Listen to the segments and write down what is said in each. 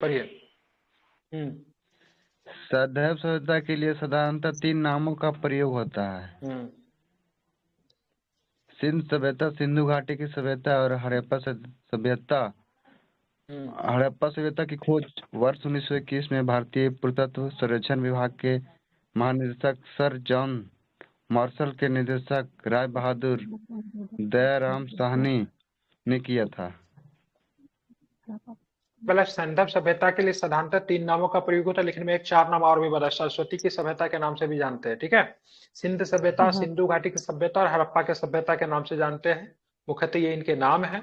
पढ़िए। हम्म। सदैव सभ्यता के लिए साधारणतः 3 नामों का प्रयोग होता है। हम्म। सिंध सभ्यता, सिंधु घाटी की सभ्यता और सभ्यता। हम्म। हड़प्पा सभ्यता की खोज वर्ष 1921 में भारतीय पुरातत्व सर्वेक्षण विभाग के महानिदेशक सर जॉन मार्शल के निदेशक राय बहादुर दयाराम साहनी ने किया था। पहले सैंधव सभ्यता के लिए साधारणतः 3 नामों का प्रयोग होता है, लेकिन में एक 4 नाम और भी बता, सरस्वती की सभ्यता के नाम से भी जानते हैं, ठीक है। सिंध सभ्यता, सिंधु घाटी की सभ्यता और हड़प्पा के सभ्यता के नाम से जानते हैं। मुख्यतः ये इनके नाम है,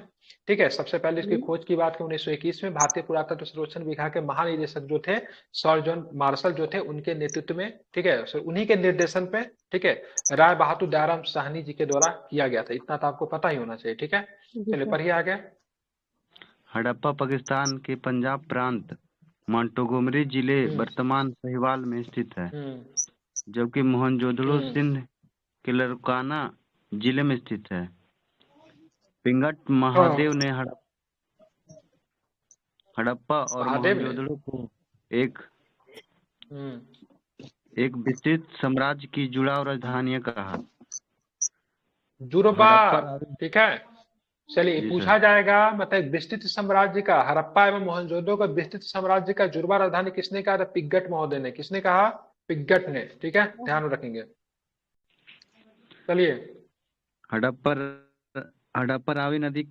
ठीक है। सबसे पहले इसकी खोज की बात करें 1921 में भारतीय पुरातत्व सर्वेक्षण विभाग के महानिदेशक जो थे सर जॉन मार्शल जो थे, उनके नेतृत्व में, ठीक है, उन्हीं के निर्देशन पे, ठीक है, राय बहादुर दयाराम साहनी जी के द्वारा किया गया था। इतना तो आपको पता ही होना चाहिए, ठीक है। चलिए पढ़िए आगे। हड़प्पा पाकिस्तान के पंजाब प्रांत मोंटोगोमरी जिले वर्तमान साहिवाल में स्थित है, जबकि मोहनजोदड़ो सिंध के लरकाना जिले में स्थित है। पिंगट महादेव ने हड़प्पा और मोहनजोदड़ो को एक विस्तृत साम्राज्य की जुड़ाव राजधानियां कहा। जुड़वा, ठीक है। चलिए पूछा जाएगा, मतलब विस्तृत साम्राज्य का, हड़प्पा एवं मोहनजोदड़ो का विस्तृत साम्राज्य का जुड़वा राजधानी किसने कहा था? पिंगट महोदय ने। किसने कहा? पिंगट ने, ठीक है, ध्यान में रखेंगे। चलिए। हड़प्पा रावी नदी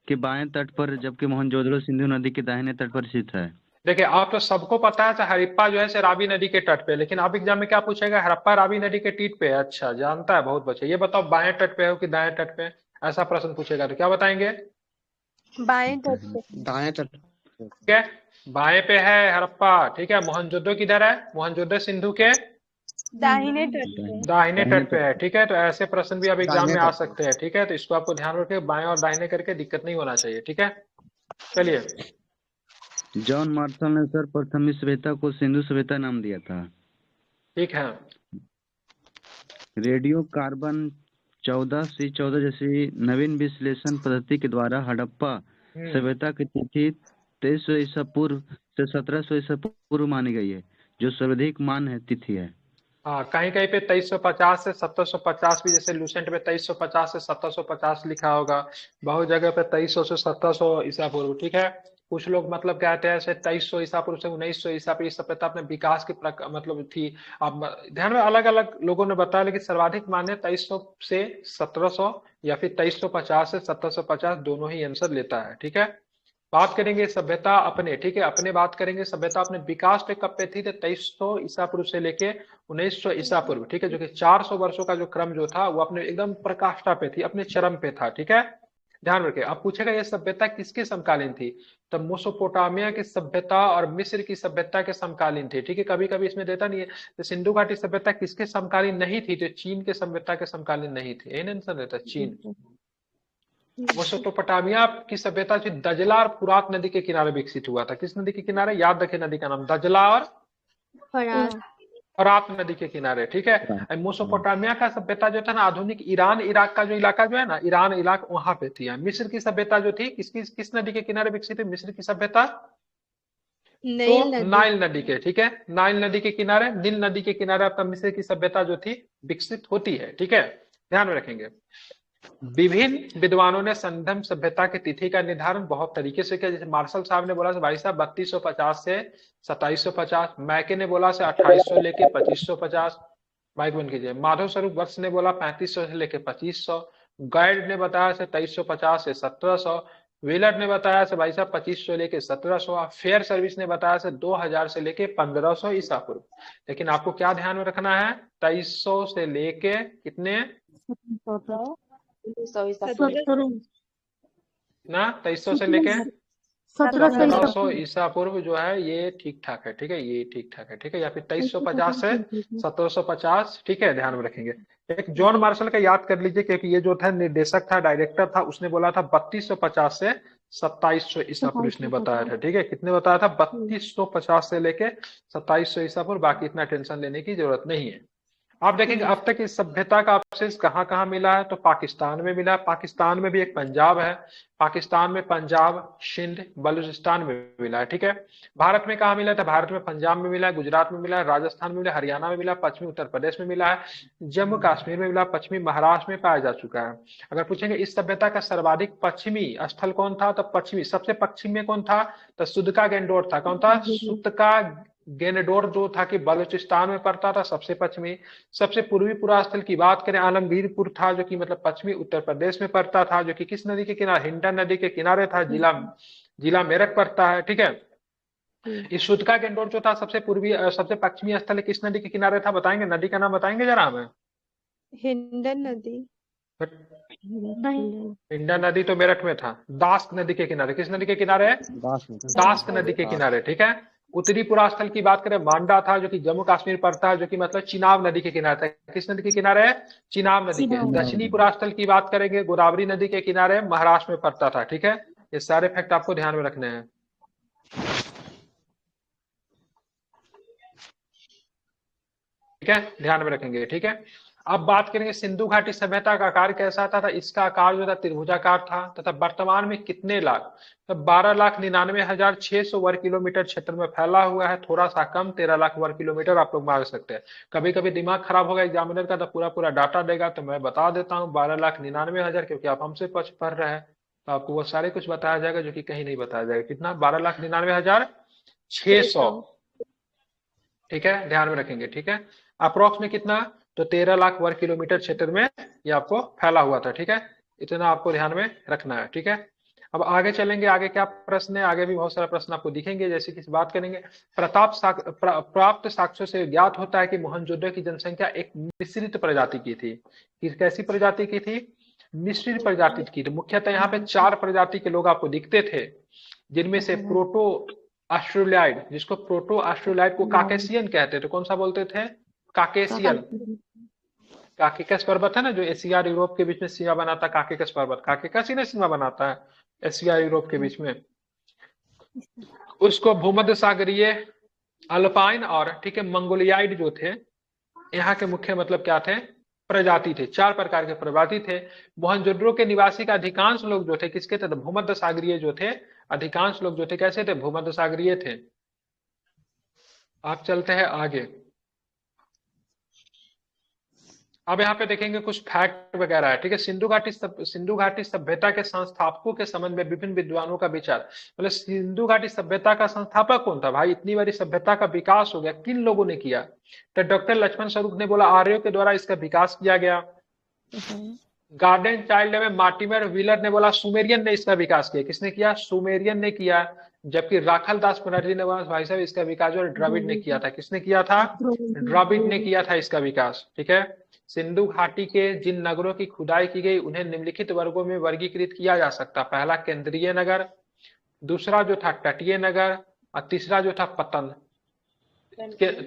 के बाएं तट पर, जबकि मोहनजोदड़ो सिंधु नदी के दाहिने तट पर स्थित है। देखिए आप तो सबको पता है हड़प्पा जो है रावी नदी के तट पे, लेकिन आप एग्जाम में क्या पूछेगा? हड़प्पा रावी नदी के तट पे है। अच्छा, जानता है बहुत बच्चे। ये बताओ बाएं तट पे हो कि दाएं तट पे? ऐसा प्रश्न पूछेगा तो क्या बताएंगे? बाएं तट पे। दाएं तट। ठीक है, बाएं पे है हड़प्पा, ठीक है। मोहनजोदड़ो किधर है? मोहनजोदड़ो सिंधु के दाहिने तट पे। दाहिने तट पे है, ठीक है। तो ऐसे प्रश्न भी अब एग्जाम में आ दाहिने तट पे। सकते हैं, ठीक है। तो इसको आपको ध्यान रखें, बाएं और दाहिने करके दिक्कत नहीं होना चाहिए, ठीक है। चलिए। जॉन मार्शल ने सर्वप्रथम इस सभ्यता को सिंधु सभ्यता नाम दिया था। ठीक है। रेडियो कार्बन 14C14 जैसी नवीन विश्लेषण पद्धति के द्वारा हड़प्पा सभ्यता की तिथि 2300 ईसा पूर्व से 1700 ईसा पूर्व मानी गई है, जो सर्वाधिक मान्य तिथि है। हाँ, कहीं कहीं पे 2350 से 1750 भी, जैसे लूसेंट में 2350 से 1750 लिखा होगा, बहुत जगह पे 2300 से 1700 ईसा पूर्व, ठीक है। कुछ लोग मतलब कहते हैं 2300 ईसा पूर्व से 1900 ईसा पूर्व सभ्यता अपने विकास की मतलब थी। अब ध्यान में अलग अलग लोगों ने बताया, लेकिन सर्वाधिक मान्य 2300 से 1700 या फिर 2350 से 1750, दोनों ही आंसर लेता है, ठीक है। बात करेंगे सभ्यता अपने, ठीक है, अपने बात करेंगे सभ्यता अपने विकास पे कब पे थी? तो 2300 ईसा पूर्व से लेके 1900 ईसा पूर्व, ठीक है, जो कि 400 वर्षों का जो क्रम जो था वो अपने एकदम प्रकाष्ठा पे थी, अपने चरम पे था, ठीक है। ध्यान रखें। अब पूछेगा ये सभ्यता किसके समकालीन थी? तो मोसोपोटामिया की सभ्यता और मिस्र की सभ्यता के समकालीन थी, ठीक है। कभी कभी इसमें देता नहीं है। तो सिंधु घाटी सभ्यता किसके समकालीन नहीं थी? तो चीन के सभ्यता के समकालीन नहीं थी। यही आंसर देता, चीन। मेसोपोटामिया की सभ्यता जो दजला और फुरात नदी के किनारे विकसित हुआ था। किस नदी के किनारे? याद रखे नदी का नाम, दजला और फुरात नदी के किनारे, ठीक है। मेसोपोटामिया का सभ्यता जो था ना, आधुनिक ईरान इराक का जो इलाका जो है ना, ईरान इलाक, वहां पे थी। मिस्र की सभ्यता जो थी किस नदी के किनारे विकसित हुई? मिस्र की सभ्यता तो नाइल नदी के, ठीक है, नाइल नदी के किनारे, नील नदी के किनारे आपका मिस्र की सभ्यता जो थी विकसित होती है, ठीक है। ध्यान में रखेंगे। विभिन्न विद्वानों ने संगम सभ्यता की तिथि का निर्धारण बहुत तरीके से किया। जैसे मार्शल साहब ने बोला भाई साहब 3250 से 2750, मैके ने बोला से 2800 लेके 2550, माइक बंद कीजिए। माधव स्वरूप वत्स ने बोला 3500 से लेके 2500, गाइड ने बताया से 2350 से 1700, व्हीलर ने बताया से भाई साहब 2500 लेके 1700, फेयर सर्विस ने बताया से 2000 से लेके 1500 ईसा पूर्व। लेकिन आपको क्या ध्यान में रखना है? 2300 से लेके कितने ना, 2300 से लेके 1700 ईसा पूर्व जो है ये ठीक ठाक है, ठीक है, ये ठीक ठाक है, ठीक है। या फिर 2350 से 1750, ठीक है, ध्यान में रखेंगे। एक जॉन मार्शल का याद कर लीजिए, क्योंकि ये जो था निर्देशक था, डायरेक्टर था, उसने बोला था 3250 से 2700 ईसा पूर्व ने बताया था, ठीक है। कितने बताया था? 3250 से लेके 2700 ईसा पूर्व। बाकी इतना टेंशन लेने की जरूरत नहीं है। आप देखेंगे अब तक इस सभ्यता का अवशेष कहाँ कहाँ मिला है, तो पाकिस्तान में मिला है, पाकिस्तान में भी एक पंजाब है, पाकिस्तान में पंजाब, सिंध, बलूचिस्तान में मिला है, ठीक है। भारत में कहाँ मिला था, भारत में पंजाब में मिला है, गुजरात में मिला है, राजस्थान में मिला है, हरियाणा में मिला है, पश्चिमी उत्तर प्रदेश में मिला है, जम्मू कश्मीर में मिला, पश्चिमी महाराष्ट्र में पाया जा चुका है। अगर पूछेंगे इस सभ्यता का सर्वाधिक पश्चिमी स्थल कौन था, तो पश्चिमी सबसे पश्चिम में कौन था, तो सुदका गेंडोर था। कौन था, सुदका गेंडोर जो था कि बलूचिस्तान में पड़ता था, सबसे पश्चिमी। सबसे पूर्वी पुरास्थल की बात करें, आलमगीरपुर था, जो कि मतलब पश्चिमी उत्तर प्रदेश में पड़ता था, जो कि किस नदी के किनारे, हिंडन नदी के किनारे था, जिला जिला मेरठ पड़ता है, ठीक है। इस सुदका गेंडोर जो था सबसे पूर्वी सबसे पश्चिमी स्थल किस नदी के किनारे था, बताएंगे, नदी का नाम बताएंगे जरा हमें। हिंडन नदी। हिंडन नदी तो मेरठ में था, दास्क नदी के किनारे, किस नदी के किनारे है, दास्क नदी के किनारे, ठीक है। उत्तरी पुरास्थल की बात करें, मांडा था, जो कि जम्मू कश्मीर पड़ता है, जो कि मतलब चिनाब नदी के किनारे था। किस नदी के किनारे है, चिनाब नदी के। दक्षिणी पुरास्थल की बात करेंगे, गोदावरी नदी के किनारे, महाराष्ट्र में पड़ता था, ठीक है। ये सारे फैक्ट आपको ध्यान में रखने हैं, ठीक है, ध्यान में रखेंगे, ठीक है। अब बात करेंगे सिंधु घाटी सभ्यता का आकार कैसा था, इसका आकार जो था त्रिभुजाकार था, तथा वर्तमान में कितने लाख, तो 12,99,600 वर्ग किलोमीटर क्षेत्र में फैला हुआ है, थोड़ा सा कम 13 लाख वर्ग किलोमीटर आप लोग मांग सकते हैं। कभी कभी दिमाग खराब होगा एग्जामिनर का, तो पूरा पूरा डाटा देगा, तो मैं बता देता हूँ 12,99,000, क्योंकि आप हमसे पढ़ रहे हैं, तो आपको वो सारे कुछ बताया जाएगा जो कि कहीं नहीं बताया जाएगा। कितना, 12,99,600, ठीक है, ध्यान में रखेंगे, ठीक है। अप्रोक्स में कितना, तो 13 लाख वर्ग किलोमीटर क्षेत्र में ये आपको फैला हुआ था, ठीक है। इतना आपको ध्यान में रखना है, ठीक है। अब आगे चलेंगे, आगे क्या प्रश्न है, आगे भी बहुत सारा प्रश्न आपको दिखेंगे। जैसे कि बात करेंगे, प्राप्त साक्ष्यों से ज्ञात होता है कि मोहनजोदड़ो की जनसंख्या एक मिश्रित प्रजाति की थी। कैसी प्रजाति की थी, मिश्रित प्रजाति की। तो मुख्यतः यहाँ पे 4 प्रजाति के लोग आपको दिखते थे, जिनमें से प्रोटो ऑस्ट्रेलियाइड, जिसको प्रोटो ऑस्ट्रेलियाइड को काकेशियन कहते थे। कौन सा बोलते थे, काकेशियन। काकेकस पर्वत है ना, जो एशिया और यूरोप के बीच में सीमा बनाता है, काकेकस पर्वत, काकेकस ही ना सीमा बनाता है एशिया और यूरोप के बीच में, उसको भूमध्य सागरीय, अल्पाइन और, ठीक है, मंगोलियाइड जो थे, यहाँ के मुख्य मतलब क्या थे, प्रजाति थे। 4 प्रकार के प्रजाति थे। मोहनजोदड़ो के निवासी का अधिकांश लोग जो थे किसके थे, भूमध्य सागरीय जो थे, अधिकांश लोग जो थे कैसे थे, भूमध्य सागरीय थे। आप चलते हैं आगे। अब यहाँ पे देखेंगे कुछ फैक्ट वगैरह है, ठीक है। सिंधु घाटी सभ्यता के संस्थापकों के संबंध में विभिन्न विद्वानों का विचार। मतलब सिंधु घाटी सभ्यता का संस्थापक कौन था भाई, इतनी बड़ी सभ्यता का विकास हो गया, किन लोगों ने किया, तो डॉक्टर लक्ष्मण स्वरूप ने बोला आर्यों के द्वारा इसका विकास किया गया। गार्डन चाइल्ड में मार्टिमर व्हीलर ने बोला सुमेरियन ने इसका विकास किया। किसने किया, सुमेरियन ने किया। जबकि राखल दास बनर्जी ने बोला भाई साहब इसका विकास जो द्रविड़ ने किया था। किसने किया था, द्रविड़ ने किया था इसका विकास, ठीक है। सिंधु घाटी के जिन नगरों की खुदाई की गई उन्हें निम्नलिखित वर्गों में वर्गीकृत किया जा सकता। पहला केंद्रीय नगर, दूसरा जो था तटीय नगर, और तीसरा जो था पतन,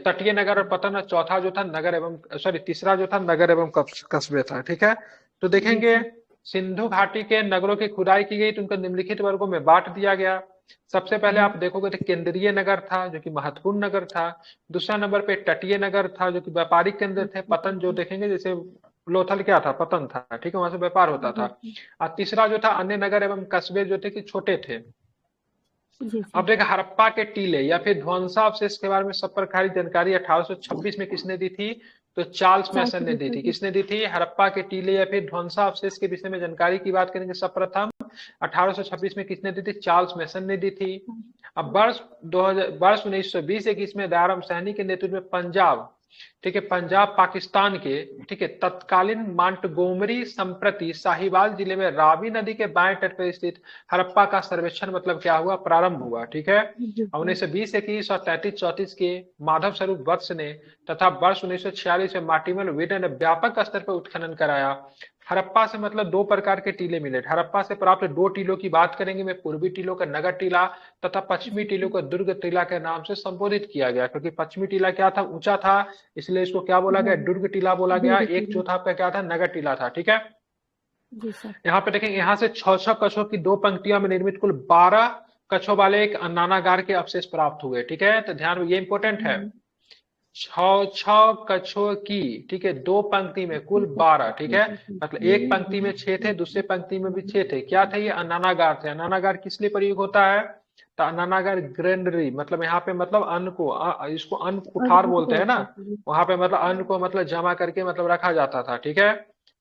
तटीय नगर और पतन, और चौथा जो था नगर एवं तीसरा जो था नगर एवं कस्बे था, ठीक है। तो देखेंगे सिंधु घाटी के नगरों की खुदाई की गई तो उनको निम्नलिखित वर्गों में बांट दिया गया। सबसे पहले आप देखोगे तो केंद्रीय नगर था जो कि महत्वपूर्ण नगर था। दूसरा नंबर पे तटीय नगर था जो कि व्यापारिक केंद्र थे। पतन जो देखेंगे जैसे लोथल क्या था, पतन था, ठीक है, वहां से व्यापार होता था। और तीसरा जो था अन्य नगर एवं कस्बे जो थे कि छोटे थे। अब देखा हड़प्पा के टीले या फिर ध्वंसावशेष के बारे में सब प्रकार की जानकारी 1826 में किसने दी थी, तो चार्ल्स मैसन ने दी थी। किसने दी थी, हड़प्पा के टीले या फिर ध्वंसावशेष के विषय में जानकारी की बात करेंगे सर्वप्रथम 1826 में किसने दी थी, चार्ल्स मैसन ने दी थी। अब वर्ष 1920-21 में दयाराम सैनी के नेतृत्व में पंजाब, ठीक है, पंजाब पाकिस्तान के, ठीक है, तत्कालीन मांटगोमरी संप्रति साहिवाल जिले में रावी नदी के बाएं तट पर स्थित हड़प्पा का सर्वेक्षण मतलब क्या हुआ, प्रारंभ हुआ, ठीक है। 1920-21 और 33-34 के माधव स्वरूप वत्स ने तथा वर्ष 1946 में मार्टिमर व्हीलर ने व्यापक स्तर पर उत्खनन कराया। हड़प्पा से मतलब 2 प्रकार के टीले मिले। हड़प्पा से प्राप्त 2 टीलों की बात करेंगे में पूर्वी टीलों का नगर टीला तथा पश्चिमी टीलों को दुर्ग टीला के नाम से संबोधित किया गया, क्योंकि पश्चिमी टीला क्या था, ऊंचा था, इसलिए इसको क्या बोला गया, दुर्ग टीला बोला गया। एक चौथा आपका क्या था, नगर टीला था, ठीक है। यहाँ पे देखेंगे यहाँ से 6 कछों की 2 पंक्तियों में निर्मित कुल 12 कछों वाले एक अन्नानागार के अवशेष प्राप्त हुए, ठीक है। तो ध्यान, ये इंपॉर्टेंट है। छौ छौ कछुओं की, ठीक है, दो पंक्ति में कुल 12, ठीक है। मतलब एक पंक्ति में 6 थे, दूसरे पंक्ति में भी 6 थे। क्या थे ये? अनानागार थे। अनानागार किस लिए प्रयोग होता है? तो अनानागार ग्रेनरी, मतलब यहाँ पे मतलब अन्न को इसको अन्न कुठार बोलते हैं ना, वहां पे मतलब अन्न को मतलब जमा करके मतलब रखा जाता था, ठीक है।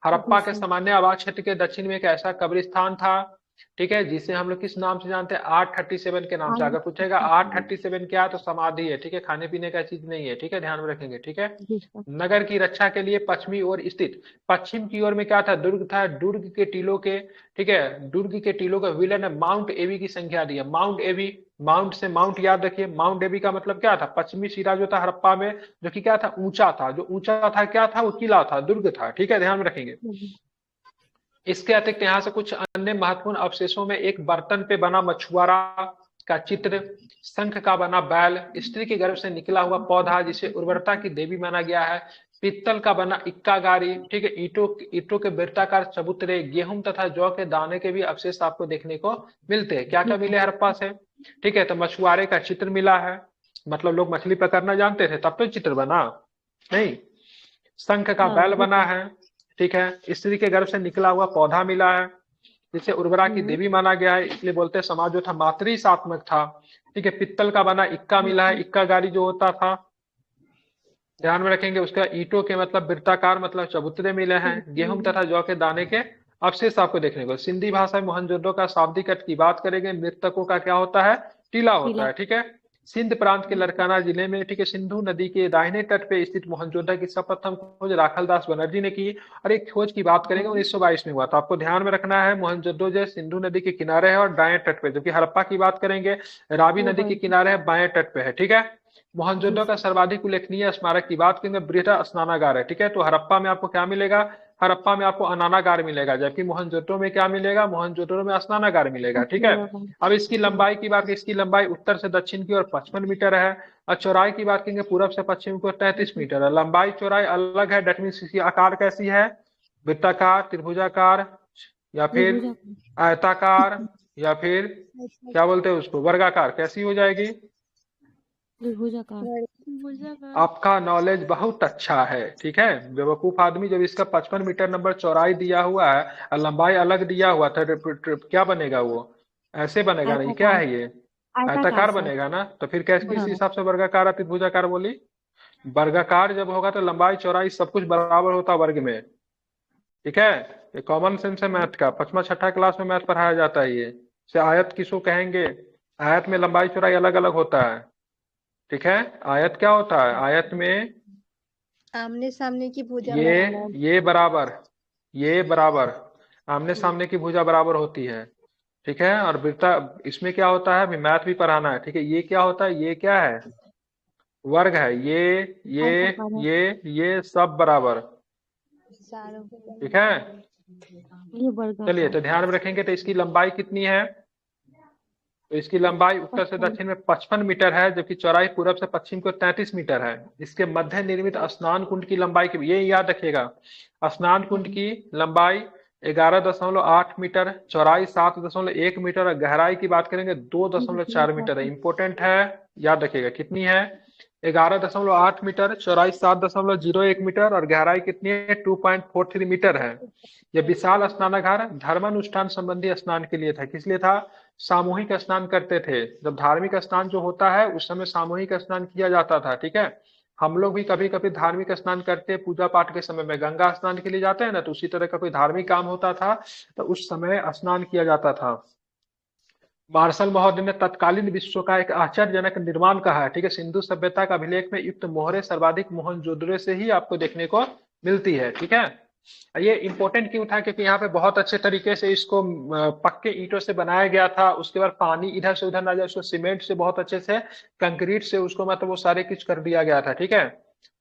हड़प्पा के सामान्य आबाद क्षेत्र के दक्षिण में एक ऐसा कब्रिस्तान था, ठीक है, जिसे हम लोग किस नाम से जानते हैं? 837 के नाम से। अगर पूछेगा 837 क्या है, तो समाधि है, ठीक है, खाने पीने का चीज नहीं है, ठीक है, ध्यान में रखेंगे, ठीक है। नगर की रक्षा के लिए पश्चिमी ओर स्थित, पश्चिम की ओर में क्या था? दुर्ग था। दुर्ग के टीलों के, ठीक है, दुर्ग के टीलों का विलन है माउंट एबी की संख्या दी है। माउंट एबी, माउंट से माउंट याद रखिए। माउंट एबी का मतलब क्या था? पश्चिमी सिरा जो था हड़प्पा में, जो कि क्या था? ऊंचा था। जो ऊंचा था क्या था? वो किला था, दुर्ग था, ठीक है, ध्यान में रखेंगे। इसके अतिरिक्त यहाँ से कुछ अन्य महत्वपूर्ण अवशेषों में एक बर्तन पे बना मछुआरा का चित्र, शंख का बना बैल, स्त्री के गर्भ से निकला हुआ पौधा जिसे उर्वरता की देवी माना गया है, पीतल का बना इक्का गारी, ठीक है, ईंटों के वृत्ताकार चबूतरे, गेहूं तथा जौ के दाने के भी अवशेष आपको देखने को मिलते हैं। क्या क्या मिले हड़प्पा से? ठीक है, तो मछुआरे का चित्र मिला है, मतलब लोग मछली पकड़ना जानते थे तब तो चित्र बना नहीं। शंख का बैल बना है, ठीक है। स्त्री के गर्भ से निकला हुआ पौधा मिला है, जिसे उर्वरा की देवी माना गया है, इसलिए बोलते हैं समाज जो था मातृसात्मक था, ठीक है। पित्तल का बना इक्का मिला है, इक्का गाड़ी जो होता था, ध्यान में रखेंगे। उसका ईंटों के मतलब वृत्ताकार मतलब चबूतरे मिले हैं, गेहूं तथा जौ के दाने के अवशेष आपको देखने को। सिंधी भाषा में मोहनजोदड़ो का शाब्दिक अर्थ की बात करेंगे, मृतकों का क्या होता है? टीला होता है, ठीक है। सिंध प्रांत के लरकाना जिले में, ठीक है, सिंधु नदी के दाहिने तट पे स्थित मोहनजोदड़ो की सर्वप्रथम खोज राखलदास बनर्जी ने की, और एक खोज की बात करेंगे 1922 में हुआ। तो आपको ध्यान में रखना है मोहनजोदड़ो जो सिंधु नदी के किनारे है और दाएं तट पे, जबकि हड़प्पा की बात करेंगे रावी नदी के किनारे है, बाएं तट पे है, ठीक है। मोहनजोदड़ो का सर्वाधिक उल्लेखनीय स्मारक की बात करेंगे बृहद स्नानागार है, ठीक है। तो हड़प्पा में आपको क्या मिलेगा? हड़प्पा में आपको अनानागार मिलेगा, जबकि मोहनजोदड़ो में क्या मिलेगा? मोहनजोदड़ो में स्नानागार मिलेगा, ठीक है। अब इसकी लंबाई की बात, इसकी लंबाई उत्तर से दक्षिण की ओर 55 मीटर है, और चौड़ाई की बात करेंगे पूरब से पश्चिम की ओर 33 मीटर है। लंबाई चौड़ाई अलग है, डेट मीन्स इसकी आकार कैसी है? वृत्ताकार, त्रिभुजाकार, या फिर आयताकार, या फिर क्या बोलते हैं उसको, वर्गाकार, कैसी हो जाएगी? आपका नॉलेज बहुत अच्छा है, ठीक है। बेवकूफ आदमी जब इसका 55 मीटर नंबर चौड़ाई दिया हुआ है और लंबाई अलग दिया हुआ था, क्या बनेगा वो? ऐसे बनेगा नहीं, क्या है ये? आयताकार बनेगा ना। तो फिर कैसे, किस हिसाब से वर्गाकार या त्रिभुजाकार बोली? वर्गाकार जब होगा तो लंबाई चौड़ाई सब कुछ बराबर होता वर्ग में, ठीक है। ये कॉमन सेंस है मैथ का, 5वां 6ठा क्लास में मैथ पढ़ाया जाता है ये। से आयत किसको कहेंगे? आयत में लंबाई चौड़ाई अलग अलग होता है, ठीक है। आयत क्या होता है? आयत में आमने सामने की भुजा ये बराबर, ये बराबर, आमने सामने की भुजा बराबर होती है, ठीक है। और वृत्ता, इसमें क्या होता है? अभी मैथ भी पढ़ाना है, ठीक है। ये क्या होता है? ये क्या है? वर्ग है। ये सब बराबर, ठीक है। चलिए, तो ध्यान में रखेंगे। तो इसकी लंबाई कितनी है? तो इसकी लंबाई उत्तर से दक्षिण में 55 मीटर है, जबकि चौड़ाई पूरब से पश्चिम को 33 मीटर है। इसके मध्य निर्मित स्नान कुंड की लंबाई की, ये याद रखिएगा, स्नान कुंड की लंबाई 11.8 मीटर, चौड़ाई 7.1 मीटर, और गहराई की बात करेंगे 2.4 मीटर है। इंपोर्टेंट है, याद रखिएगा। कितनी है? 11.8 मीटर, चौड़ाई 7.01 मीटर, और गहराई कितनी है? 2.43 मीटर है। यह विशाल स्नानागार धर्मानुष्ठान संबंधी स्नान के लिए था। किस लिए था? सामूहिक स्नान करते थे। जब धार्मिक स्नान जो होता है उस समय सामूहिक स्नान किया जाता था, ठीक है। हम लोग भी कभी कभी धार्मिक स्नान करते हैं पूजा पाठ के समय में, गंगा स्नान के लिए जाते हैं ना, तो उसी तरह का कोई धार्मिक काम होता था तो उस समय स्नान किया जाता था। मार्शल महोदय ने तत्कालीन विश्व का एक आश्चर्यजनक निर्माण कहा है, ठीक है। सिंधु सभ्यता का अभिलेख में युक्त मोहरे सर्वाधिक मोहनजोदड़ो से ही आपको देखने को मिलती है, ठीक है। ये इंपॉर्टेंट क्यों था? क्योंकि यहाँ पे बहुत अच्छे तरीके से इसको पक्के ईंटों से बनाया गया था। उसके बाद पानी इधर से उधर ना जाए, उसको सीमेंट से बहुत अच्छे से, कंक्रीट से उसको मतलब वो सारे कुछ कर दिया गया था, ठीक है।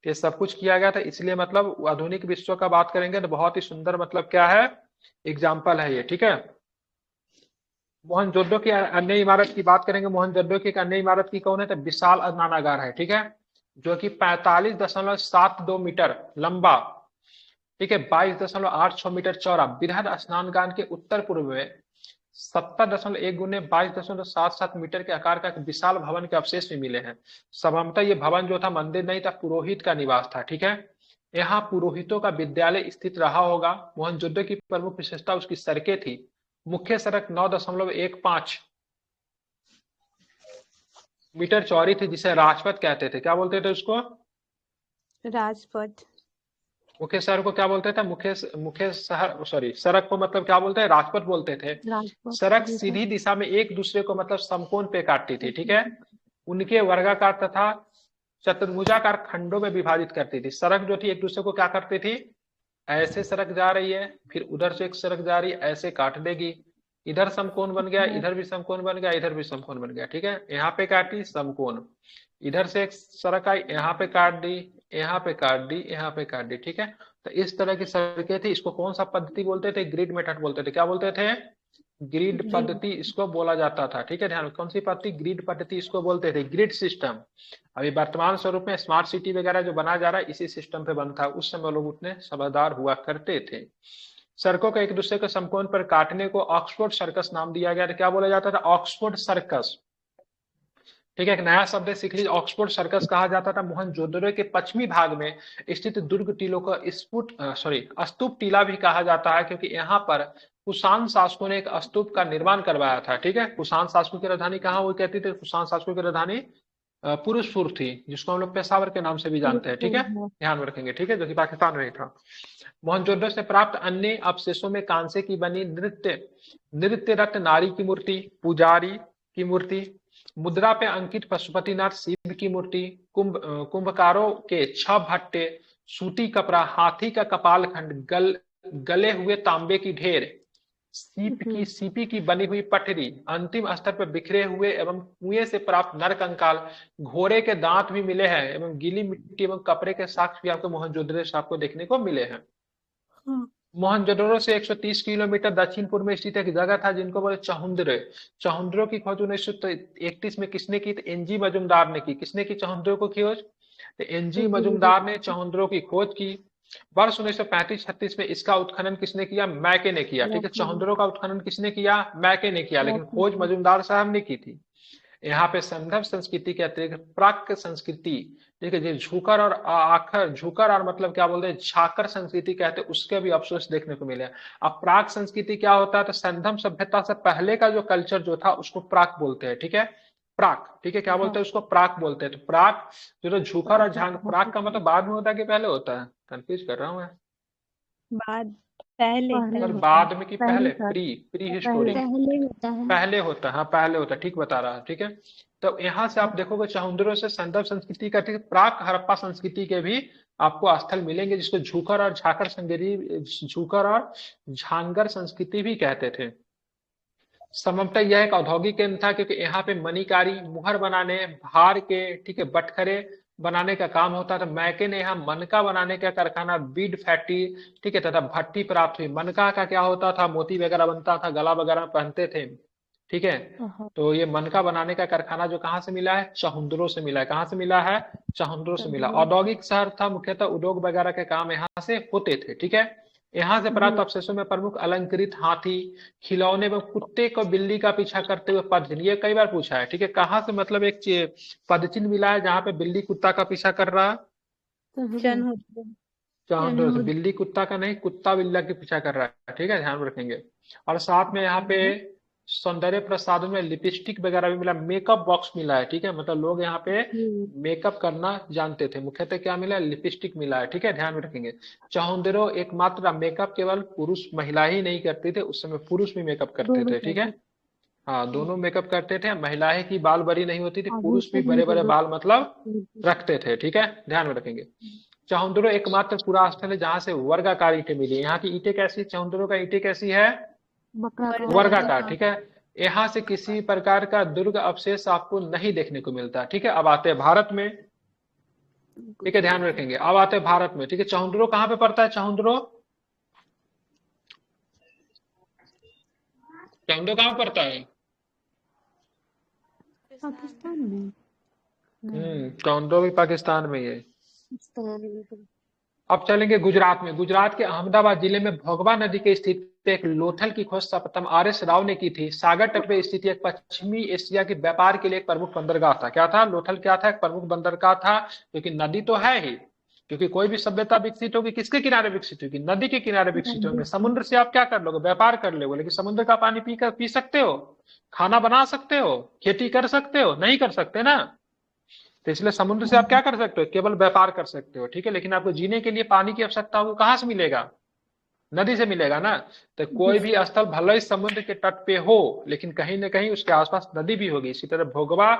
ये सब कुछ किया गया था, इसलिए मतलब आधुनिक विश्व का बात करेंगे तो बहुत ही सुंदर मतलब क्या है, एग्जाम्पल है ये, ठीक है। मोहनजोदड़ो की अन्य इमारत की बात करेंगे। मोहनजोदड़ो की एक अन्य इमारत की कौन है? तो विशाल स्नानागार है, ठीक है, जो कि 45.72 मीटर लंबा, ठीक है, 22.86 मीटर चौड़ा बृहद स्नानगार के उत्तर पूर्व में 70.1 गुने 22.77 मीटर के आकार का एक विशाल भवन के अवशेष भी मिले हैं। संभवतः ये भवन जो था मंदिर नहीं था, पुरोहित का निवास था। ठीक है, यहाँ पुरोहितों का विद्यालय स्थित रहा होगा। मोहनजोदड़ो की प्रमुख विशेषता उसकी सड़कें थी। मुख्य सड़क 9.15 मीटर चौड़ी थी, जिसे राजपथ कहते थे। क्या बोलते थे उसको? राजपथ। मुख्य शहर को क्या बोलते थे? मुख्य शहर, सॉरी, सड़क को मतलब क्या बोलते हैं? राजपथ बोलते थे। राजपथ सड़क जी सीधी दिशा में एक दूसरे को मतलब समकोण पे काटती थी। ठीक है, उनके वर्गाकार तथा चतुर्भुजाकार खंडों में विभाजित करती थी। सड़क जो थी एक दूसरे को क्या करती थी? ऐसे सड़क जा रही है, फिर उधर से एक सड़क जा रही है, ऐसे काट देगी। इधर समकोण बन गया, इधर भी समकोण बन गया, इधर भी समकोण बन गया। ठीक है, यहाँ पे काटी समकोण, इधर से एक सड़क आई, यहाँ पे काट दी, यहाँ पे काट दी, यहाँ पे काट दी। ठीक है, तो इस तरह की सड़कें थी। इसको कौन सा पद्धति बोलते थे? ग्रिड मेथड बोलते थे। क्या बोलते थे? ग्रिड पद्धति इसको बोला जाता था। ठीक है, ध्यान, कौन सी पद्धति? ग्रिड पद्धति इसको बोलते थे, ग्रिड सिस्टम। अभी वर्तमान स्वरूप में स्मार्ट सिटी वगैरह जो बना जा रहा है, इसी सिस्टम पे बनता है। उस समय लोग उतने समझदार हुआ करते थे। सड़कों को एक दूसरे के समकोण पर काटने को ऑक्सफोर्ड सर्कस नाम दिया गया था। क्या बोला जाता था? Oxford circus. ठीक है, एक नया शब्द सीख लीजिए, ऑक्सफोर्ड सर्कस कहा जाता था। मोहनजोदड़ो के पश्चिमी भाग में स्थित दुर्ग टीलों को स्तूप टीला भी कहा जाता है, क्योंकि यहाँ पर कुषाण शासकों ने एक स्तूप का निर्माण करवाया था। ठीक है, कुषाण शासकों की राजधानी कहाँ हुई कहती थी? कुषाण शासकों की राजधानी पुरुषपुर थी, जिसको हम लोग पेशावर के नाम से भी जानते हैं। ठीक है, ध्यान में रखेंगे। ठीक है, जो कि पाकिस्तान में ही था। मोहनजोदड़ो से प्राप्त अन्य अवशेषों में कांसे की बनी नृत्य रत्न नारी की मूर्ति, पुजारी की मूर्ति, मुद्रा पे अंकित पशुपतिनाथ शिव की मूर्ति, कुंभकारों के 6 भट्टे, सूती कपड़ा, हाथी का कपाल खंड, गले हुए तांबे की ढेर, सीपी की बनी हुई पटरी, अंतिम स्तर पर बिखरे हुए एवं कुएं से प्राप्त नर कंकाल, घोड़े के दांत भी मिले हैं, एवं गीली मिट्टी एवं कपड़े के साक्ष्य भी आपको मोहनजोदड़ो से आपको देखने को मिले हैं। मोहनजोदड़ो से 130 किलोमीटर दक्षिण पूर्व में स्थित एक जगह था जिनको बोले चहुंद्रे। चहुंद्रों की खोज 1931 में किसने की? तो एनजी मजुमदार ने की। किसने की चहुंद्रों को खोज? तो एनजी मजुमदार ने चहुंद्रों की खोज की। वर्ष 1935-36 में इसका उत्खनन किसने किया? मैके ने किया। ठीक है, चहुंद्रों का उत्खनन किसने किया? मैके ने किया, लेकिन खोज मजुमदार साहब ने की थी। यहाँ पे संदर्भ संस्कृति के अतिरिक्त प्राक संस्कृति, ठीक है, जो झुकर और आखर, झुकर और मतलब क्या बोलते हैं, झाकर संस्कृति कहते हैं, उसके भी अवशेष देखने को मिले। अब प्राक संस्कृति क्या होता है? तो संदर्भ सभ्यता से पहले का जो कल्चर जो था उसको प्राक बोलते हैं। ठीक है, प्राक। ठीक है, क्या बोलते हैं उसको? प्राक बोलते हैं। तो प्राक जो झुकर और झांग, प्राक का मतलब बाद में होता है कि पहले होता है? कंफ्यूज कर रहा हूँ मैं। बाद, पहले और बाद में कि पहले? प्री हिस्टोरिक पहले होता है। पहले होता है, हाँ पहले होता है, ठीक बता रहा है। ठीक है, तो यहाँ से आप देखोगे चहुंदरों से संदर्भ संस्कृति का, प्राक हड़प्पा संस्कृति के भी आपको स्थल मिलेंगे, जिसको झुकर और झाकर झुकर और झांगर संस्कृति भी कहते थे। संभवतः यह एक औद्योगिक केंद्र था, क्योंकि यहाँ पे मणिकारी, मुहर बनाने, भार के, ठीक है, बटखरे बनाने का काम होता था। मैके ने यहाँ मनका बनाने का कारखाना, बीड फैक्ट्री, ठीक है, तथा भट्टी प्राप्त हुई। मनका का क्या होता था? मोती वगैरह बनता था, गला वगैरह पहनते थे। ठीक है, तो ये मनका बनाने का कारखाना जो कहाँ से मिला है? चहुंदरों से मिला है। कहाँ से मिला है? चहुंदरों से मिला। औद्योगिक शहर था, मुख्यतः उद्योग वगैरह के काम यहाँ से होते थे। ठीक है, यहाँ से प्राप्त अवशेषों में प्रमुख अलंकृत हाथी, खिलौने व कुत्ते को बिल्ली का पीछा करते हुए पदचिन्ह, ये कई बार पूछा है। ठीक है, कहाँ से मतलब एक पदचिन्ह मिला है जहाँ पे बिल्ली कुत्ता का पीछा कर रहा है? चहुंदरों से। बिल्ली कुत्ता का नहीं, कुत्ता बिल्ला के पीछा कर रहा है। ठीक है, ध्यान रखेंगे। और साथ में यहाँ पे सौंदर्य प्रसाधन में लिपस्टिक वगैरह भी मिला, मेकअप बॉक्स मिला है। ठीक है, मतलब लोग यहाँ पे मेकअप करना जानते थे। मुख्यतः क्या मिला है? लिपस्टिक मिला है। ठीक है, ध्यान में रखेंगे। चहुंदरों एकमात्र मेकअप केवल पुरुष, महिला ही नहीं करते थे, उस समय पुरुष भी मेकअप करते थे। ठीक है, हाँ, दोनों मेकअप करते थे। महिलाएं की बाल बड़ी नहीं होती थी, पुरुष भी बड़े बड़े बाल मतलब रखते थे। ठीक है, ध्यान में रखेंगे। चहुंदरों एकमात्र पूरा स्थल है जहां से वर्गाकार ईंटें मिली। यहाँ की ईंटें कैसी? चहुंदरों का ईंटें कैसी है? वर्गाकार। ठीक है, यहाँ से किसी प्रकार का दुर्ग अवशेष आपको नहीं देखने को मिलता। ठीक है, अब आते हैं भारत में। ठीक है, ध्यान रखेंगे। अब आते हैं भारत में। ठीक है, चहुंदरों कहाँ पे पड़ता है? चहुंदरों चहुंदरों कहाँ पड़ता है? पाकिस्तान में। चहुंदरों भी पाकिस्तान में ही है। अब चलेंगे गुजरात में। गुजरात के अहमदाबाद जिले में भोगवा नदी के स्थित एक लोथल की खोज सर्वप्रथम R.S. राव ने की थी। सागर तट पे स्थित एक पश्चिमी एशिया के व्यापार के लिए एक प्रमुख बंदरगाह था। क्या था? लोथल क्या था? एक प्रमुख बंदरगाह था, क्योंकि नदी तो है ही। क्योंकि कोई भी सभ्यता विकसित होगी किसके किनारे विकसित होगी? नदी के किनारे विकसित होंगे। समुद्र से आप क्या कर लोगे? व्यापार कर लोगे, लेकिन समुद्र का पानी पी सकते हो? खाना बना सकते हो? खेती कर सकते हो? नहीं कर सकते ना। तो इसलिए समुद्र से आप क्या कर सकते हो? केवल व्यापार कर सकते हो, ठीक है। लेकिन आपको जीने के लिए पानी की आवश्यकता होगी, कहां से मिलेगा? नदी से मिलेगा ना। तो कोई भी स्थल भले ही समुद्र के तट पे हो, लेकिन कहीं ना कहीं उसके आसपास नदी भी होगी। इसी तरह भोगवा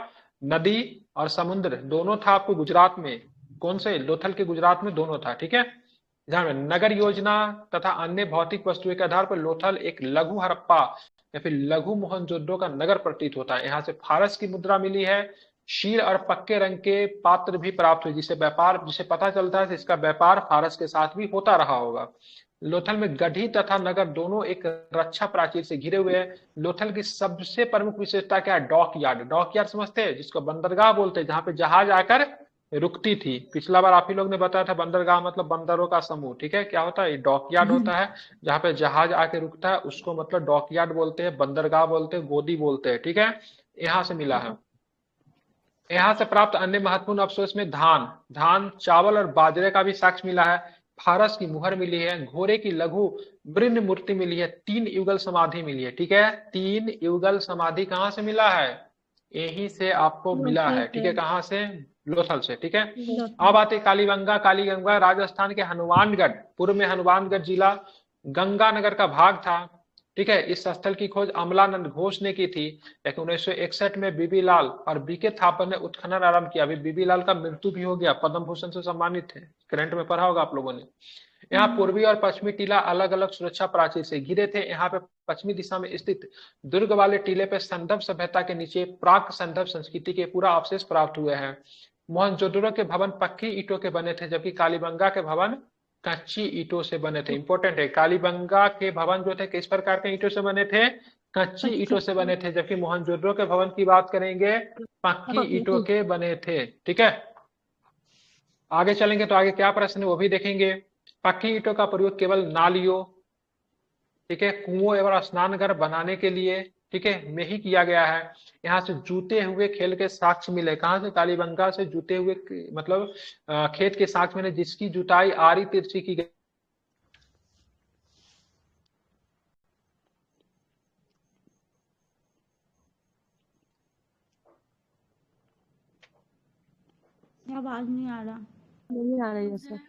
नदी और समुद्र दोनों था आपको गुजरात में। कौन से? लोथल के गुजरात में दोनों था, ठीक है। ध्यान में, नगर योजना तथा अन्य भौतिक वस्तुओं के आधार पर लोथल एक लघु हड़प्पा या फिर लघु मोहनजोदड़ो का नगर प्रतीत होता है। यहाँ से फारस की मुद्रा मिली है। शील और पक्के रंग के पात्र भी प्राप्त हुए, जिसे पता चलता है कि इसका व्यापार फारस के साथ भी होता रहा होगा। लोथल में गढ़ी तथा नगर दोनों एक रक्षा प्राचीर से घिरे हुए हैं। लोथल की सबसे प्रमुख विशेषता क्या है? Dock yard. डॉक यार्ड समझते हैं, जिसको बंदरगाह बोलते हैं, जहां पे जहाज आकर रुकती थी। पिछला बार आप ही लोग ने बताया था बंदरगाह मतलब बंदरों का समूह, ठीक है। क्या होता है? डॉक यार्ड होता है, जहां पे जहाज आके रुकता है, उसको मतलब डॉक यार्ड बोलते हैं, बंदरगाह बोलते हैं, गोदी बोलते हैं, ठीक है। यहाँ से मिला है। यहाँ से प्राप्त अन्य महत्वपूर्ण अवशेष में धान, चावल और बाजरे का भी साक्ष्य मिला है। फारस की मुहर मिली है। घोड़े की लघु वृन्द मूर्ति मिली है। 3 युगल समाधि मिली है, ठीक है। 3 युगल समाधि कहाँ से मिला है? यहीं से आपको मिला लोथल है, ठीक से। है। कहाँ से? लोथल से, ठीक है। लोथल। अब आते कालीबंगा। कालीबंगा राजस्थान के हनुमानगढ़, पूर्व में हनुमानगढ़ जिला गंगानगर का भाग था, ठीक है। इस स्थल की खोज अमलानंद घोष ने की थी, लेकिन 1961 में बीबी लाल और बीके थापर ने उत्खनन आरंभ किया। अभी बीबी लाल का मृत्यु भी हो गया, पद्म भूषण से सम्मानित थे। करंट में पढ़ा होगा आप लोगों ने। यहाँ पूर्वी और पश्चिमी टीला अलग अलग सुरक्षा प्राचीर से घिरे थे। यहाँ पे पश्चिमी दिशा में स्थित दुर्ग वाले टीले पे संदर्भ सभ्यता के नीचे प्राक संदर्भ संस्कृति के पूरा अवशेष प्राप्त हुए हैं। मोहनजोदड़ो के भवन पक्की ईंटों के बने थे, जबकि कालीबंगा के भवन कच्ची ईंटों से बने थे। इंपॉर्टेंट है, कालीबंगा के भवन जो थे किस प्रकार के ईंटों से बने थे? कच्ची ईंटों से बने थे। जबकि मोहनजोदड़ो के भवन की बात करेंगे, पक्की ईंटों के बने थे, ठीक है। आगे चलेंगे तो आगे क्या प्रश्न है वो भी देखेंगे। पक्की ईंटों का प्रयोग केवल नालियों, ठीक है, कुओं एवं स्नान घर बनाने के लिए, ठीक है, में ही किया गया है। यहाँ से जूते हुए खेल के साक्ष्य मिले। कहाँ से? कालीबंगा से जूते हुए मतलब खेत के साक्ष्य मिले, जिसकी जुताई आरी तिरछी की गई। आवाज नहीं आ रहा। नहीं आ रही है सर,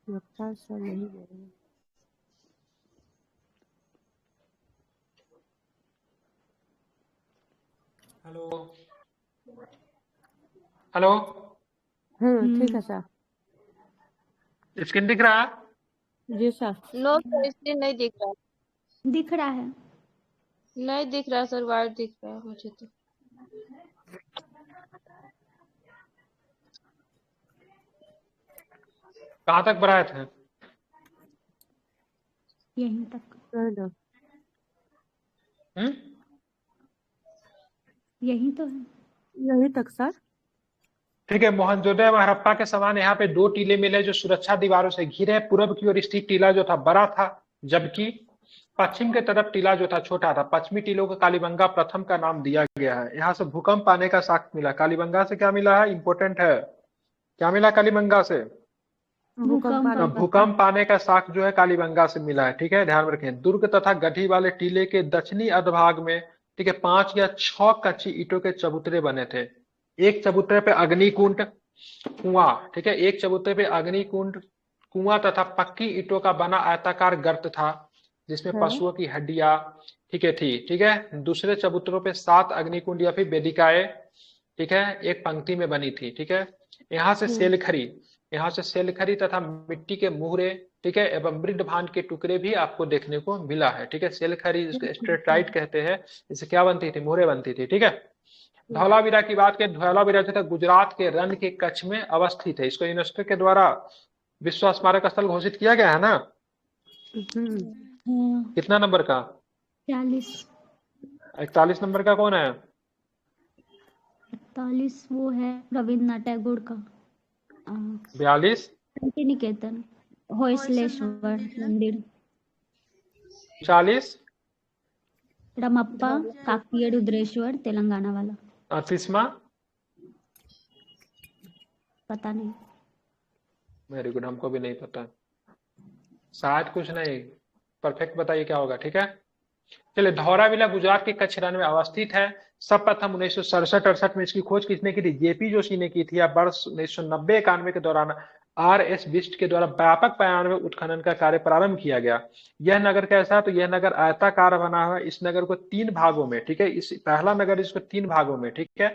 लगता है सर नहीं दे रही है। हेलो हेलो, ठीक है सर। स्क्रीन दिख रहा है? जी सर। नो सर, इसलिए नहीं दिख रहा। दिख रहा है। नहीं दिख रहा सर, वाइट दिख रहा है मुझे तो। कहाँ तक पढ़ाए थे? यहीं तक। हम्म, यहीं तो है। यहीं तक सर। ठीक है। मोहनजोदड़ो व हड़प्पा के समान यहाँ पे 2 टीले मिले जो सुरक्षा दीवारों से घिरे हैं। पूर्व की ओर स्थित टीला जो था बड़ा था, जबकि पश्चिम के तरफ टीला जो था छोटा था। पश्चिमी टीलों को कालीबंगा प्रथम का नाम दिया गया है। यहाँ से भूकंप आने का साक्ष्य मिला। कालीबंगा से क्या मिला है? इंपोर्टेंट है, क्या मिला कालीबंगा से? भूकंप आने का साक्ष्य जो है कालीबंगा से मिला है, ठीक है। ध्यान में रखें। दुर्ग तथा गढ़ी वाले टीले के दक्षिणी अधभाग में, ठीक है, 5 या 6 कच्ची ईंटों के चबूतरे बने थे। एक चबूतरे पे अग्निकुंड कुआं, ठीक है, एक चबूतरे पे अग्निकुंड कुआं तथा पक्की ईंटों का बना आयताकार गर्त था, जिसमें पशुओं की हड्डियां, ठीक है, थी, ठीक है। दूसरे चबूतरों पे 7 अग्निकुंड या फिर वेदिकाएं, ठीक है, एक पंक्ति में बनी थी, ठीक है। यहाँ से सेलखरी तथा मिट्टी के मुहरे, ठीक है, एवं मृदभान के टुकड़े भी आपको देखने को मिला है, ठीक है। सेलखरी जिसको स्ट्रेटाइट कहते हैं, इससे क्या बनती थी? मुहरे बनती थी, ठीक है। धौलावीरा की बात करें, धौलावीरा जो था गुजरात के रन के कच्छ में अवस्थित है। इसको यूनेस्को के द्वारा विश्व स्मारक स्थल घोषित किया गया है ना। कितना नंबर का? 40। 41 नंबर का कौन है? 48 वो है रविन्द्रनाथ टैगोर का। 42 शांति निकेतन। होयसलेश्वर मंदिर। 40। रमप्पा काकतीय रुद्रेश्वर तेलंगाना वाला। 38वां। पता नहीं। वेरी गुड, हमको भी नहीं पता, शायद कुछ नहीं, परफेक्ट बताइए क्या होगा। ठीक है, चलिए। धौलावीरा गुजरात के कच्छ रण में अवस्थित है। सर्वप्रथम 1967-68 में इसकी खोज किसने की थी? जेपी जोशी ने की थी। या वर्ष 1990-91 के दौरान RS बिष्ट के द्वारा व्यापक पैमाने में उत्खनन का कार्य प्रारंभ किया गया। यह नगर कैसा है? तो यह नगर आयताकार बना हुआ है। इस नगर को 3 भागों में, ठीक है, इस पहला नगर इसको 3 भागों में, ठीक है,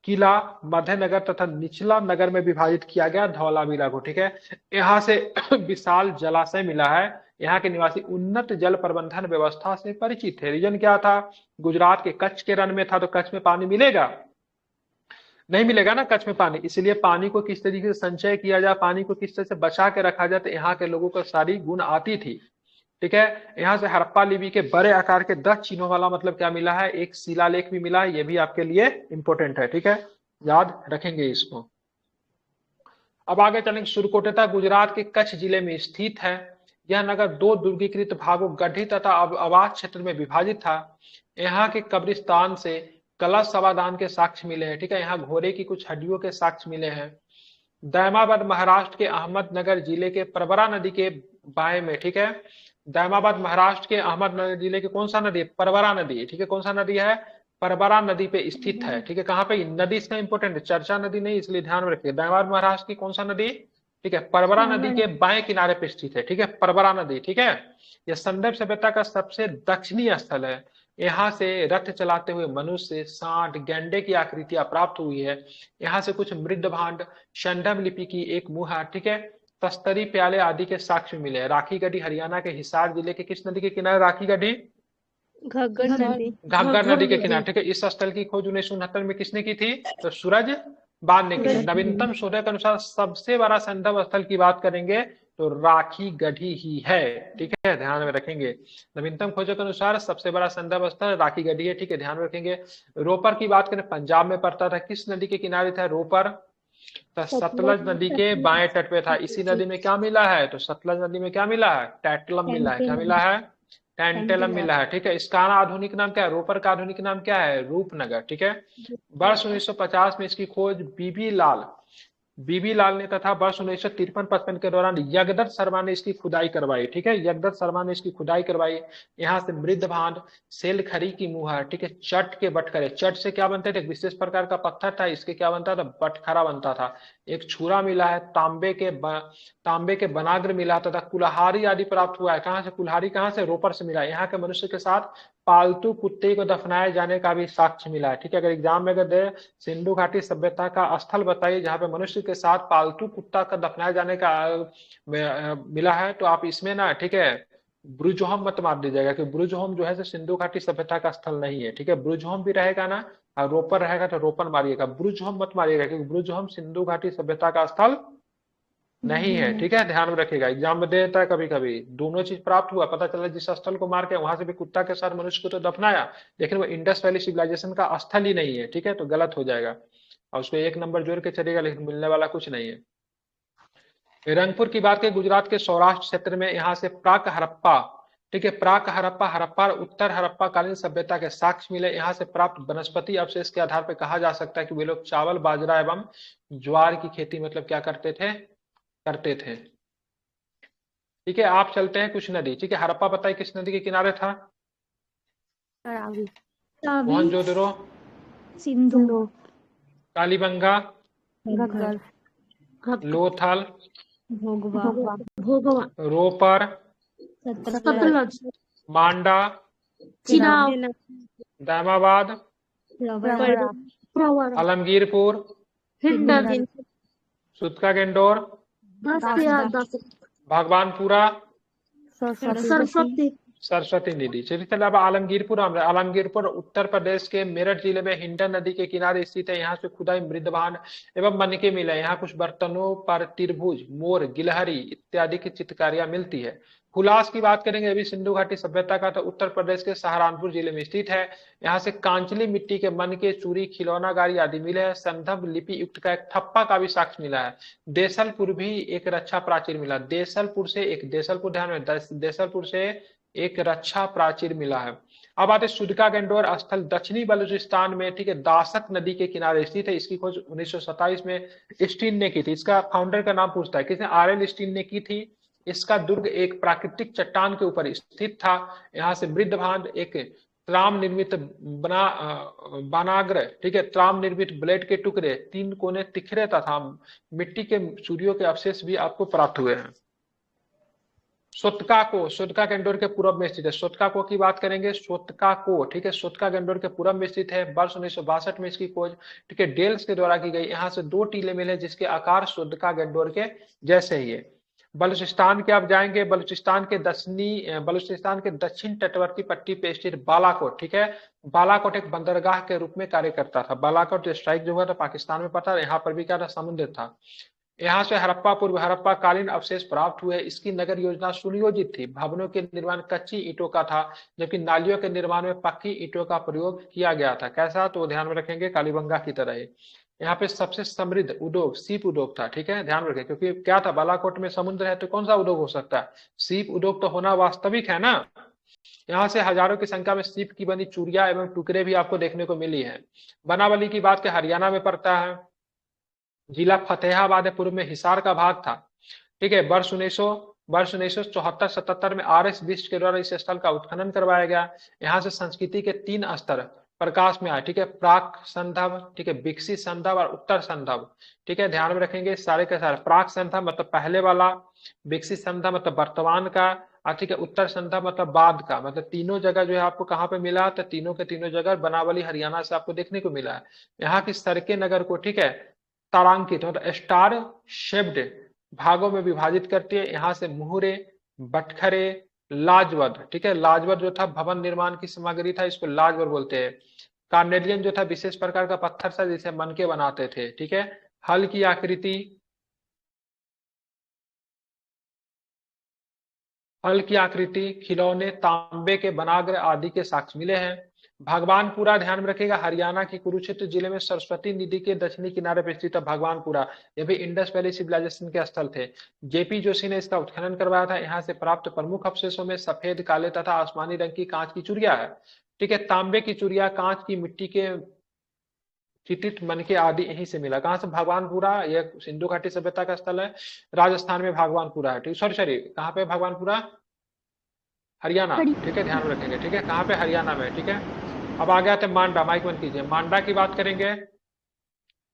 किला, मध्य नगर तथा निचला नगर में विभाजित किया गया धौलावीरा को। ठीक है, यहाँ से विशाल जलाशय मिला है। यहाँ के निवासी उन्नत जल प्रबंधन व्यवस्था से परिचित थे। रीजन क्या था? गुजरात के कच्छ के रण में था, तो कच्छ में पानी मिलेगा? नहीं मिलेगा ना कच्छ में पानी। इसलिए पानी को किस तरीके से संचय किया जाए, पानी को किस तरह से बचा के रखा जाए, तो यहाँ के लोगों को सारी गुण आती थी। ठीक है, यहाँ से हड़प्पा लिपि के बड़े आकार के 10 चिन्हों वाला मतलब क्या मिला है? एक शिलालेख भी मिला है। ये भी आपके लिए इंपॉर्टेंट है। ठीक है, याद रखेंगे इसको। अब आगे चलेंगे। सुरकोटेता गुजरात के कच्छ जिले में स्थित है। यह नगर 2 दुर्गीकृत भागों गड्ढी तथा आवास क्षेत्र में विभाजित था। यहाँ के कब्रिस्तान से कलश समाधान के साक्ष्य मिले हैं। ठीक है, यहाँ घोड़े की कुछ हड्डियों के साक्ष्य मिले हैं। दैमाबाद महाराष्ट्र के अहमदनगर जिले के परबरा नदी के बाएं में, ठीक है, दैमाबाद महाराष्ट्र के अहमदनगर जिले के कौन सा नदी है? परबरा नदी। ठीक है, कौन सा नदी है? परबरा नदी पे स्थित है। ठीक है, कहाँ पे? नदी इसका इंपोर्टेंट है, चर्चा नदी नहीं, इसलिए ध्यान में रखिए। दैमाबाद महाराष्ट्र की कौन सा नदी? ठीक है, परबरा नदी के बाएं किनारे पे स्थित है। ठीक है, परबरा नदी। ठीक है, यह संदर्भ सभ्यता का सबसे दक्षिणी स्थल है। यहाँ से रथ चलाते हुए मनुष्य, सांड, गैंडे की आकृतियां प्राप्त हुई है। यहाँ से कुछ मृद भांड, शंडम लिपि की एक मुहर, ठीक है, तस्तरी, प्याले आदि के साक्ष्य मिले हैं। राखी गढ़ी हरियाणा के हिसार जिले के किस नदी के किनारे? राखी गढ़ी घग्गर नदी के किनारे। ठीक है, इस स्थल की खोज 1969 में किसने की थी? तो सूरज बांध ने की थी। नवीनतम शोध के अनुसार सबसे बड़ा संदर्भ स्थल की बात करेंगे तो राखी गढ़ी ही है। ठीक है, ध्यान में रखेंगे। नवीनतम खोजों के अनुसार सबसे बड़ा संदर्भ स्थल राखी गढ़ी है। ठीक है, ध्यान में रखेंगे। रोपर की बात करें, पंजाब में पड़ता था। किस नदी के किनारे था रोपर? तो सतलज नदी के बाएं तट पे था। इसी नदी में क्या मिला है? तो सतलज नदी में क्या मिला है? टैंटलम मिला है। क्या मिला है? टैंटेलम मिला है। ठीक है, इसका आधुनिक नाम क्या है? रोपर का आधुनिक नाम क्या है? रूपनगर। ठीक है, वर्ष 1950 में इसकी खोज बीबी लाल ने तथा वर्ष 1953-55 के दौरान यगदत्त शर्मा ने इसकी खुदाई करवाई। ठीक है, यगदत्त शर्मा ने इसकी खुदाई करवाई। यहाँ से मृद भांड, सेल खरी की मुहर, ठीक है, चट के बटखरे, चट से क्या बनते थे? एक विशेष प्रकार का पत्थर था, इसके क्या बनता था? बटखरा बनता था। एक छुरा मिला है, तांबे के बनाग्र मिला तथा कुल्हाड़ी आदि प्राप्त हुआ है। कहाँ से? कुल्हाड़ी कहाँ से? रोपर से मिला है। यहाँ के मनुष्य के साथ पालतू कुत्ते को दफनाए जाने का भी साक्ष्य मिला है। ठीक है, अगर एग्जाम में अगर दे सिंधु घाटी सभ्यता का स्थल बताइए जहां पे मनुष्य के साथ पालतू कुत्ता का दफनाए जाने का मिला है, तो आप इसमें ना, ठीक है, ब्रुजहोम मत मार दीजिएगा कि ब्रुजहोम जो है सिंधु घाटी सभ्यता का स्थल नहीं है। ठीक है, ब्रुजहोम भी रहेगा ना, और रोपर रहेगा तो रोपन मारिएगा, ब्रुजहोम मत मारिएगा क्योंकि ब्रुजहोम सिंधु घाटी सभ्यता का स्थल नहीं है। ठीक है, ध्यान में रखिएगा। एग्जाम में दे देता है कभी कभी, दोनों चीज प्राप्त हुआ, पता चला जिस स्थल को मार के वहां से भी कुत्ता के साथ मनुष्य को तो दफनाया, लेकिन वो इंडस वैली सिविलाइजेशन का स्थल ही नहीं है। ठीक है, तो गलत हो जाएगा और उसको 1 नंबर जोड़ के चलेगा, लेकिन मिलने वाला कुछ नहीं है। रंगपुर की बात करें, गुजरात के सौराष्ट्र क्षेत्र में, यहाँ से प्राक हड़प्पा, ठीक है, प्राक हड़प्पा, हड़प्पा और उत्तर हड़प्पा कालीन सभ्यता के साक्ष्य मिले। यहाँ से प्राप्त वनस्पति अवशेष के आधार पर कहा जा सकता है कि वे लोग चावल, बाजरा एवं ज्वार की खेती मतलब क्या करते थे? ठीक है, आप चलते हैं कुछ नदी। ठीक है, हड़प्पा बताइए किस नदी के किनारे था? मोहनजोदड़ो, सिंधु, कालीबंगा, लोथल, भोगवा, रोपर, सतलज, मांडा, चिनाब, दामाबाद, आलमगीरपुर, सुतका गेंडोर, भगवानपुरा, सरस्वती नदी। चलिए अब आलमगीरपुर आलमगीरपुर उत्तर प्रदेश के मेरठ जिले में हिंडन नदी के किनारे स्थित है। यहाँ से खुदाई मृदभांड एवं मनके मिले। यहाँ कुछ बर्तनों पर त्रिभुज, मोर, गिलहरी इत्यादि की चित्रकारियां मिलती है। हुलास की बात करेंगे, अभी सिंधु घाटी सभ्यता का, तो उत्तर प्रदेश के सहारनपुर जिले में स्थित है। यहाँ से कांचली मिट्टी के मनके, चूड़ी, खिलौनागारी आदि मिले हैं। संदर्भ लिपि युक्त का एक ठप्पा का भी साक्ष्य मिला है। देसलपुर भी एक रक्षा प्राचीर मिला। देसलपुर ध्यान में, देसलपुर से एक रक्षा प्राचीर मिला है। अब आते सुदका गंडोर स्थल दक्षिणी बलूचिस्तान में, ठीक है, दासक नदी के किनारे स्थित है। इसकी खोज 1927 में स्टीन ने की थी। इसका फाउंडर का नाम पूछता है, किसने? RL स्टीन ने की थी। इसका दुर्ग एक प्राकृतिक चट्टान के ऊपर स्थित था। यहाँ से मृदभांड, एक त्राम निर्मित बनाग्र, ठीक है, त्राम निर्मित ब्लेड के टुकड़े, 3 कोने तिखरे तथा मिट्टी के सूर्यों के अवशेष भी आपको प्राप्त हुए हैं। सोतका गंडोर के पूर्व में स्थित है। सोतका की बात करेंगे, ठीक है, सोतका गंडोर के पूर्व में स्थित है। वर्ष 1962 में इसकी खोज, ठीक है, डेल्स के द्वारा की गई। यहाँ से 2 टीले मिले जिसके आकार सोतका गंडोर के जैसे ही है। बलूचिस्तान के आप जाएंगे, बलूचिस्तान के दक्षिण तटवर्ती पट्टी पे स्थित बालाकोट, ठीक है, बालाकोट एक बंदरगाह के रूप में कार्य करता था। बालाकोट स्ट्राइक जो हुआ था पाकिस्तान में पता, यहाँ पर भी क्या था? समुद्र था। यहाँ से पूर्व हड़प्पा कालीन अवशेष प्राप्त हुए। इसकी नगर योजना सुनियोजित थी। भवनों के निर्माण कच्ची ईंटों का था, जबकि नालियों के निर्माण में पक्की ईंटों का प्रयोग किया गया था। कैसा? तो ध्यान में रखेंगे, कालीबंगा की तरह ही। यहाँ पे सबसे समृद्ध उद्योग सीप उद्योग था, ठीक है, ध्यान रखें, क्योंकि क्या था, बालाकोट में समुद्र है तो कौन सा उद्योग हो सकता है? सीप उद्योग तो होना वास्तविक है ना। यहाँ से हजारों की संख्या में सीप की बनी चूड़ियां एवं टुकड़े भी आपको देखने को मिली है। बनावली की बात हरियाणा में पड़ता है। जिला फतेहाबाद पूर्व में हिसार का भाग था, ठीक है। वर्ष 1974-77 में RS बिष्ट के द्वारा इस स्थल का उत्खनन करवाया गया। यहाँ से संस्कृति के 3 स्तर प्रकाश में आए, ठीक है, प्राक संदर्भ, ठीक है, विकसित संदर्भ और उत्तर संदर्भ, ठीक है, ध्यान में रखेंगे सारे के सारे। प्राक संदर्भ मतलब पहले वाला, विकसित संदर्भ मतलब वर्तमान का, और ठीक है, उत्तर संदर्भ मतलब बाद का। मतलब तीनों जगह जो है आपको कहाँ पे मिला? तो तीनों के तीनों जगह बनावली हरियाणा से आपको देखने को मिला है। यहाँ की सड़कें नगर को, ठीक है, तारांकित मतलब स्टार शेप्ड भागों में विभाजित करती है। यहाँ से मुहरे, बटखरे, लाजवद, ठीक है, लाजवद जो था भवन निर्माण की सामग्री था, इसको लाजवद बोलते हैं। कार्नेलियन जो था विशेष प्रकार का पत्थर था जिसे मनके बनाते थे, ठीक है। हल की आकृति, खिलौने, तांबे के बनाग्र आदि के साक्ष्य मिले हैं। भगवानपुरा ध्यान में रखिएगा, हरियाणा के कुरुक्षेत्र जिले में सरस्वती नदी के दक्षिणी किनारे पर स्थित है भगवानपुरा। यह भी इंडस वैली सिविलाइजेशन के स्थल थे। JP जोशी ने इसका उत्खनन करवाया था। यहाँ से प्राप्त प्रमुख अवशेषों में सफेद, काले तथा आसमानी रंग की कांच की चूड़ियां है, ठीक है, तांबे की चूड़ियां, कांच की मिट्टी के चित्रित मनके आदि यहीं से मिला। कहाँ से? भगवानपुरा। यह सिंधु घाटी सभ्यता का स्थल है, राजस्थान में भगवानपुरा है, ठीक, सॉरी कहाँ पे भगवानपुरा? हरियाणा, ठीक है, ध्यान में रखेंगे, ठीक है, कहाँ पे? हरियाणा में, ठीक है। अब आ गया थे मांडा, माइक बंद कीजिए। मांडा की बात करेंगे।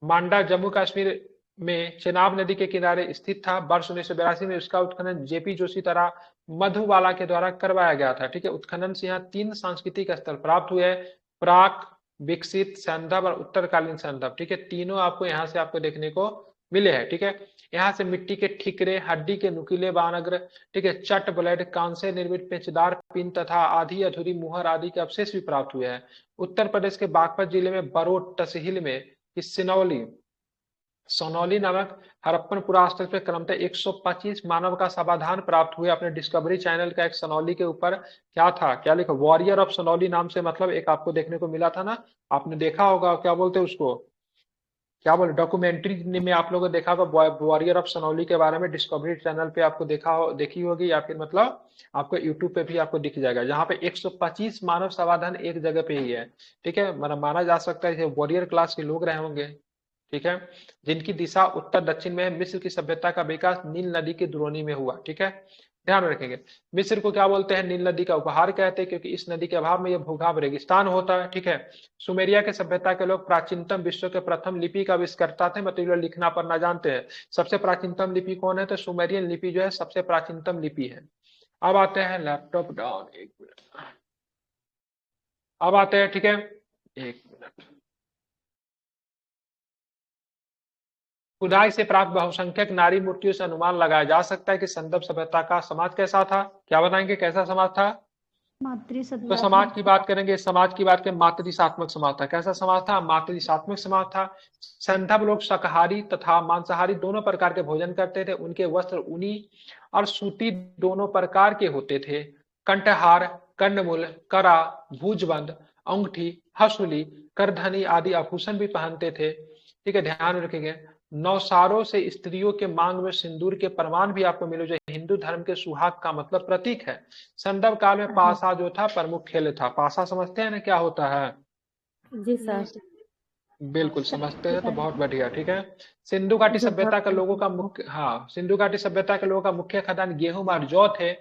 मांडा जम्मू कश्मीर में चेनाब नदी के किनारे स्थित था। वर्ष 1982 में उसका उत्खनन JP जोशी तथा मधुबाला के द्वारा करवाया गया था, ठीक है। उत्खनन से यहाँ 3 सांस्कृतिक स्थल प्राप्त हुए, प्राक, विकसित संदर्भ और उत्तरकालीन संदर्भ, ठीक है, तीनों आपको यहाँ से आपको देखने को मिले हैं, ठीक है। यहाँ से मिट्टी के ठिकरे, हड्डी के नुकीले बानग्र, ठीक है, चट ब्लेड, कांसे निर्मित पेचदार पिन तथा आधी अधूरी मुहर आदि के अवशेष भी प्राप्त हुए हैं। उत्तर प्रदेश के बागपत जिले में बरोट तहसील में सोनौली नामक हड़प्पन पुरास्थल पे क्रमशः 125 मानव का समाधान प्राप्त हुए। अपने डिस्कवरी चैनल का एक सोनौली के ऊपर क्या था, क्या लिखा? वॉरियर ऑफ सोनौली नाम से मतलब एक आपको देखने को मिला था ना, आपने देखा होगा, क्या बोलते हैं उसको, क्या बोले, डॉक्यूमेंट्री में आप लोगों ने देखा होगा वॉरियर ऑफ सोनौली के बारे में, डिस्कवरी चैनल पे आपको देखी होगी, या फिर मतलब आपको यूट्यूब पे भी आपको दिख जाएगा, जहाँ पे 125 मानव समाधान एक जगह पे ही है, ठीक है। मतलब माना जा सकता है वॉरियर क्लास के लोग रहे होंगे, ठीक है, जिनकी दिशा उत्तर दक्षिण में है। मिस्र की सभ्यता का विकास नील नदी की द्रोणी में हुआ, ठीक है, ध्यान रखेंगे। मिस्र को क्या बोलते हैं? नील नदी का उपहार कहते हैं, क्योंकि इस नदी के अभाव में यह भूभाग रेगिस्तान होता है, ठीक है। सुमेरिया के सभ्यता के लोग प्राचीनतम विश्व के प्रथम लिपि का आविष्कर्ता थे, मतलब लिखना पढ़ना जानते हैं। सबसे प्राचीनतम लिपि कौन है? तो सुमेरियन लिपि जो है सबसे प्राचीनतम लिपि है। अब आते हैं लैपटॉप डाउन, 1 मिनट, अब आते हैं, ठीक है, 1 मिनट। खुदाई से प्राप्त बहुसंख्यक नारी मूर्तियों से अनुमान लगाया जा सकता है कि संदर्भ सभ्यता का समाज कैसा था। क्या बताएंगे, कैसा समाज था? तो समाज की बात करेंगे, समाज की बात करें, मातृदिशात्मक समाज था। कैसा समाज था? मातृदिशात्मक समाज था। संधव लोग शाकाहारी तथा मांसाहारी दोनों प्रकार के भोजन करते थे। उनके वस्त्र ऊनी और सूती दोनों प्रकार के होते थे। कंठहार, कर्णमूल, करा, भुजबंद, अंगूठी, हसूली, करधनी आदि आभूषण भी पहनते थे। ठीक है, ध्यान रखेंगे। नौसारों से स्त्रियों के मांग में सिंदूर के प्रमाण भी आपको मिले, जो हिंदू धर्म के सुहाग का मतलब प्रतीक है। संदर्भ काल में पासा जो था प्रमुख खेल था। पासा समझते हैं ना क्या होता है? जी सर। बिल्कुल समझते हैं तो बहुत बढ़िया। ठीक है, सिंधु घाटी सभ्यता के लोगों का मुख्य, हाँ, सिंधु घाटी सभ्यता के लोगों का मुख्य खाद्यान्न गेहूं और जौ थे।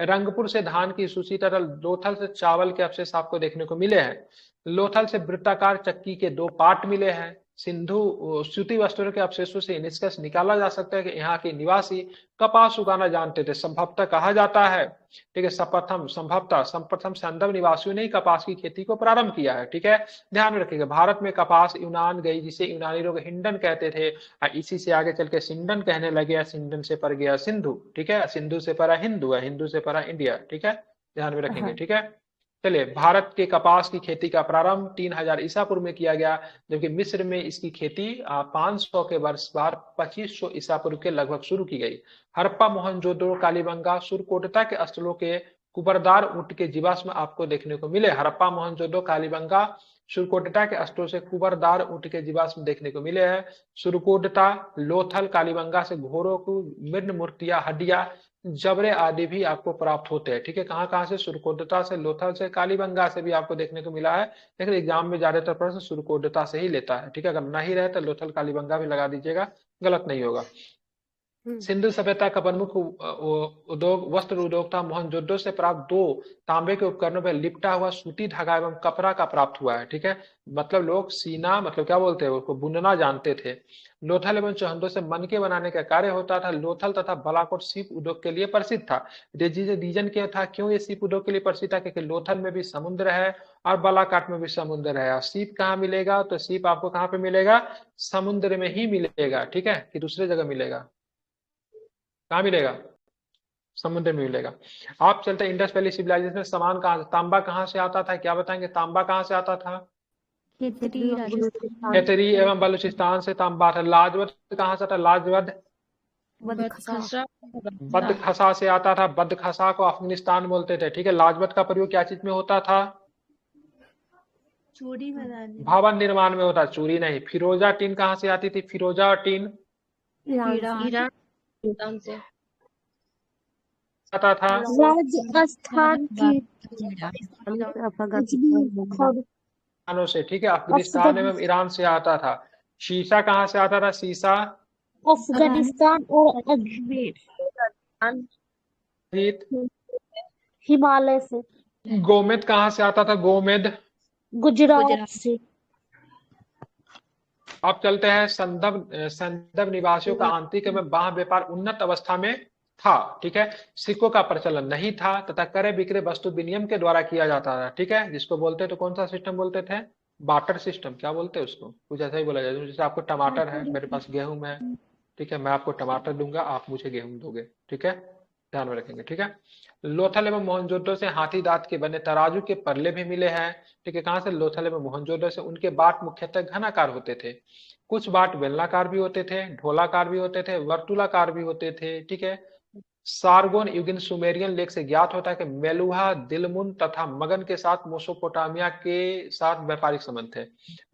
रंगपुर से धान की सूची तथा लोथल से चावल के अवशेष आपको देखने को मिले हैं। लोथल से वृत्ताकार चक्की के 2 पार्ट मिले हैं। सिंधु सूती वस्त्रों के अवशेषों से निष्कर्ष निकाला जा सकता है कि यहाँ के निवासी कपास उगाना जानते थे। संभवतः कहा जाता है, ठीक है, संप्रथम संदर्भ निवासियों ने ही कपास की खेती को प्रारंभ किया है। ठीक है, ध्यान रखिएगा। भारत में कपास यूनान गई, जिसे यूनानी लोग हिंडन कहते थे, और इसी से आगे चल के सिंडन कहने लगे। सिंडन से पर गया सिंधु। ठीक है, सिंधु से परा हिंदू है, हिंदू से परा इंडिया। ठीक है, ध्यान में रखेंगे। ठीक है, चलिए, भारत के कपास की खेती का प्रारंभ 3000 ईसा पूर्व में किया गया, जबकि मिस्र में इसकी खेती 500 के वर्ष बाद 2500 ईसा पूर्व के लगभग शुरू की गई। हड़प्पा, मोहनजोदड़ो, कालीबंगा, सुरकोटता के स्थलों के कुबरदार ऊंट के जीवाश्म आपको देखने को मिले। हड़प्पा, मोहनजोदड़ो, कालीबंगा, सुरकोटता के स्थलों से कुबरदार ऊंट के जीवाश्म देखने को मिले हैं। सुरकोटता, लोथल, कालीबंगा से घोड़ों को मृण मूर्तियां, हड्डियां, जबरे आदि भी आपको प्राप्त होते हैं। ठीक है, कहाँ कहाँ से? सुरकोटता से, लोथल से, कालीबंगा से भी आपको देखने को मिला है। लेकिन एग्जाम में ज्यादातर प्रश्न सुरकोटता से ही लेता है। ठीक है, अगर नहीं रहे तो लोथल, कालीबंगा भी लगा दीजिएगा, गलत नहीं होगा। सिंधु सभ्यता का प्रमुख उद्योग वस्त्र उद्योग था। मोहनजोदड़ो से प्राप्त 2 तांबे के उपकरणों पर लिपटा हुआ सूती धागा एवं कपड़ा का प्राप्त हुआ है। ठीक है, मतलब लोग सीना, मतलब क्या बोलते हैं, उसको बुनना जानते थे। लोथल एवं चौहंदो से मनके बनाने का कार्य होता था। लोथल तथा बालाकोट सीप उद्योग के लिए प्रसिद्ध था। रीजन क्या था, क्यों ये सीप उद्योग के लिए प्रसिद्ध था? क्योंकि लोथल में भी समुद्र है और बालाकाट में भी समुद्र है। और सीप कहाँ मिलेगा? तो सीप आपको कहाँ पे मिलेगा? समुद्र में ही मिलेगा। ठीक है, कि दूसरे जगह मिलेगा? कहाँ मिलेगा? समुद्र में मिलेगा। आप चलते हैं इंडस वैली सिविलाइजेशन में सामान कहाँ, तांबा कहाँ से आता था? क्या बताएंगे, तांबा कहाँ से आता था? खेतरी एवं बलूचिस्तान से तांबा था। लाजवद कहाँ से आता? लाजवद बदखसा से आता था। बदखसा को अफगानिस्तान बोलते थे। ठीक है, लाजवद का प्रयोग क्या चीज में होता था? चूड़ी बनाने, भवन निर्माण में होता। चूड़ी नहीं। फिरोजा टीन कहाँ से आती थी? फिरोजा टीन ईरान से आता था। राजस्थान की से, ठीक है, अफगानिस्तान एवं ईरान से आता था। शीशा कहाँ से आता था? शीशा अफगानिस्तान और अजमेर, हिमालय से। गोमेद कहाँ से आता था? गोमेद गुजरात से। अब चलते हैं संदर्भ निवासियों का आंतरिक एवं बाह्य व्यापार उन्नत अवस्था में था। ठीक है, सिक्कों का प्रचलन नहीं था तथा क्रय विक्रय वस्तु विनिमय के द्वारा किया जाता था। ठीक है, जिसको बोलते तो कौन सा सिस्टम बोलते थे? Barter system. क्या बोलते हैं उसको? कुछ ऐसा ही बोला जाता है। जैसे आपको टमाटर है, मेरे पास गेहूं है, ठीक है, मैं आपको टमाटर दूंगा, आप मुझे गेहूं दोगे। ठीक है, ध्यान में रखेंगे। ठीक है, लोथल एवं मोहनजोदड़ो से हाथी दांत के बने तराजू के परले भी मिले हैं। ठीक है, कहाँ से? लोथल एवं मोहनजोदड़ो से। उनके बाट मुख्यतः घनाकार होते थे। कुछ बाट बेलनाकार भी होते थे, ढोलाकार भी होते थे, वर्तुलाकार भी होते थे। ठीक है, सारगोन युगीन सुमेरियन लेख से ज्ञात होता है कि मेलुहा, दिलमुन तथा मगन के साथ मोसोपोटामिया के साथ व्यापारिक संबंध थे।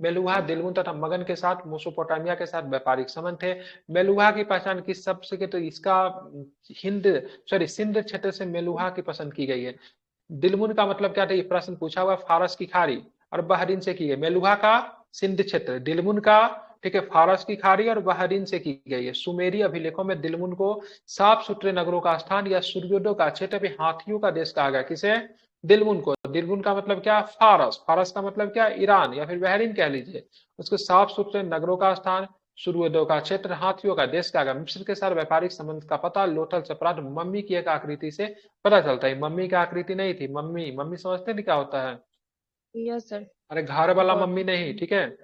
मेलुहा, दिलमुन तथा मगन के साथ मोसोपोटामिया के साथ व्यापारिक संबंध थे। मेलुहा की पहचान किस शब्द से की? तो इसका सिंध क्षेत्र से मेलुहा की पसंद की गई है। दिलमुन का मतलब क्या था? ये प्रश्न पूछा हुआ फारस की खाड़ी और बहरीन से की गई। मेलुहा का सिंध क्षेत्र, दिलमुन का, ठीक है, फारस की खाड़ी और बहरीन से की गई है। सुमेरी अभिलेखों में दिलमुन को साफ सुथरे नगरों का स्थान या सूर्योदय का क्षेत्र भी हाथियों का देश कहा गया। किसे? दिलमुन को। दिलमुन का मतलब क्या? फारस। फारस का मतलब क्या? ईरान या फिर बहरीन कह लीजिए। उसको साफ सुथरे नगरों का स्थान, सूर्योदय का क्षेत्र, हाथियों का देश कहा गया। मिस्र के साथ व्यापारिक संबंध का पता लोथल से प्राप्त मम्मी की एक आकृति से पता चलता है। मम्मी की आकृति नहीं थी। मम्मी, मम्मी समझते नहीं क्या होता है? Yes sir. अरे घर वाला मम्मी नहीं, ठीक है,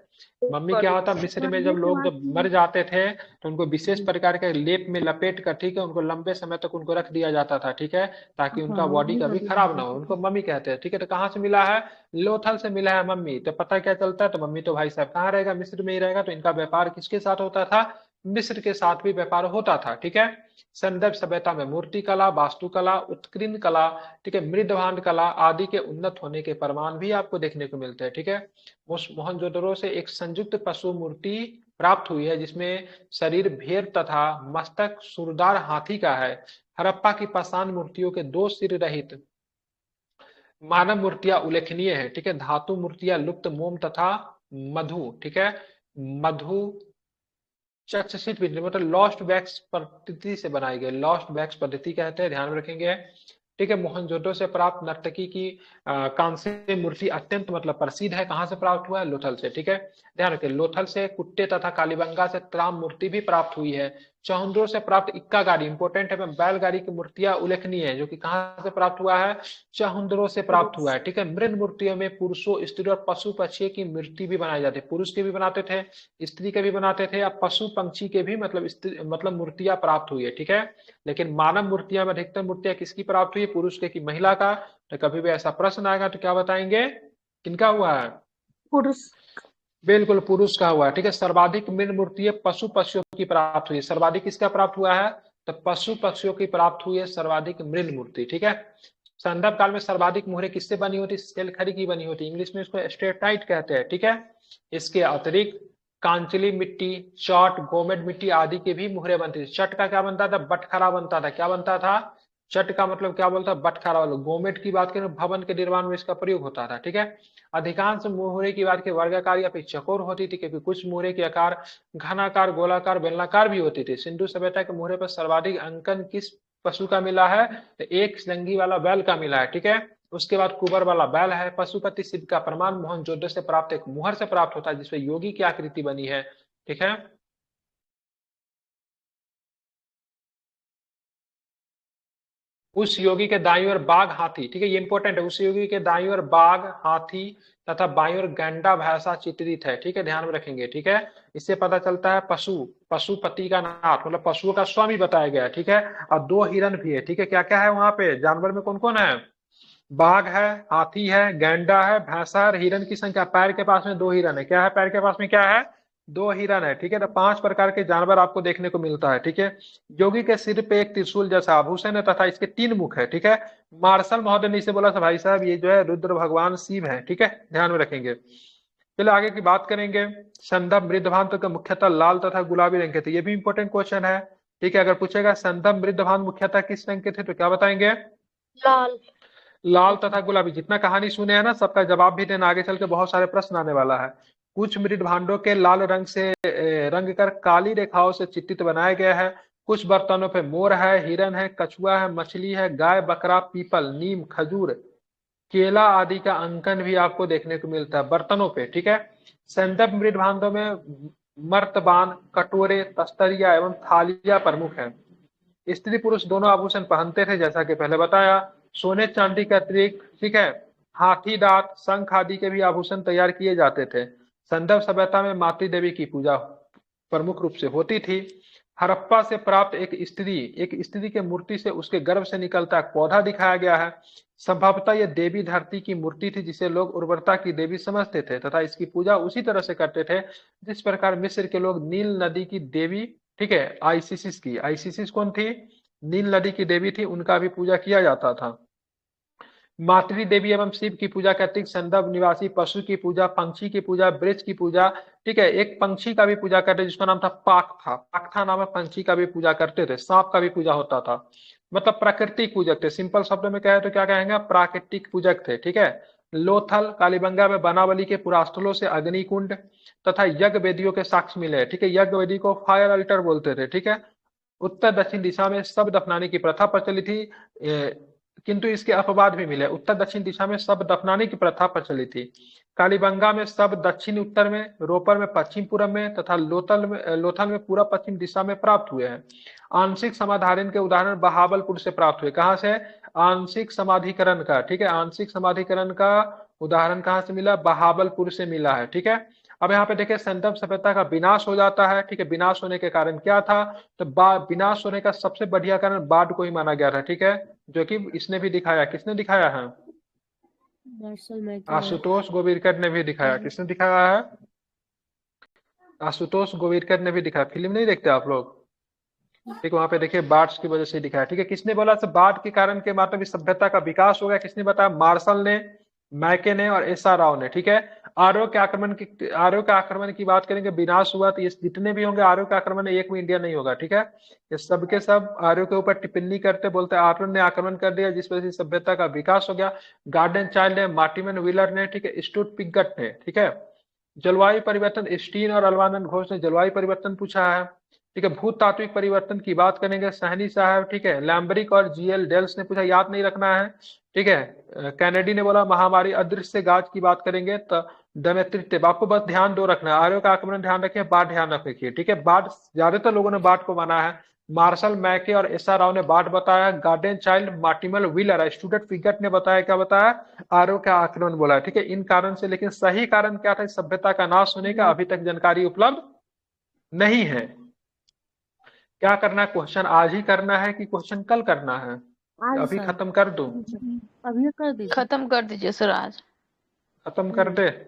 मम्मी क्या होता है, मिस्र में जब लोग जब मर जाते थे तो उनको विशेष प्रकार के लेप में लपेट कर, ठीक है, उनको लंबे समय तक उनको रख दिया जाता था, ठीक है, ताकि उनका हाँ बॉडी ये कभी वाली खराब ना बात हो। है। उनको मम्मी कहते हैं, ठीक है। तो कहाँ से मिला है? लोथल से मिला है मम्मी। तो पता क्या चलता है, तो मम्मी तो भाई साहब कहाँ रहेगा, मिस्र में ही रहेगा। तो इनका व्यापार किसके साथ होता था? मिस्र के साथ भी व्यापार होता था, ठीक है। संदर्भ सभ्यता में मूर्ति कला, वास्तुकला, उत्कीर्ण कला, ठीक है, मृदभांड कला आदि के उन्नत होने के प्रमाण भी आपको देखने को मिलते हैं, ठीक है। मोहनजोदड़ो से एक संयुक्त पशु मूर्ति प्राप्त हुई है जिसमें शरीर भेड़ तथा मस्तक सुरदार हाथी का है। हड़प्पा की पाषाण मूर्तियों के दो सिर रहित मानव मूर्तियां उल्लेखनीय है, ठीक है। धातु मूर्तियां लुप्त मोम तथा मधु, ठीक है, मधु चक्षुषित भी मतलब लॉस्ट वैक्स पद्धति से बनाई गई, लॉस्ट वैक्स पद्धति कहते हैं, ध्यान में रखेंगे, ठीक है। मोहनजोदड़ो से प्राप्त नर्तकी की कांस्य मूर्ति अत्यंत मतलब प्रसिद्ध है। कहां से प्राप्त हुआ है? लोथल से, ठीक है। ध्यान रखें, लोथल से कुट्टे तथा कालीबंगा से त्राम मूर्ति भी प्राप्त हुई है। चौहंदो से प्राप्त इक्का गाड़ी इंपोर्टेंट है, बैलगाड़ी की मूर्तियां उल्लेखनीय है, जो कि कहां से प्राप्त हुआ है? चौहंदरो से प्राप्त हुआ है, ठीक है। मृद मूर्तियों में पुरुषों, स्त्री और पशु पक्षी की मूर्ति भी बनाई जाती है। पुरुष के भी बनाते थे, स्त्री के भी बनाते थे, अब पशु पंक्षी के भी मतलब मूर्तियां प्राप्त हुई है, ठीक है। लेकिन मानव मूर्तियां में अधिकतर मूर्तियां किसकी प्राप्त हुई है? पुरुष के की महिला का? तो कभी भी ऐसा प्रश्न आएगा तो क्या बताएंगे, किनका हुआ है? पुरुष। बिल्कुल पुरुष का हुआ है, ठीक है। सर्वाधिक मृद मूर्तियां पशु पक्षियों की प्राप्त हुई है। सर्वाधिक किसका प्राप्त हुआ है? तो पशु पक्षियों की प्राप्त हुई है सर्वाधिक मृद मूर्ति, ठीक है। संदर्भ काल में सर्वाधिक मुहरें किससे बनी होती? स्केल खड़ी की बनी होती, इंग्लिश में इसको स्टेटाइट कहते हैं, ठीक है। इसके अतिरिक्त कांचली मिट्टी, चट, गोमेड मिट्टी आदि के भी मुहरे बनती थी। चट का क्या बनता था? बटखरा बनता था। क्या बनता था? चट का मतलब क्या बोलता है? बटखरा वाला। गोमेड की बात करें, भवन के निर्माण में इसका प्रयोग होता था, ठीक है। अधिकांश मुहरे की बात की वर्गाकार या फिर चकोर होती थी, क्योंकि कुछ मुहरे के आकार घनाकार, गोलाकार, बेलनाकार भी होती थी। सिंधु सभ्यता के मुहरे पर सर्वाधिक अंकन किस पशु का मिला है? तो एक श्रृंगी वाला बैल का मिला है, ठीक है। उसके बाद कुबर वाला बैल है। पशुपति शिव का प्रमाण मोहनजोदड़ो से प्राप्त एक मुहर से प्राप्त होता है जिसमें योगी की आकृति बनी है, ठीक है। उस योगी के दाईं ओर बाघ, हाथी, ठीक है, ये इंपॉर्टेंट है। उस योगी के दाईं ओर बाघ, हाथी तथा बाईं ओर गैंडा भैंसा चित्रित है, ठीक है, ध्यान में रखेंगे, ठीक है। इससे पता चलता है पशु, पशुपति का नाथ मतलब पशुओं का स्वामी बताया गया है, ठीक है। और दो हिरन भी है, ठीक है। क्या क्या है वहां पे जानवर में? कौन कौन है? बाघ है, हाथी है, गैंडा है, भैंसा है। हिरन की संख्या, पैर के पास में दो हिरन है। क्या है? पैर के पास में क्या है? दो हिरन है, ठीक है। तो 5 प्रकार के जानवर आपको देखने को मिलता है, ठीक है। योगी के सिर पे एक त्रिशूल जैसा आभूषण है तथा इसके 3 मुख है, ठीक है। मार्शल महोदय ने इसे बोला था, भाई साहब ये जो है रुद्र भगवान शिव है, ठीक है, ध्यान में रखेंगे। चलिए आगे की बात करेंगे। संदर्भ मृदभांत का मुख्यतः लाल तथा गुलाबी रंग के थे। ये भी इंपॉर्टेंट क्वेश्चन है, ठीक है। अगर पूछेगा संदर्भ मृदभांत मुख्यतः किस रंग के थे, तो क्या बताएंगे? लाल। लाल तथा गुलाबी। जितना कहानी सुने हैं ना, सबका जवाब भी देना, आगे चल के बहुत सारे प्रश्न आने वाला है। कुछ मृद भांडों के लाल रंग से रंग कर काली रेखाओं से चित्रित बनाया गया है। कुछ बर्तनों पे मोर है, हिरन है, कछुआ है, मछली है, गाय, बकरा, पीपल, नीम, खजूर, केला आदि का अंकन भी आपको देखने को मिलता है बर्तनों पे, ठीक है। संदर्भ मृद भांडों में मर्तबान, कटोरे, तस्तरिया एवं थालियां प्रमुख है। स्त्री पुरुष दोनों आभूषण पहनते थे, जैसा कि पहले बताया। सोने चांदी के अतिरिक्त, ठीक है, हाथी दांत, शंख आदि के भी आभूषण तैयार किए जाते थे। संदर्भ सभ्यता में मातृ देवी की पूजा प्रमुख रूप से होती थी। हड़प्पा से प्राप्त एक स्त्री के मूर्ति से उसके गर्भ से निकलता एक पौधा दिखाया गया है। संभवतः यह देवी धरती की मूर्ति थी जिसे लोग उर्वरता की देवी समझते थे तथा इसकी पूजा उसी तरह से करते थे जिस प्रकार मिस्र के लोग नील नदी की देवी, ठीक है, आईसीसिस कौन थी? नील नदी की देवी थी, उनका भी पूजा किया जाता था। मातृ देवी एवं शिव की पूजा के अतिरिक्त संदर्भ निवासी पशु की पूजा, पंक्षी की पूजा, वृक्ष की पूजा, ठीक है। एक पंक्षी का भी पूजा करते जिसका नाम था पाकथा नामक पंछी का भी पूजा करते थे। सांप का भी पूजा होता था। मतलब प्राकृतिक पूजक थे। सिंपल शब्दों में कहे तो क्या कहेंगे? प्राकृतिक पूजक थे, ठीक है। लोथल कालीबंगा में बनावली के पुरास्थलों से अग्निकुंड तथा यज्ञ वेदियों के साक्ष्य मिले, ठीक है। यज्ञ वेदी को फायर अल्टर बोलते थे, ठीक है। उत्तर दक्षिण दिशा में शव दफनाने की प्रथा प्रचलित थी, किंतु इसके अपवाद भी मिले। उत्तर दक्षिण दिशा में शव दफनाने की प्रथा प्रचलित थी। कालीबंगा में शव दक्षिण उत्तर में, रोपर में पश्चिम पूर्व में तथा लोथल में पूर्व पश्चिम दिशा में प्राप्त हुए हैं। आंशिक समाधारण के उदाहरण बहावलपुर से प्राप्त हुए। कहाँ से? आंशिक समाधिकरण का, ठीक है, आंशिक समाधिकरण का उदाहरण कहाँ से मिला? बहावलपुर से मिला है, ठीक है। अब यहाँ पे देखिए संदर्भ सभ्यता का विनाश हो जाता है, ठीक है। विनाश होने के कारण क्या था, तो विनाश होने का सबसे बढ़िया कारण बाढ़ को ही माना गया था, ठीक है, जो कि इसने भी दिखाया, किसने दिखाया है, मार्शल मैकी और आशुतोष गोविरकर ने भी दिखाया। किसने दिखाया है, आशुतोष गोविरकर ने भी दिखाया। फिल्म नहीं देखते आप लोग, ठीक, वहां पे देखिए बाढ़ की वजह से दिखाया, ठीक है। किसने बोला से बाढ़ के कारण के मतलब इस सभ्यता का विकास हो गया, किसने बताया, मार्शल ने, मैके ने और एस.आर. राव ने, ठीक है। आर्यों के आक्रमण की बात करेंगे, विनाश हुआ तो ये जितने भी होंगे आर्यों के आक्रमण में एक भी इंडिया नहीं होगा, ठीक है। ये सबके सब आर्यों के ऊपर टिप्पणी करते, बोलते आर्यों ने आक्रमण कर दिया जिस वजह से सभ्यता का विकास हो गया। गार्डन चाइल्ड ने, मार्टिन व्हीलर ने, ठीक है, स्टूट पिगट ने, ठीक है। जलवायु परिवर्तन, स्टीन और अल्वानंद घोष ने जलवायु परिवर्तन पूछा है, ठीक है। भूतात्विक परिवर्तन की बात करेंगे, सहनी साहब, ठीक है। लैम्बरिक और जीएल डेल्स ने पूछा, याद नहीं रखना है, ठीक है। कैनेडी ने बोला महामारी। अदृश्य गाज की बात करेंगे तो डमेत्रिटेब। आपको बस ध्यान दो रखना है, आर्यों का आक्रमण ध्यान रखिए, बाढ़ ध्यान रखिए, ठीक है। बाढ़ ज्यादातर लोगों ने बाढ़ को माना है। मार्शल मैके और एस.आर. राव ने बाढ़ बताया। Gordon Childe, Mortimer Wheeler, Stuart Piggott ने बताया, क्या बताया, आर्यों का आक्रमण बोला, ठीक है। इन कारण से, लेकिन सही कारण क्या था इस सभ्यता का नाश होने का, अभी तक जानकारी उपलब्ध नहीं है। क्या करना है, क्वेश्चन आज ही करना है कि क्वेश्चन कल करना है, आज अभी सर खत्म कर दूं, अभी कर दीजिए। खत्म कर दीजिए सर आज। खत्म कर दे, जी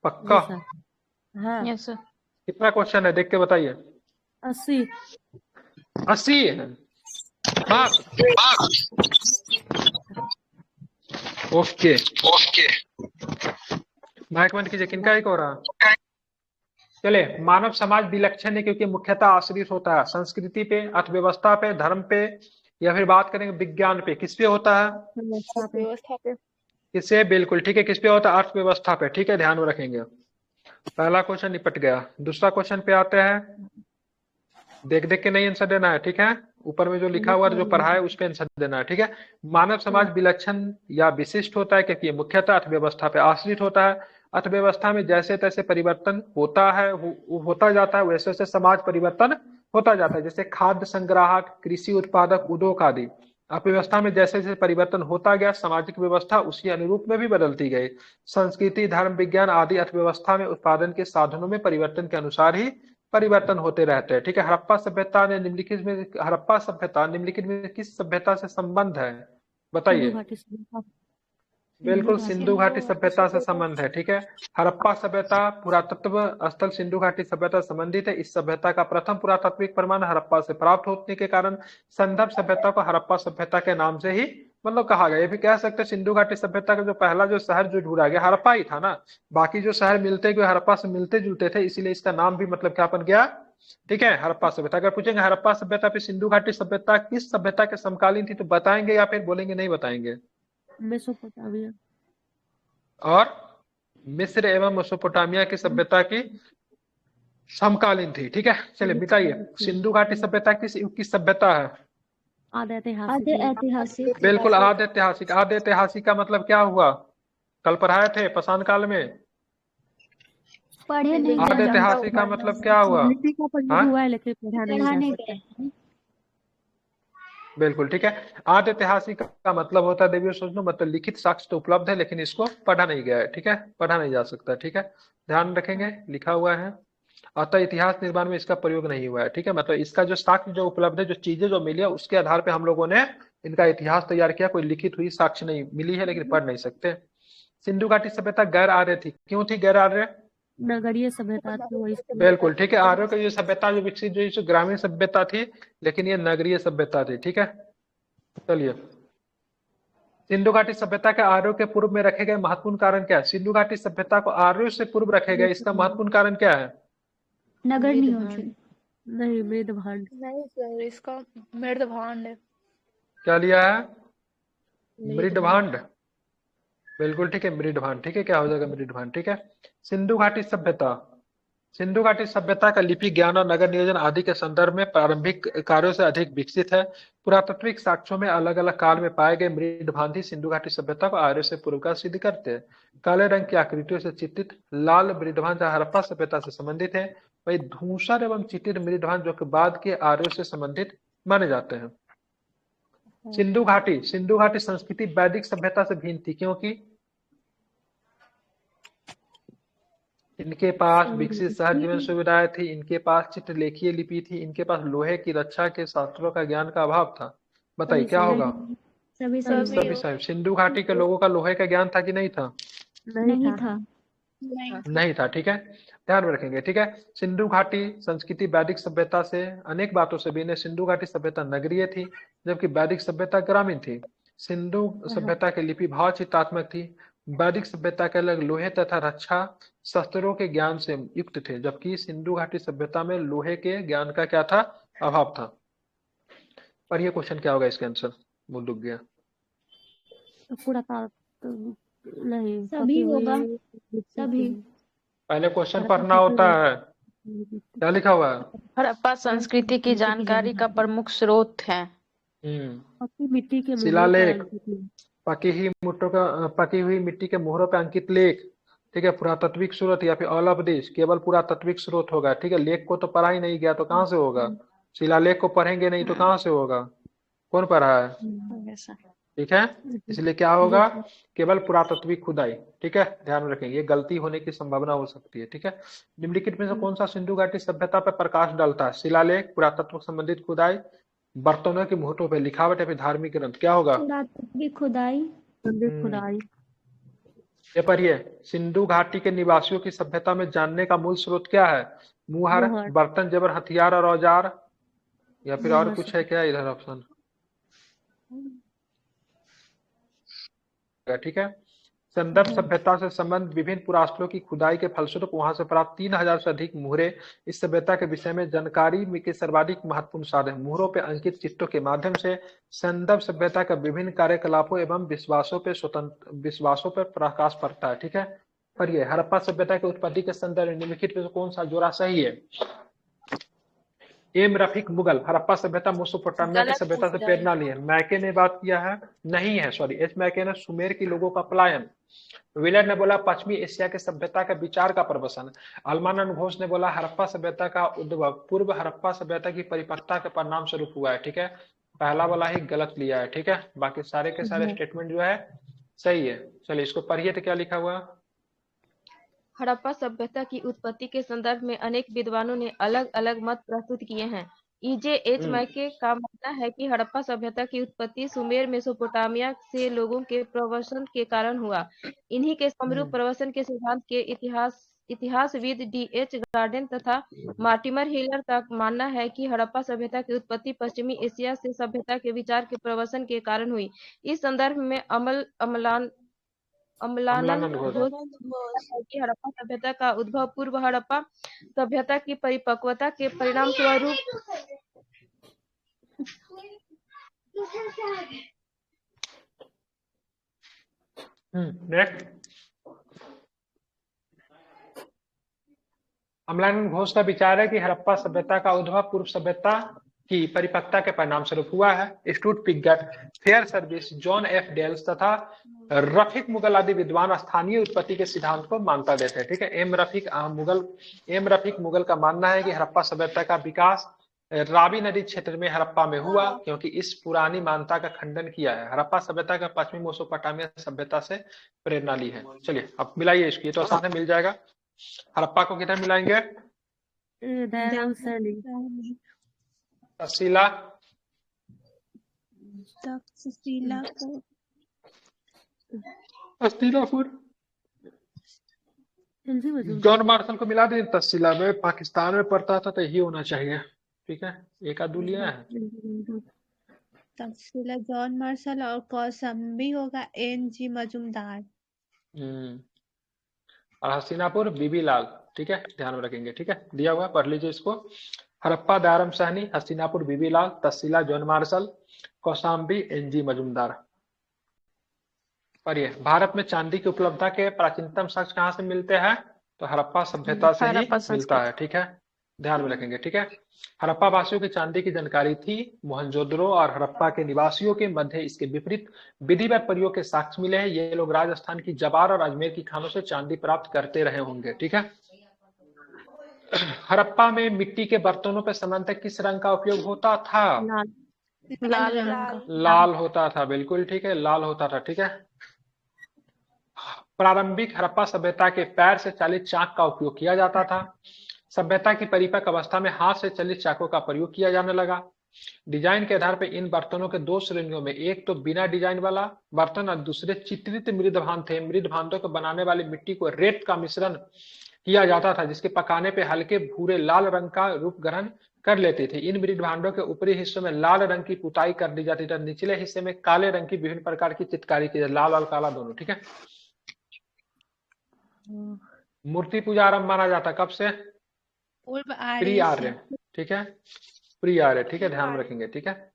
पक्का। सर। हाँ यस सर। कितना क्वेश्चन है देख के बताइए। 80। 80 है, मार्क। ओके, माइक बंद कीजिए, किनका एक हो रहा। चले, मानव समाज विलक्षण है क्योंकि मुख्यतः आश्रित होता है संस्कृति पे, अर्थव्यवस्था पे, धर्म पे, या फिर बात करेंगे विज्ञान पे, किस पे होता है, व्यवस्था पे। किससे, बिल्कुल ठीक है, किस पे होता है, अर्थव्यवस्था पे, ठीक है, ध्यान में रखेंगे। पहला क्वेश्चन निपट गया। दूसरा क्वेश्चन पे आते हैं, देख देख के नहीं आंसर देना है, ठीक है। ऊपर में जो लिखा हुआ है, जो पढ़ा है उस पे आंसर देना है, ठीक है। मानव समाज विलक्षण या विशिष्ट होता है क्योंकि ये मुख्यतः अर्थव्यवस्था पे आश्रित होता है। अर्थव्यवस्था में जैसे तैसे परिवर्तन होता है, होता जाता है, वैसे वैसे समाज परिवर्तन होता जाता है, जैसे खाद्य संग्राहक, कृषि उत्पादक, उद्योग आदि। अर्थव्यवस्था में जैसे जैसे परिवर्तन होता गया, सामाजिक व्यवस्था उसी अनुरूप में भी बदलती गई। संस्कृति, धर्म, विज्ञान आदि अर्थव्यवस्था में उत्पादन के साधनों में परिवर्तन के अनुसार ही परिवर्तन होते रहते हैं, ठीक है। हड़प्पा सभ्यता निम्नलिखित में किस सभ्यता से संबंध है, सिंधु बताइए। घाटी सभ्यता। बिल्कुल सिंधु सिंधु घाटी सभ्यता से संबंध है, ठीक है। हड़प्पा सभ्यता पुरातत्व स्थल सिंधु घाटी सभ्यता से संबंधित है। इस सभ्यता का प्रथम पुरातात्विक प्रमाण हड़प्पा से प्राप्त होने के कारण संदर्भ सभ्यता को हड़प्पा सभ्यता के नाम से ही मतलब कहा गया। ये भी कह सकते हैं सिंधु घाटी सभ्यता का जो पहला जो शहर जो ढूंढा गया हड़प्पा ही था ना, बाकी जो शहर मिलते गए हड़प्पा से मिलते जुलते थे, इसीलिए इसका नाम भी मतलब क्या बन गया, ठीक है, हड़प्पा सभ्यता। अगर पूछेंगे हड़प्पा सभ्यता पे सिंधु घाटी सभ्यता किस सभ्यता के समकालीन थी, तो बताएंगे या फिर बोलेंगे नहीं बताएंगे। मेसोपोटामिया। और मिस्र एवं मेसोपोटामिया की सभ्यता की समकालीन थी, ठीक है। चलिए बताइए, सिंधु घाटी सभ्यता किस युग की सभ्यता है, आदि आधे ऐतिहासिक। ऐतिहासिक। बिल्कुल आद्य ऐतिहासिक। आद्य ऐतिहासिक का मतलब क्या हुआ, कल पढ़ाए थे पाषाण काल में। पढ़े नहीं आद्य गए। ऐतिहासिक का मतलब क्या हुआ, लिपि का प्रयोग हाँ हुआ है लेकिन पढ़ा नहीं पढ़ा जा नहीं सकता। गए। बिल्कुल ठीक है। आद्य ऐतिहासिक का मतलब होता है देवियों सोचना, मतलब लिखित साक्ष्य तो उपलब्ध है लेकिन इसको पढ़ा नहीं गया है, ठीक है, पढ़ा नहीं जा सकता, ठीक है, ध्यान रखेंगे, लिखा हुआ है। अतः इतिहास निर्माण में इसका प्रयोग नहीं हुआ है, ठीक है, मतलब इसका जो साक्ष्य जो उपलब्ध है, जो चीजें जो मिली है उसके आधार पे हम लोगों ने इनका इतिहास तैयार किया। कोई लिखित हुई साक्ष्य नहीं मिली है लेकिन पढ़ नहीं सकते। सिंधु घाटी सभ्यता गैर आर्य थी, क्यों थी गैर आर्य, नगरीय सभ्यता थी वही बिल्कुल ठीक है। आर्यों की जो सभ्यता जो विकसित जो ग्रामीण सभ्यता थी, लेकिन ये नगरीय सभ्यता थी, ठीक है। चलिए, सिंधु घाटी सभ्यता के आर्यों के पूर्व में रखे गए महत्वपूर्ण कारण क्या है, सिंधु घाटी सभ्यता को आर्यों से पूर्व रखे गए, इसका महत्वपूर्ण कारण क्या है, नगर नियोजन। नहीं मृद भांड। नहीं सर, इसका मृद भांड है। क्या लिया है, मृद भांड, बिल्कुल ठीक है, मृद भांड, ठीक है, क्या हो जाएगा मृद भांड, ठीक है। सिंधु घाटी सभ्यता, सिंधु घाटी सभ्यता का लिपि ज्ञान और नगर नियोजन आदि के संदर्भ में प्रारंभिक कार्यों से अधिक विकसित है। पुरातात्विक साक्ष्यों में अलग अलग काल में पाए गए मृद भांति सिंधु घाटी सभ्यता को आर्यों से पूर्व का सिद्ध करते हैं। काले रंग की आकृतियों से चित्रित लाल मृदभांड हड़प्पा सभ्यता से संबंधित है, वही धूसर एवं चित्रित मृदभांड जो कि बाद के आर्यों से संबंधित माने जाते हैं। सिंधु घाटी संस्कृति वैदिक सभ्यता से भिन्न थी, क्योंकि इनके पास समझ विकसित गई। सहज जीवन सुविधाएं थी, इनके पास चित्रलेखीय लिपि थी, इनके पास लोहे की रक्षा के शास्त्रों का ज्ञान का अभाव था। बताइए सभी क्या सही होगा? सभी सही सही सभी साहब। सिंधु घाटी के लोगों का लोहे का ज्ञान था कि नहीं था? नहीं नहीं था। था। नहीं था। ठीक है, ध्यान में रखेंगे। ठीक है, सिंधु घाटी संस्कृति वैदिक सभ्यता से अनेक बातों से भिन्न है। सिंधु घाटी सभ्यता नगरीय थी, जबकि वैदिक सभ्यता ग्रामीण थी। सिंधु हाँ, सभ्यता की लिपि भाव चित्रात्मक थी। वैदिक सभ्यता के अलग लोहे तथा रक्षा शस्त्रों के ज्ञान से युक्त थे, जबकि सिंधु घाटी सभ्यता में लोहे के ज्ञान का क्या था? अभाव था। पर ये क्वेश्चन क्या होगा इसका आंसर? मुंह डूब गया। पूरा था तो नहीं सभी पकी होगा, हुई मिट्टी सभी। की पहले क्वेश्चन हड़प्पा पढ़ना पकी होता हुई है। क्या लिखा हुआ है? हड़प्पा संस्कृति की जानकारी का प्रमुख स्रोत है। पकी मिट्टी के मोहरों पर शिलालेख, अंकित है। पकी हुई मिट्टी के मोहरों पे अंकित लेख। ठीक है, पुरातात्विक स्रोत या फिर औलपदेश, केवल पुरातात्विक स्रोत होगा। ठीक है, लेख को तो पढ़ा ही नहीं गया तो कहाँ से होगा? शिलालेख को पढ़ेंगे नहीं तो कहाँ से होगा? कौन पढ़ा है? ऐसा ठीक है, इसलिए क्या होगा? जी केवल पुरातात्विक खुदाई। ठीक है, ध्यान में रखेंगे, ये गलती होने की संभावना हो सकती है। ठीक है, निम्नलिखित में से कौन सा सिंधु घाटी सभ्यता पर प्रकाश डालता है? शिलालेख, पुरातत्व संबंधित खुदाई, बर्तनों के मुहूर्तों पर लिखावट या फिर धार्मिक ग्रंथ? क्या होगा? पुरातात्विक खुदाई। मंदिर खुदाई। ये पढ़िए, सिंधु घाटी के निवासियों की सभ्यता में जानने का मूल स्रोत क्या है? मुहर, मोहर बर्तन जेवर, हथियार और औजार, या फिर और मोहर कुछ से है क्या इधर ऑप्शन? ठीक है, संदर्भ सभ्यता से संबंध विभिन्न पुरास्थलों की खुदाई के फलस्वरूप वहां से प्राप्त 3000 से अधिक मुहरे इस सभ्यता के विषय में जानकारी के सर्वाधिक महत्वपूर्ण साधन। मुहरों पे अंकित चित्रों के माध्यम से संदर्भ सभ्यता के विभिन्न कार्यकलापों एवं विश्वासों पर प्रकाश पड़ता है। ठीक है, पर ये हड़प्पा सभ्यता की उत्पत्ति के संदर्भ निम्नलिखित में से कौन सा जोड़ा सही है? एम रफीक मुगल, हड़प्पा सभ्यता मेसोपोटामिया की सभ्यता से प्रेरणा ली है। मैके ने बात किया है, नहीं है, सॉरी, एच मैके ने सुमेर की लोगों का पलायन। विलर ने बोला पश्चिमी एशिया के सभ्यता का विचार का प्रवसन। अलमानंद घोष ने बोला हड़प्पा सभ्यता का उद्भव पूर्व हड़प्पा सभ्यता की परिपक्वता के परिणाम स्वरूप हुआ है। ठीक है, पहला वाला ही गलत लिया है। ठीक है, बाकी सारे के सारे स्टेटमेंट जो है सही है। चलिए इसको पढ़िए तो क्या लिखा हुआ है? हड़प्पा सभ्यता की उत्पत्ति के संदर्भ में अनेक विद्वानों ने अलग अलग मत प्रस्तुत किए हैं। ईजे एच मैके का मानना है कि हड़प्पा सभ्यता की उत्पत्ति सुमेर मेसोपोटामिया से लोगों के प्रवसन के कारण हुआ। इन्हीं के समरूप प्रवसन के सिद्धांत के इतिहासविद डी.एच. गार्डन तथा मार्टिमर हिलर का मानना है कि हड़प्पा सभ्यता की उत्पत्ति पश्चिमी एशिया से सभ्यता के विचार के प्रवसन के कारण हुई। इस संदर्भ में अमलानंद घोष है कि हड़प्पा सभ्यता का उद्भव पूर्व हड़प्पा सभ्यता की परिपक्वता के परिणाम स्वरूप नेक्स्ट, अमलानंद घोष का विचार है कि हड़प्पा सभ्यता का उद्भव पूर्व सभ्यता की परिपक्वता के परिणाम स्वरूप हुआ है। Stuart Piggott, Fairservis, John F Dales तथा रफीक मुगल आदि विद्वान स्थानीय उत्पत्ति के सिद्धांत को मान्यता देते हैं। ठीक है, एम रफीक मुगल का मानना है कि हड़प्पा सभ्यता का विकास रावी नदी क्षेत्र में हड़प्पा में हुआ, क्योंकि इस पुरानी मान्यता का खंडन किया है। हड़प्पा सभ्यता का पश्चिमी मेसोपोटामिया सभ्यता से प्रेरणा ली है। चलिए अब मिलाइए इसकी, ये तो आसान है, मिल जाएगा। हड़प्पा को किधर मिलाएंगे? Dayaram Sahni. Taxila, Hastinapur, L G Majumdar. John Marshall को मिला दें तक्षशिला में, पाकिस्तान में पड़ता था तो यही होना चाहिए। ठीक है, एक आध लिया है। तक्षशिला जॉन मार्शल और कौशाम्बी होगा एन.जी. मजूमदार। और हस्तिनापुर बीबी लाल। ठीक है, ध्यान में रखेंगे। ठीक है, दिया हुआ, पढ़ लीजिए इसको। Harappa Dayaram Sahni, Hastinapur B B Lal, Taxila John Marshall, Kaushambi N G. Majumdar. पढ़िए, भारत में चांदी की उपलब्धता के प्राचीनतम साक्ष्य कहाँ से मिलते हैं? तो हड़प्पा सभ्यता से ही मिलता है। ठीक है, ध्यान में रखेंगे। ठीक है, हड़प्पा वासियों की चांदी की जानकारी थी। मोहनजोदड़ो और हड़प्पा के निवासियों के मध्य इसके विपरीत विधिवत प्रयोग के साक्ष्य मिले हैं। ये लोग राजस्थान की जवार और अजमेर की खानों से चांदी प्राप्त करते रहे होंगे। ठीक है, हड़प्पा में मिट्टी के बर्तनों पर सामान्यतः किस रंग का उपयोग होता था? लाल रंग का। लाल होता था, बिल्कुल ठीक है, लाल होता था। ठीक है, प्रारंभिक हड़प्पा सभ्यता के पैर से चालित चाक का उपयोग किया जाता था। सभ्यता की परिपक्व अवस्था में हाथ से चलित चाकों का प्रयोग किया जाने लगा। डिजाइन के आधार पर इन बर्तनों के दो श्रेणियों में, एक तो बिना डिजाइन वाला बर्तन और दूसरे चित्रित मृदभांड थे। मृदभांडों को बनाने वाली मिट्टी को रेत का मिश्रण किया जाता था, जिसके पकाने पे हल्के भूरे लाल रंग का रूप ग्रहण कर लेते थे। इन मृदभांडों के ऊपरी हिस्सों में लाल रंग की पुताई कर दी जाती थी, निचले हिस्से में काले रंग की विभिन्न प्रकार की चित्रकारी की जाती, लाल और काला दोनों। ठीक है। मूर्ति पूजा आरंभ माना जाता कब से? पूर्व प्री आर्य। ठीक है, प्री आर्य। ठीक है, ध्यान में रखेंगे। ठीक है,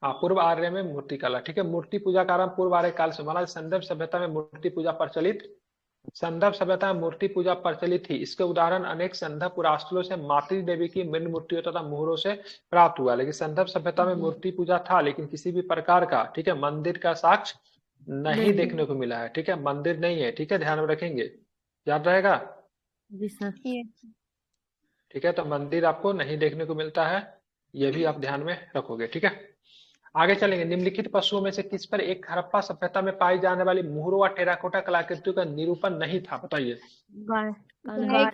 हाँ, पूर्व आर्य में मूर्ति कला। ठीक है, मूर्ति पूजा का आरंभ पूर्व आर्य काल से माना। संदर्भ सभ्यता में मूर्ति पूजा प्रचलित, संदर्भ सभ्यता में मूर्ति पूजा प्रचलित थी। इसके उदाहरण अनेक संदर्भ पुरास्थलों से मातृ देवी की मृण मूर्तियों तथा मुहरों से प्राप्त हुआ। लेकिन संदर्भ सभ्यता में मूर्ति पूजा था, लेकिन किसी भी प्रकार का, ठीक है, मंदिर का साक्ष्य नहीं देखने को मिला है। ठीक है, मंदिर नहीं है। ठीक है, ध्यान में रखेंगे, याद रहेगा। जी सर। ठीक है, तो मंदिर आपको नहीं देखने को मिलता है, ये भी आप ध्यान में रखोगे। ठीक है, आगे चलेंगे। निम्नलिखित पशुओं में से किस पर एक हड़प्पा सभ्यता में पाई जाने वाली मुहरों और टेराकोटा कलाकृतियों का निरूपण नहीं था? बताइए। गाय गाय का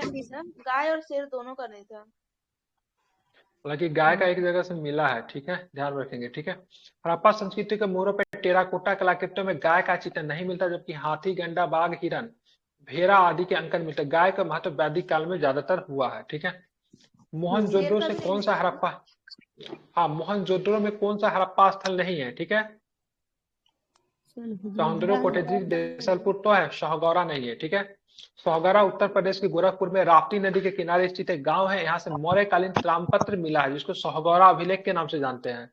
नहीं था, गाय और शेर दोनों का नहीं था। हालांकि गाय का एक जगह से मिला है। ठीक है, ध्यान रखेंगे। ठीक है, हड़प्पा संस्कृति के मुहरों पर टेराकोटा कलाकृतियों में गाय का चित्र नहीं मिलता, जबकि हाथी, गंडा, बाघ, हिरन, भेड़ा आदि के अंकन मिलते। गाय का महत्व वैदिक काल में ज्यादातर हुआ है। ठीक है, मोहनजोदड़ो से कौन सा हड़प्पा, हाँ, मोहनजोदड़ो में कौन सा हड़प्पा स्थल नहीं है? ठीक है, सौंदर्य कोटेजी देसलपुर तो है, शाहगौरा नहीं है। ठीक है, शाहगौरा उत्तर प्रदेश के गोरखपुर में राप्ती नदी के किनारे स्थित एक गांव है। यहाँ से मौर्यकालीन ताम्रपत्र मिला है, जिसको शाहगौरा अभिलेख के नाम से जानते हैं,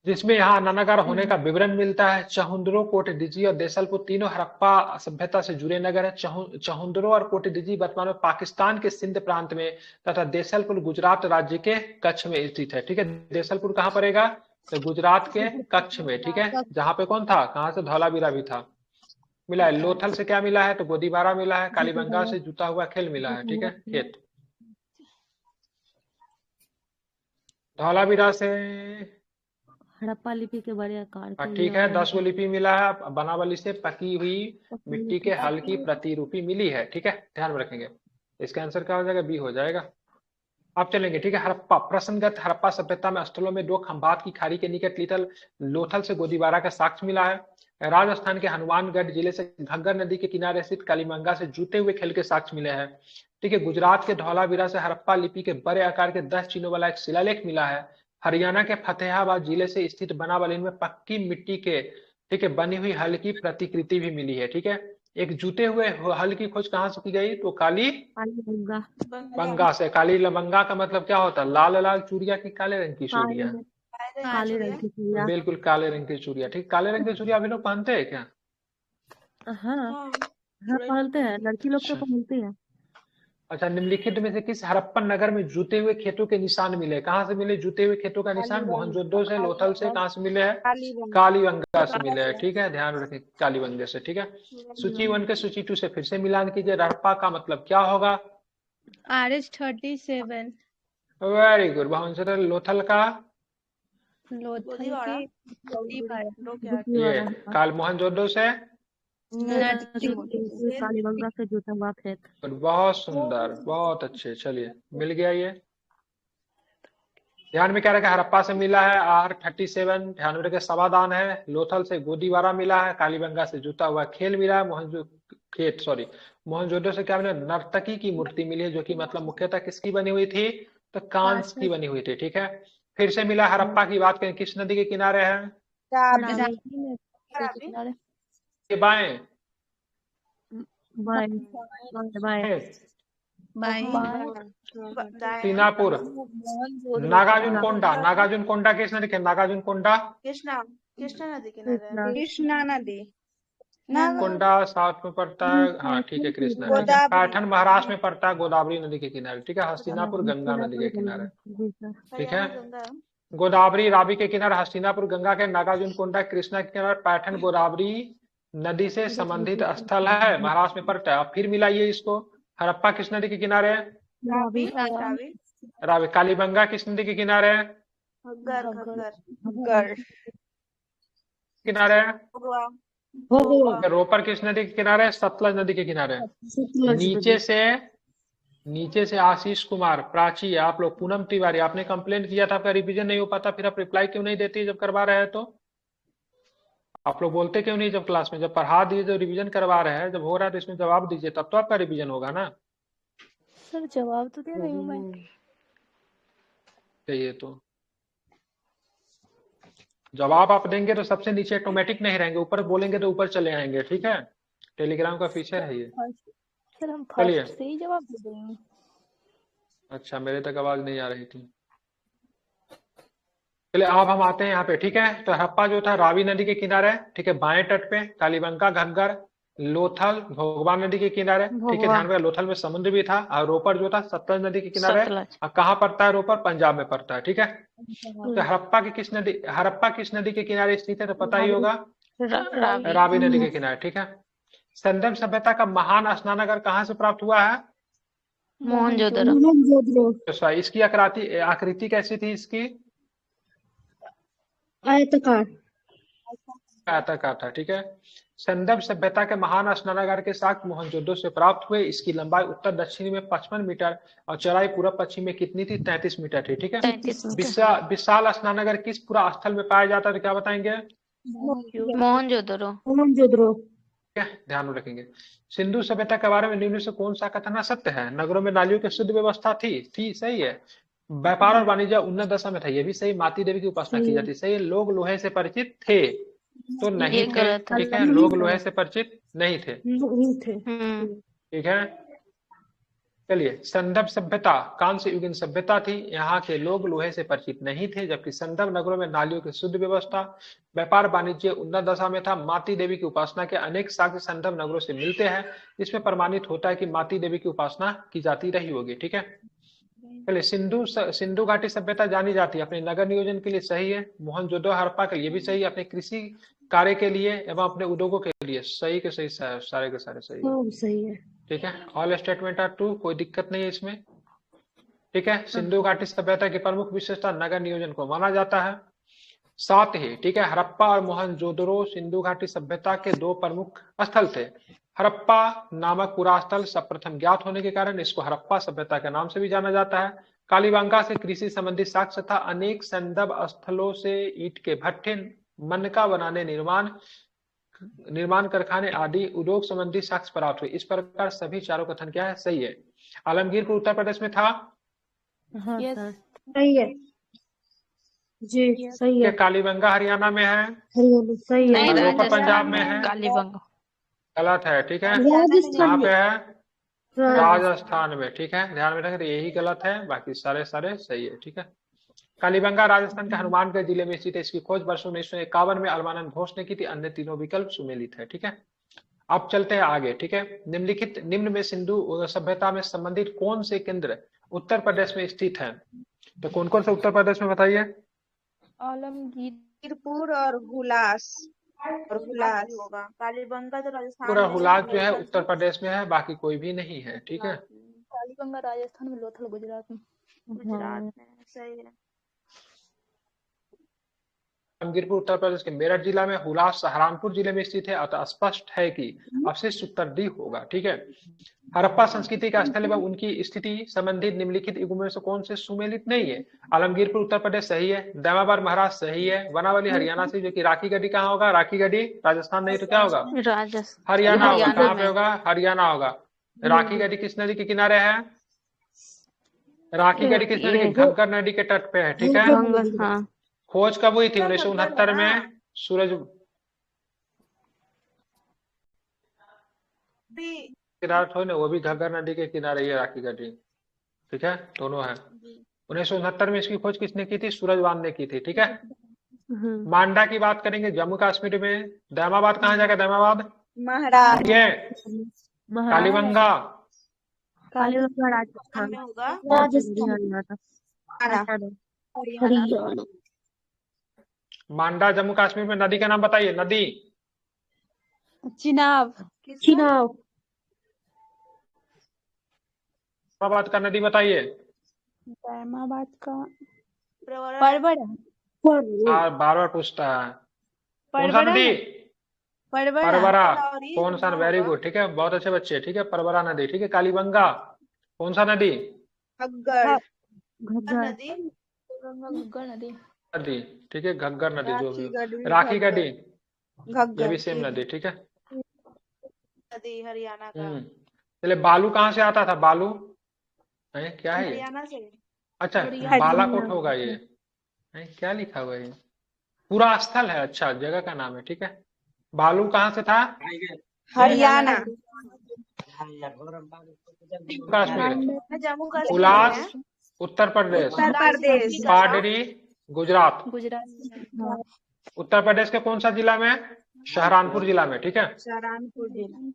जिसमें यहाँ नानागार होने का विवरण मिलता है। चहुंदरो, कोटडिजी और देसलपुर तीनों हड़प्पा सभ्यता से जुड़े नगर है। चहुंदरो और कोटडिजी वर्तमान में पाकिस्तान के सिंध प्रांत में तथा देसलपुर गुजरात राज्य के कच्छ में स्थित है। ठीक है, देसलपुर कहाँ पड़ेगा? तो गुजरात के कच्छ में। ठीक है, जहाँ पे कौन था, कहाँ से धौलावीरा भी था, मिला है। लोथल से क्या मिला है? तो गोदीबारा मिला है। कालीबंगा से जूता हुआ खेल मिला है। ठीक है, खेत। धौलावीरा से हड़प्पा लिपि के बड़े आकार के ठीक है, 10 लिपि मिला है। बनावली से पकी हुई मिट्टी के हल की प्रतिरूपी मिली है। ठीक है, ध्यान में रखेंगे। इसका आंसर क्या हो जाएगा? बी हो जाएगा। अब चलेंगे। ठीक है, हड़प्पा प्रश्नगत हड़प्पा सभ्यता में स्थलों में दो खंभात की खाड़ी के निकट लिटल लोथल से गोदीबारा का साक्ष्य मिला है। राजस्थान के हनुमानगढ़ जिले से घग्गर नदी के किनारे स्थित कालीबंगा से जूते हुए खेल के साक्ष्य मिले हैं। ठीक है, गुजरात के धौलावीरा से हड़प्पा लिपि के बड़े आकार के 10 चिन्हों वाला एक शिलालेख मिला है। हरियाणा के फतेहाबाद जिले से स्थित बनावली में पक्की मिट्टी के, ठीक है, बनी हुई हल की प्रतिकृति भी मिली है। ठीक है, एक जूते हुए हल की खोज कहाँ से की गई? तो कालीबंगा से। कालीबंगा का मतलब क्या होता है? लाल लाल चूड़िया की काले रंग की चूड़िया? काले रंग की चूड़िया। बिल्कुल काले रंग की चूड़िया। ठीक, काले रंग की चूड़िया अभी लोग पहनते हैं क्या? हाँ पहनते हैं, लड़की लोग तो पहनती है। अच्छा, निम्नलिखित में से किस हड़प्पन नगर में जूते हुए खेतों के निशान मिले? कहाँ से मिले जूते हुए खेतों का निशान? मोहनजोदड़ो से, लोथल से, कहाँ से मिले हैं? कालीबंगा से मिले हैं। ठीक है, ध्यान रखें, कालीबंगा से। ठीक है, सूची 1 के सूची 2 से फिर से मिलान कीजिए। हड़प्पा का मतलब क्या होगा? RH 37। Very good. Mohenjodaro, Lothal का ये काल मोहनजोदड़ो से कालीबंगा से जूता हुआ खेत। बहुत सुंदर, बहुत अच्छे। चलिए, मिल गया ये। ध्यान में क्या रखा? हड़प्पा से मिला है R37। ध्यान में रखे, समाधान है। लोथल से गोदीबारा मिला है। कालीबंगा से जूता हुआ खेल मिला है। मोहनजोदड़ो से क्या मिला? नर्तकी की मूर्ति मिली है, जो कि मतलब मुख्यतः किसकी बनी हुई थी? तो कांस की बनी हुई थी। ठीक है, फिर से मिला। हड़प्पा की बात करें, किस नदी के किनारे है? बाएं सीनापुर। नागार्जुन कोंडा, नागार्जुन कोंडा किस नदी के? नागार्जुन कोंडा कृष्णा नदी किनारे। कृष्णा नदी कोंडा साउथ में पड़ता है। हाँ ठीक है, कृष्णा। पैठन महाराष्ट्र में पड़ता है, गोदावरी नदी के किनारे। ठीक है, हस्तिनापुर गंगा नदी के किनारे। ठीक है, गोदावरी रावी के किनारे, हस्तिनापुर गंगा के, नागार्जुन कोंडा कृष्णा के किनारे, पैठन गोदावरी नदी से संबंधित स्थल है, महाराष्ट्र में पड़ता है। अब फिर मिलाइए इसको। हड़प्पा किस नदी के किनारे है? रावी। कालीबंगा किस नदी के किनारे है? किनारे है? रोपर किस नदी के किनारे है? सतलज नदी के किनारे। सतलज नीचे नदी। से नीचे से आशीष कुमार, प्राची, आप लोग, पूनम तिवारी, आपने कंप्लेंट किया था आपका रिवीजन नहीं हो पाता, फिर आप रिप्लाई क्यों नहीं देती जब करवा रहे हैं तो? आप लोग बोलते क्यों नहीं जब क्लास में? जब पढ़ा दिए, जब रिवीजन करवा रहे हैं, जब हो रहा है तो इसमें जवाब दीजिए, तब तो आपका रिवीजन होगा ना। सर जवाब तो दे रही हूँ मैं। चाहिए तो जवाब आप देंगे तो सबसे नीचे ऑटोमेटिक नहीं रहेंगे, ऊपर बोलेंगे तो ऊपर चले आएंगे, ठीक है। टेलीग्राम का फीचर है ये। सर हम चलिए, फर्स्ट से ही जवाब दे रहे हैं। अच्छा मेरे तक आवाज नहीं आ रही थी। चलिए अब हम आते हैं यहाँ पे, ठीक है। तो हड़प्पा जो था रावी नदी के किनारे, ठीक है, बाएं तट पे, कालीबंगा, घग्गर, लोथल, भोगवान नदी के किनारे, ठीक है। भोगवा ध्यान में, लोथल में समुद्र भी था। और रोपर जो था सतलज नदी के किनारे। सतलज और कहाँ पड़ता है रोपर? पंजाब में पड़ता है, ठीक है। तो हड़प्पा किस नदी के किनारे स्थित है तो पता ही होगा, रावी रावी नदी के किनारे, ठीक है। संदम सभ्यता का महान स्नानागार कहाँ से प्राप्त हुआ है? मोहनजोदड़ो तो इसकी आकृति कैसी थी इसकी? आयताकार। आयताकार था, ठीक है। संदर्भ सभ्यता के महान स्नानागार के साक्ष्य मोहनजोदड़ो से प्राप्त हुए। इसकी लंबाई उत्तर दक्षिण में 55 मीटर और चौड़ाई पूर्व पश्चिम में कितनी थी? 33 मीटर थी, ठीक है। 33 मीटर। विशाल स्नानागार किस पूरा स्थल में पाया जाता है तो क्या बताएंगे? मोहनजोदड़ो। ठीक है, ध्यान में रखेंगे। सिंधु सभ्यता के बारे में निम्न से कौन सा कथन सत्य है? नगरों में नालियों की शुद्ध व्यवस्था थी, सही है। व्यापार और वाणिज्य उन्नत दशा में था, ये भी सही। माती देवी की उपासना की जाती, सही है। लोग लोहे से परिचित थे तो नहीं ये थे, गलत है। ठीक है। लोग लोहे से परिचित नहीं थे, हम्म ठीक है। चलिए, संदर्भ सभ्यता कांस्य युगीन सभ्यता थी, यहाँ के लोग लोहे से परिचित नहीं थे। जबकि संदर्भ नगरों में नालियों की शुद्ध व्यवस्था, व्यापार वाणिज्य उन्नत दशा में था। माती देवी की उपासना के अनेक साक्ष्य संदर्भ नगरों से मिलते हैं। इसमें प्रमाणित होता है कि माती देवी की उपासना की जाती रही होगी, ठीक है। चलिए, सिंधु घाटी सभ्यता जानी जाती है अपने नगर नियोजन के लिए, सही है। मोहनजोदड़ो हड़प्पा के लिए भी सही है, अपने कृषि कार्य के लिए एवं अपने उद्योगों के लिए, सही के सही, सारे के सारे सही है, सही है। ठीक है। ऑल स्टेटमेंट आर ट्रू, कोई दिक्कत नहीं है इसमें, ठीक है। सिंधु घाटी सभ्यता की प्रमुख विशेषता नगर नियोजन को माना जाता है। साथ ही, ठीक है, हड़प्पा और मोहनजोदड़ो सिंधु घाटी सभ्यता के दो प्रमुख स्थल थे। हड़प्पा नामक पूरा स्थल सर्वप्रथम ज्ञात होने के कारण इसको हड़प्पा सभ्यता के नाम से भी जाना जाता है। कालीबंगा से कृषि संबंधी साक्ष्य तथा अनेक संदर्भ स्थलों से ईंट के भट्ठे, मनका बनाने, निर्माण कारखाने आदि उद्योग संबंधी साक्ष्य प्राप्त हुए। इस प्रकार सभी चारों कथन क्या है? सही है। आलमगीरपुर उत्तर प्रदेश में था, हाँ सर। सही है जी, सही है। कालीबंगा हरियाणा में है, सही है। नहीं, रोपर पंजाब में है, कालीबंगा गलत है, ठीक है। राजस्थान कहाँ में। पे है? राजस्थान में, ठीक है। ध्यान में रखें, यही गलत है, बाकी सारे सारे सही है, ठीक है। कालीबंगा राजस्थान के हनुमानगढ़ जिले में स्थित है। इसकी खोज वर्ष 1951 में अलवानंद घोष ने की थी। अन्य तीनों विकल्प सुमेलित है, ठीक है। अब चलते हैं आगे, ठीक है। निम्न में सिंधु सभ्यता में संबंधित कौन से केंद्र उत्तर प्रदेश में स्थित है? तो कौन कौन से उत्तर प्रदेश में बताइए? आलमगीरपुर और हुलास होगा। कालीबंगा तो राजस्थान पूरा में हुलास जो है उत्तर प्रदेश में है, बाकी कोई भी नहीं है, ठीक है। कालीबंगा राजस्थान में, लोथल गुजरात में। गुजरात में, सही है। आलमगीरपुर उत्तर प्रदेश के मेरठ जिला में, हुलास सहारनपुर जिले में स्थित है। अतः स्पष्ट है कि अवशिष्ट उत्तर डी होगा, ठीक है। हड़प्पा संस्कृति का स्थल एवं उनकी स्थिति संबंधित निम्नलिखित युगों में से कौन से सुमेलित नहीं है? आलमगीरपुर उत्तर प्रदेश सही है। दैमाबाद महाराष्ट्र सही है। वनावली हरियाणा से, जो कि राखी गढ़ी कहाँ होगा? राखी गढ़ी राजस्थान नहीं तो क्या होगा? हरियाणा होगा। कहाँ पे होगा? हरियाणा होगा। राखी गढ़ी किस नदी के किनारे है? राखी गढ़ी किस नदी के? घग्गर नदी के तट पे है, ठीक है। खोज कब हुई थी? 1969 में। सूरज किनारे थोड़ी ना, वो भी घग्गर नदी के किनारे ही है राखी गढ़ी, ठीक है। दोनों है। 1969 में इसकी खोज किसने की थी? सूरजवान ने की थी, ठीक है। मांडा की बात करेंगे जम्मू कश्मीर में। दैमाबाद कहाँ जाएगा? दैमाबाद महाराष्ट्र ये कालीबंगा राजस्थान में होगा। हरियाणा। मांडा जम्मू कश्मीर में। नदी का नाम बताइए, नदी। चिनाब। दैमाबाद का नदी बताइए। दैमाबाद का परवड़ा। बार बार पूछता है, कौन सा नदी? परवरा, लाहौरी कौन सा? जम्मू वेरी होगा। गुड, ठीक है, बहुत अच्छे बच्चे, ठीक है, परवरा नदी, ठीक है। कालीबंगा, कौन सा नदी? घग्गर घग्गर नदी। घग्गर नदी। नदी, ठीक है, घग्गर नदी, जो भी राखी हो। गढ़ी राखी गढ़ी, घग्गर ये भी घग्गर सेम ठीक नदी, ठीक है। नदी हरियाणा का। चलिए, बालू कहाँ से आता था? बालू है क्या है ये? हरियाणा से। अच्छा, हरियाणा। बालाकोट होगा ये। है क्या लिखा हुआ है ये? पूरा स्थल है, अच्छा, जगह का नाम है, ठीक है। बालू कहाँ से था? हरियाणा। कश्मीर। जम्मू कश्मीर उल्लास, है। उत्तर प्रदेश। उत्तर प्रदेश। पाडरी, गुजरात। गुजरात। उत्तर प्रदेश के कौन सा जिला में? सहारनपुर जिला में, ठीक है। सहारनपुर जिला।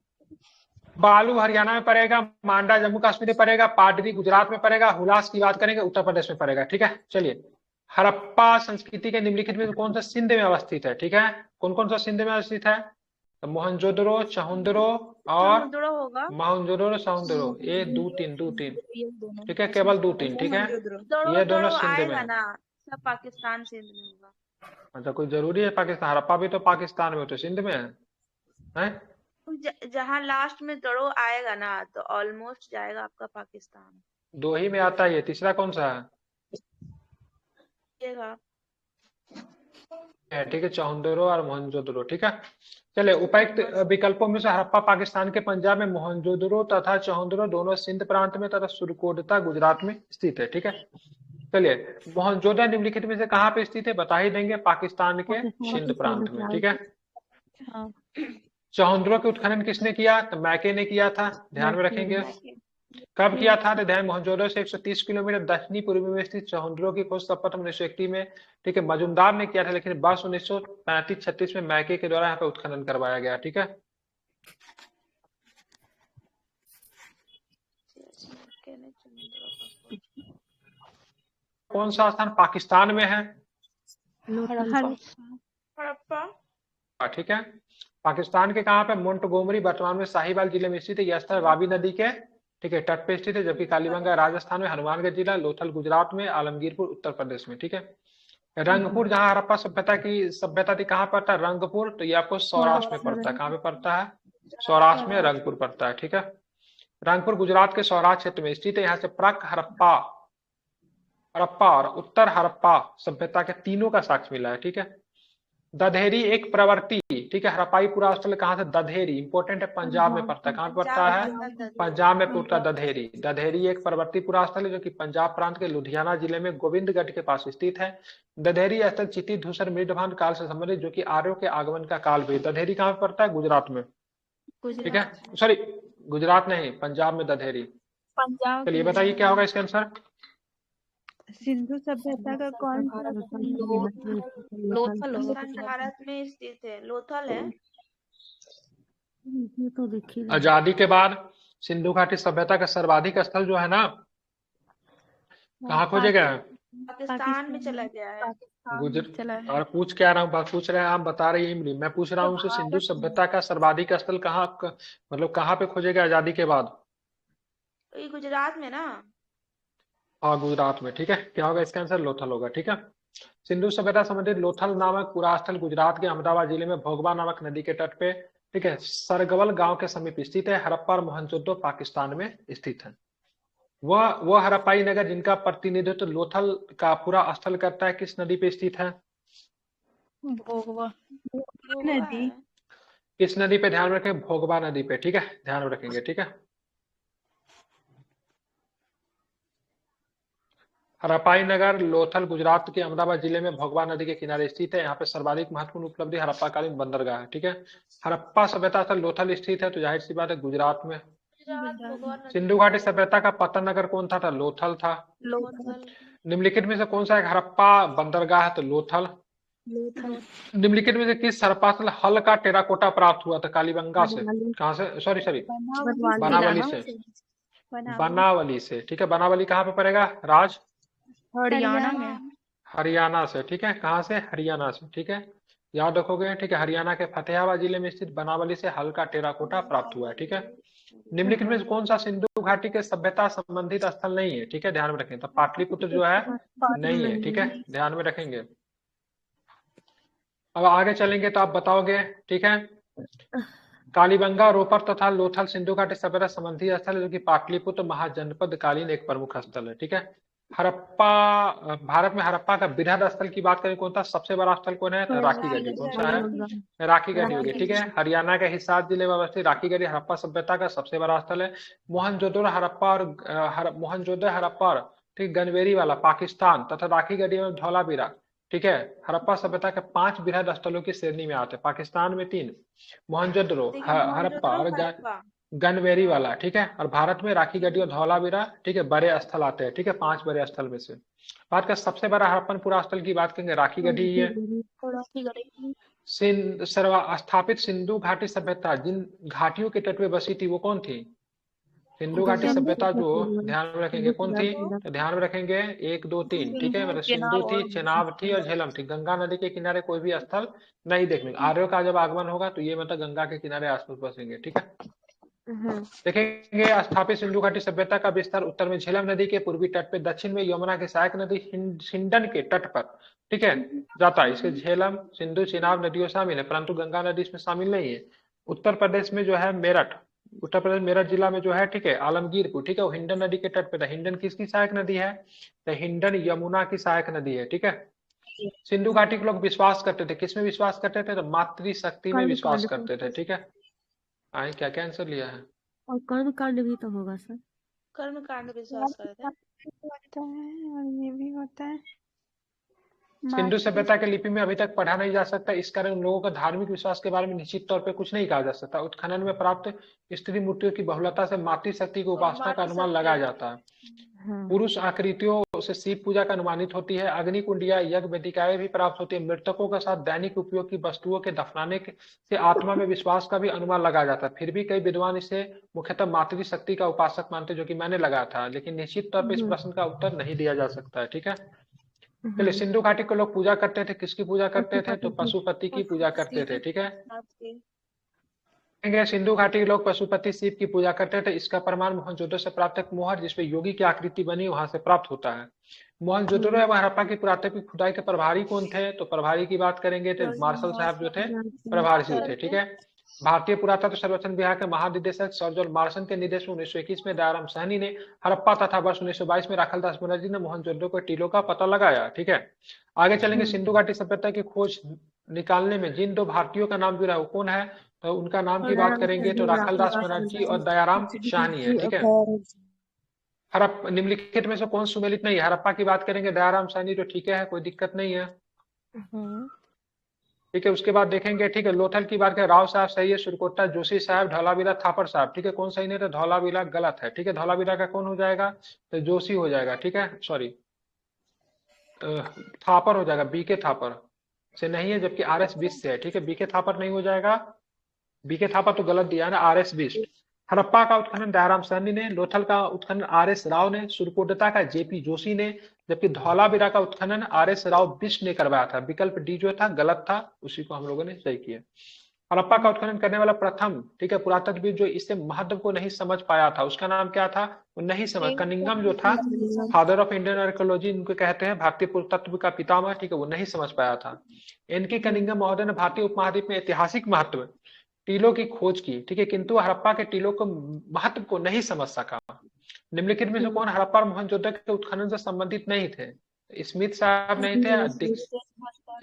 बालू हरियाणा में पड़ेगा, मांडा जम्मू कश्मीर में पड़ेगा, पाडरी गुजरात में पड़ेगा, हुलास की बात करेंगे उत्तर प्रदेश में पड़ेगा, ठीक है। चलिए, हड़प्पा संस्कृति के निम्नलिखित में कौन सा सिंध में अवस्थित है? ठीक है, कौन कौन सा सिंध में अवस्थित है? तो मोहनजोदड़ो, चहुंदड़ो और समुद्र होगा। मोहनजोदड़ो, चहुंदड़ो, ये दो तीन, ठीक है, केवल 2-3, ठीक है। दड़ो ये दोनों दड़ो सिंध में आएगा है। ना, सब पाकिस्तान सिंध में होगा। अच्छा, कोई जरूरी है पाकिस्तान? हड़प्पा भी तो पाकिस्तान में, तो सिंध में है, हैं? जहाँ लास्ट में दड़ो आएगा ना, तो ऑलमोस्ट जाएगा आपका पाकिस्तान। 2 ही में आता है ये, तीसरा कौन सा है? ठीक है, चहुंदड़ो और मोहनजोदड़ो, ठीक है। चलिए, उपर्युक्त विकल्पों में से हड़प्पा पाकिस्तान के पंजाब में, मोहनजोदड़ो तथा चहुंदड़ो दोनों सिंध प्रांत में तथा सुरकोटता गुजरात में स्थित है, ठीक है। चलिए, मोहनजोदड़ो निम्नलिखित में से कहाँ पे स्थित है? बता ही देंगे, पाकिस्तान के सिंध प्रांत में, ठीक है। चहुंदड़ो के उत्खनन किसने किया? तो मैके ने किया था, ध्यान में रखेंगे। कब किया था? तो ध्यान, मोहनजोदड़ो से 130 किलोमीटर दक्षिणी पूर्व में स्थित चहुंदड़ो की खोज सर्वप्रथम 1901 में, ठीक है, मजुमदार ने किया था, लेकिन वर्ष 1935-36 में मैके के द्वारा यहाँ पे उत्खनन करवाया गया, ठीक है। कौन सा स्थान पाकिस्तान में है? हड़प्पा। ठीक है, पाकिस्तान के कहाँ पे? मोंटगोमरी, वर्तमान में साहिवाल जिले में स्थित है। यह स्थल रावी नदी के, ठीक है, तट पे स्थित है। जबकि कालीबंगा राजस्थान में, हनुमानगढ़ जिला, लोथल गुजरात में, आलमगीरपुर उत्तर प्रदेश में, ठीक है। रंगपुर, जहाँ हड़प्पा सभ्यता थी, कहाँ पड़ता है? रंगपुर, तो ये आपको सौराष्ट्र में पड़ता है। कहाँ पे पड़ता है? सौराष्ट्र में रंगपुर पड़ता है, ठीक है। रंगपुर गुजरात के सौराष्ट्र क्षेत्र में स्थित है। यहाँ से प्राक हड़प्पा और उत्तर हड़प्पा सभ्यता के तीनों का साक्ष्य मिला है, ठीक है। दधेरी एक प्रवृत्ति, ठीक है, हड़प्पाई पुरा स्थल कहाँ से? दधेरी, इंपोर्टेंट है, पंजाब में पड़ता है। कहाँ पे पड़ता है? पंजाब में पड़ता है दधेरी। दधेरी एक प्रवृत्ति पुरा स्थल है जो कि पंजाब प्रांत के लुधियाना जिले में गोविंदगढ़ के पास स्थित है। दधेरी स्थल चिति धूसर मृदभान काल से संबंधित, जो कि आर्यों के आगमन का काल भी। दधेरी कहाँ पे पड़ता है? गुजरात में, ठीक है, सॉरी, गुजरात नहीं, पंजाब में दधेरी। चलिए, बताइए क्या होगा इसका आंसर? सिंधु सभ्यता का कौन सा लोथल भारत में स्थित है? लोथल है। तो देखिए आजादी के बाद सिंधु घाटी सभ्यता का सर्वाधिक स्थल जो है ना, कहाँ खोजे गए हैं? पाकिस्तान में चला गया है। और पूछ क्या रहा हूँ, बात पूछ रहे हैं आप, बता रही हैं। मैं पूछ रहा हूँ उनसे, सिंधु सभ्यता का सर्वाधिक स्थल कहाँ, मतलब कहाँ पे खोजे गए आजादी के बाद? तो ये गुजरात में ना। हाँ, गुजरात में, ठीक है। क्या होगा इसका आंसर? लोथल होगा, ठीक है। सिंधु सभ्यता संबंधित लोथल नामक पूरा स्थल गुजरात के अहमदाबाद जिले में भोगबा नामक नदी के तट पे, ठीक है, सरगवल गांव के समीप स्थित है। हड़प्पा और मोहनजोदड़ो पाकिस्तान में स्थित है। वह हड़प्पाई नगर जिनका प्रतिनिधित्व लोथल का पूरा स्थल करता है, किस नदी पे स्थित है? भोगवा नदी? किस नदी पे? ध्यान रखें, भोगबा नदी पे, ठीक है, ध्यान रखेंगे, ठीक है। हड़प्पाई नगर लोथल गुजरात के अहमदाबाद जिले में भोगबा नदी के किनारे स्थित है। यहाँ पे सर्वाधिक महत्वपूर्ण उपलब्धि हड़प्पाकालीन बंदरगाह है, ठीक है। हड़प्पा सभ्यता स्थल लोथल स्थित है, तो जाहिर सी बात है गुजरात में। सिंधु घाटी सभ्यता का पतन नगर कौन था? लोथल था। निम्नलिखित में से कौन सा एक हड़प्पा बंदरगाह है? तो लोथल। निम्नलिखित में से किस हड़प्पा स्थल हल का टेराकोटा प्राप्त हुआ था? कालीबंगा से। कहाँ से? सॉरी, बनावली से। बनावली से, ठीक है। बनावली कहाँ पे पड़ेगा? राज हरियाणा में। हरियाणा से, ठीक है। कहाँ से? हरियाणा से, ठीक है, याद रखोगे, ठीक है। हरियाणा के फतेहाबाद जिले में स्थित बनावली से हल्का टेराकोटा प्राप्त हुआ है, ठीक है। निम्नलिखित में कौन सा सिंधु घाटी के सभ्यता संबंधित स्थल नहीं है? ठीक है, ध्यान में रखें। तो पाटलिपुत्र जो है नहीं है, ठीक है, ध्यान में रखेंगे। अब आगे चलेंगे तो आप बताओगे, ठीक है। कालीबंगा, रोपर तथा लोथल सिंधु घाटी सभ्यता संबंधी स्थल है, जो कि पाटलिपुत्र महाजनपद कालीन एक प्रमुख स्थल है। ठीक है। हड़प्पा, भारत में हड़प्पा का बृहद स्थल की बात करें कौन था, सबसे बड़ा स्थल कौन है, तो राखी गढ़ी। कौन सा है, राखी गढ़ी हो गया। ठीक है। हरियाणा के हिसार जिले में अवस्थित राखी गढ़ी हड़प्पा सभ्यता का सबसे बड़ा स्थल है। मोहनजोदड़ो हड़प्पा और मोहनजोदड़ो हड़प्पा और ठीक गनवेरी वाला पाकिस्तान तथा राखी गढ़ी में धौलावीरा। ठीक है। हड़प्पा सभ्यता के 5 बृहद स्थलों की श्रेणी में आते हैं। पाकिस्तान में 3, मोहनजोदड़ो, हड़प्पा और गनवेरी वाला। ठीक है। और भारत में राखी गढ़ी और धौलावीरा। ठीक है, बड़े स्थल आते हैं। ठीक है, 5 बड़े स्थल में से भारत का सबसे बड़ा हड़प्पन स्थल की बात करेंगे, राखी गढ़ी ही है। स्थापित सिंधु घाटी सभ्यता जिन घाटियों के तट पे बसी थी वो कौन थी, सिंधु घाटी सभ्यता जो ध्यान में रखेंगे कौन थी, तो ध्यान में रखेंगे 1 2 3। ठीक है, मतलब सिंधु थी, चेनाब थी और झेलम थी। गंगा नदी के किनारे कोई भी स्थल नहीं देखने। आर्यों का जब आगमन होगा तो ये मतलब गंगा के किनारे आसपास बसेंगे। ठीक है। देखेंगे स्थापित सिंधु घाटी सभ्यता का विस्तार उत्तर में झेलम नदी के पूर्वी तट पे, दक्षिण में यमुना की सहायक नदी हिंडन के तट पर। ठीक है, जाता है। इसके झेलम, सिंधु, चिनाब नदियों शामिल है, परंतु गंगा नदी इसमें शामिल नहीं है। उत्तर प्रदेश में जो है मेरठ, उत्तर प्रदेश मेरठ जिला में जो है, ठीक है, आलमगीरपुर। ठीक है, वो हिंडन नदी के तट पे था। हिंडन किसकी सहायक नदी है, तो हिंडन यमुना की सहायक नदी है। ठीक है। सिंधु घाटी के लोग विश्वास करते थे, किसमें विश्वास करते थे, तो मातृशक्ति में विश्वास करते थे। ठीक है। आई क्या क्या आंसर लिया है, और कर्म कांड भी तो होगा सर। कर्म कांड विश्वास करते हैं। होता है और ये भी होता है। सिंधु सभ्यता के लिपि में अभी तक पढ़ा नहीं जा सकता, इस कारण उन लोगों का धार्मिक विश्वास के बारे में निश्चित तौर पे कुछ नहीं कहा जा सकता। उत्खनन में प्राप्त स्त्री मूर्तियों की बहुलता से मातृशक्ति की उपासना का अनुमान लगाया जाता है। पुरुष आकृतियों से शिव पूजा का अनुमानित होती है। अग्नि कुंडिया, यज्ञ वेदिकाएं भी प्राप्त होती है। मृतकों के साथ दैनिक उपयोग की वस्तुओं के दफनाने से आत्मा में विश्वास का भी अनुमान लगाया जाता है। फिर भी कई विद्वान इसे मुख्यतः मातृशक्ति का उपासक मानते, जो कि मैंने लगाया था, लेकिन निश्चित तौर पर इस प्रश्न का उत्तर नहीं दिया जा सकता है। ठीक है। चलिए, सिंधु घाटी को लोग पूजा करते थे, किसकी पूजा करते थे, तो पशुपति की पूजा करते थे। ठीक है। सिंधु घाटी के लोग पशुपति शिव की पूजा करते थे। इसका प्रमाण मोहनजोदड़ो से प्राप्त मोहर, जिसपे योगी की आकृति बनी, वहां से प्राप्त होता है। मोहनजोदड़ो एवं हड़प्पा की पुरातात्विक खुदाई के प्रभारी कौन थे, तो प्रभारी की बात करेंगे तो मार्शल साहब जो थे प्रभारी थे। ठीक है। भारतीय पुरातत्व सर्वेक्षण विभाग के महानिदेशक सर जॉन मार्शन के निर्देश में 1921 में दयाराम सहनी ने हड़प्पा तथा वर्ष 1922 में राखालदास बनर्जी ने मोहनजोदड़ो के टीलों का पता लगाया। ठीक है। आगे चलेंगे। सिंधु घाटी सभ्यता की खोज निकालने में जिन 2 भारतीयों का नाम जुड़ा है वो कौन है, तो उनका नाम की बात करेंगे तो राखालदास बनर्जी और दयाराम साहनी है। ठीक है। हड़प्पा निम्नलिखित में से कौन सुमेलित नहीं है, हड़प्पा की बात करेंगे दयाराम साहनी, तो ठीक है, कोई दिक्कत नहीं है। ठीक है। उसके बाद देखेंगे, ठीक है, लोथल की बात करें, राव साहब सही है, सुरकोटा जोशी साहब, धौलावीरा थापर साहब। ठीक है, कौन सही नहीं, तो धौलावीरा गलत है। ठीक है। धौलावीरा का कौन हो जाएगा, तो जोशी हो जाएगा। ठीक है, सॉरी थापर हो जाएगा, बीके थापर से नहीं है, जबकि आर एस बिस्ट से है। ठीक है, बीके थापर नहीं हो जाएगा, बीके थापर तो गलत दिया है ना, आर एस बिस्ट। हड़प्पा का उत्खनन दयाराम साहनी ने, लोथल का उत्खनन आर एस राव ने, सुरकोटता का जेपी जोशी ने, जबकि धौलावीरा का उत्खनन आर एस राव बिस्ट ने करवाया था। विकल्प डी जो था गलत था, उसी को हम लोगों ने सही किया। हड़प्पा का उत्खनन करने वाला प्रथम, ठीक है, पुरातत्वविद जो इससे महत्व को नहीं समझ पाया था, उसका नाम क्या था, वो नहीं समझ, कनिंघम जो था, फादर ऑफ इंडियन आर्कियोलॉजी इनको कहते हैं, भारतीय पुरातत्व का पितामह। ठीक है, वो नहीं समझ पाया था। एनके कनिंघम महोदय ने भारतीय उपमहाद्वीप में ऐतिहासिक महत्व टीलों की खोज की। ठीक है, किंतु हड़प्पा के टीलों को महत्व को नहीं समझ सका। निम्नलिखित में से कौन हड़प्पा और मोहनजोदड़ो के उत्खनन से संबंधित नहीं थे, स्मिथ साहब नहीं थे,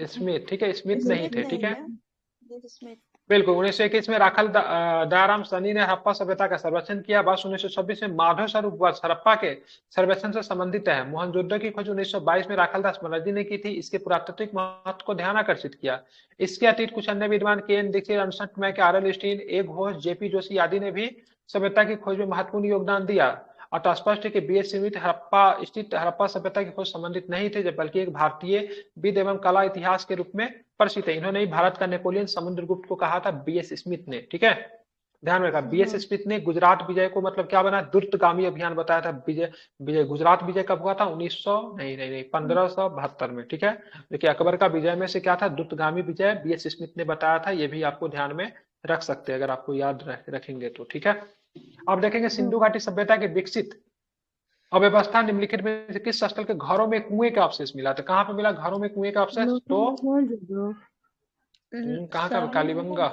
स्मिथ। ठीक है, स्मिथ नहीं थे। ठीक है, बिल्कुल। 1921 में राखाल दयाराम साहनी ने हड़प्पा सभ्यता का सर्वेक्षण किया। वर्ष 1926 में माधव स्वरूप वर्ष हड़प्पा के सर्वेक्षण से संबंधित है। मोहनजोदड़ो की खोज 1922 में राखालदास बनर्जी ने की थी। इसके पुरातात्विक महत्व को ध्यान आकर्षित किया। इसके अतीत कुछ अन्य विद्वान के दीक्षित, अनसट मैक, आरएल स्टीन, ए घोष, जेपी जोशी आदि ने भी सभ्यता की खोज में महत्वपूर्ण योगदान दिया। अतः स्पष्ट है कि बीएस स्मिथ हड़प्पा स्थित हड़प्पा सभ्यता की खोज संबंधित नहीं थे, बल्कि एक भारतीय विद एवं कला इतिहास के रूप में प्रसिद्ध है। इन्होंने ही भारत का नेपोलियन समुद्रगुप्त को कहा था, बीएस स्मिथ ने। ठीक है, ध्यान रखा, बीएस स्मिथ ने गुजरात विजय को मतलब क्या बना, द्रुतगामी अभियान बताया था। विजय गुजरात विजय कब हुआ था, 1572 में। ठीक है, देखिए अकबर का विजय में से क्या था, द्रुतगामी विजय बीएस स्मिथ ने बताया था। ये भी आपको ध्यान में रख सकते हैं अगर आपको याद रखेंगे तो। ठीक है। अब देखेंगे सिंधु घाटी सभ्यता के विकसित अव्यवस्था निम्नलिखित में से किस स्थल के घरों में कुएं का अवशेष मिला, तो कहाँ पे मिला घरों में कुएं का अवशेष, तो कहाँ का, कालीबंगा,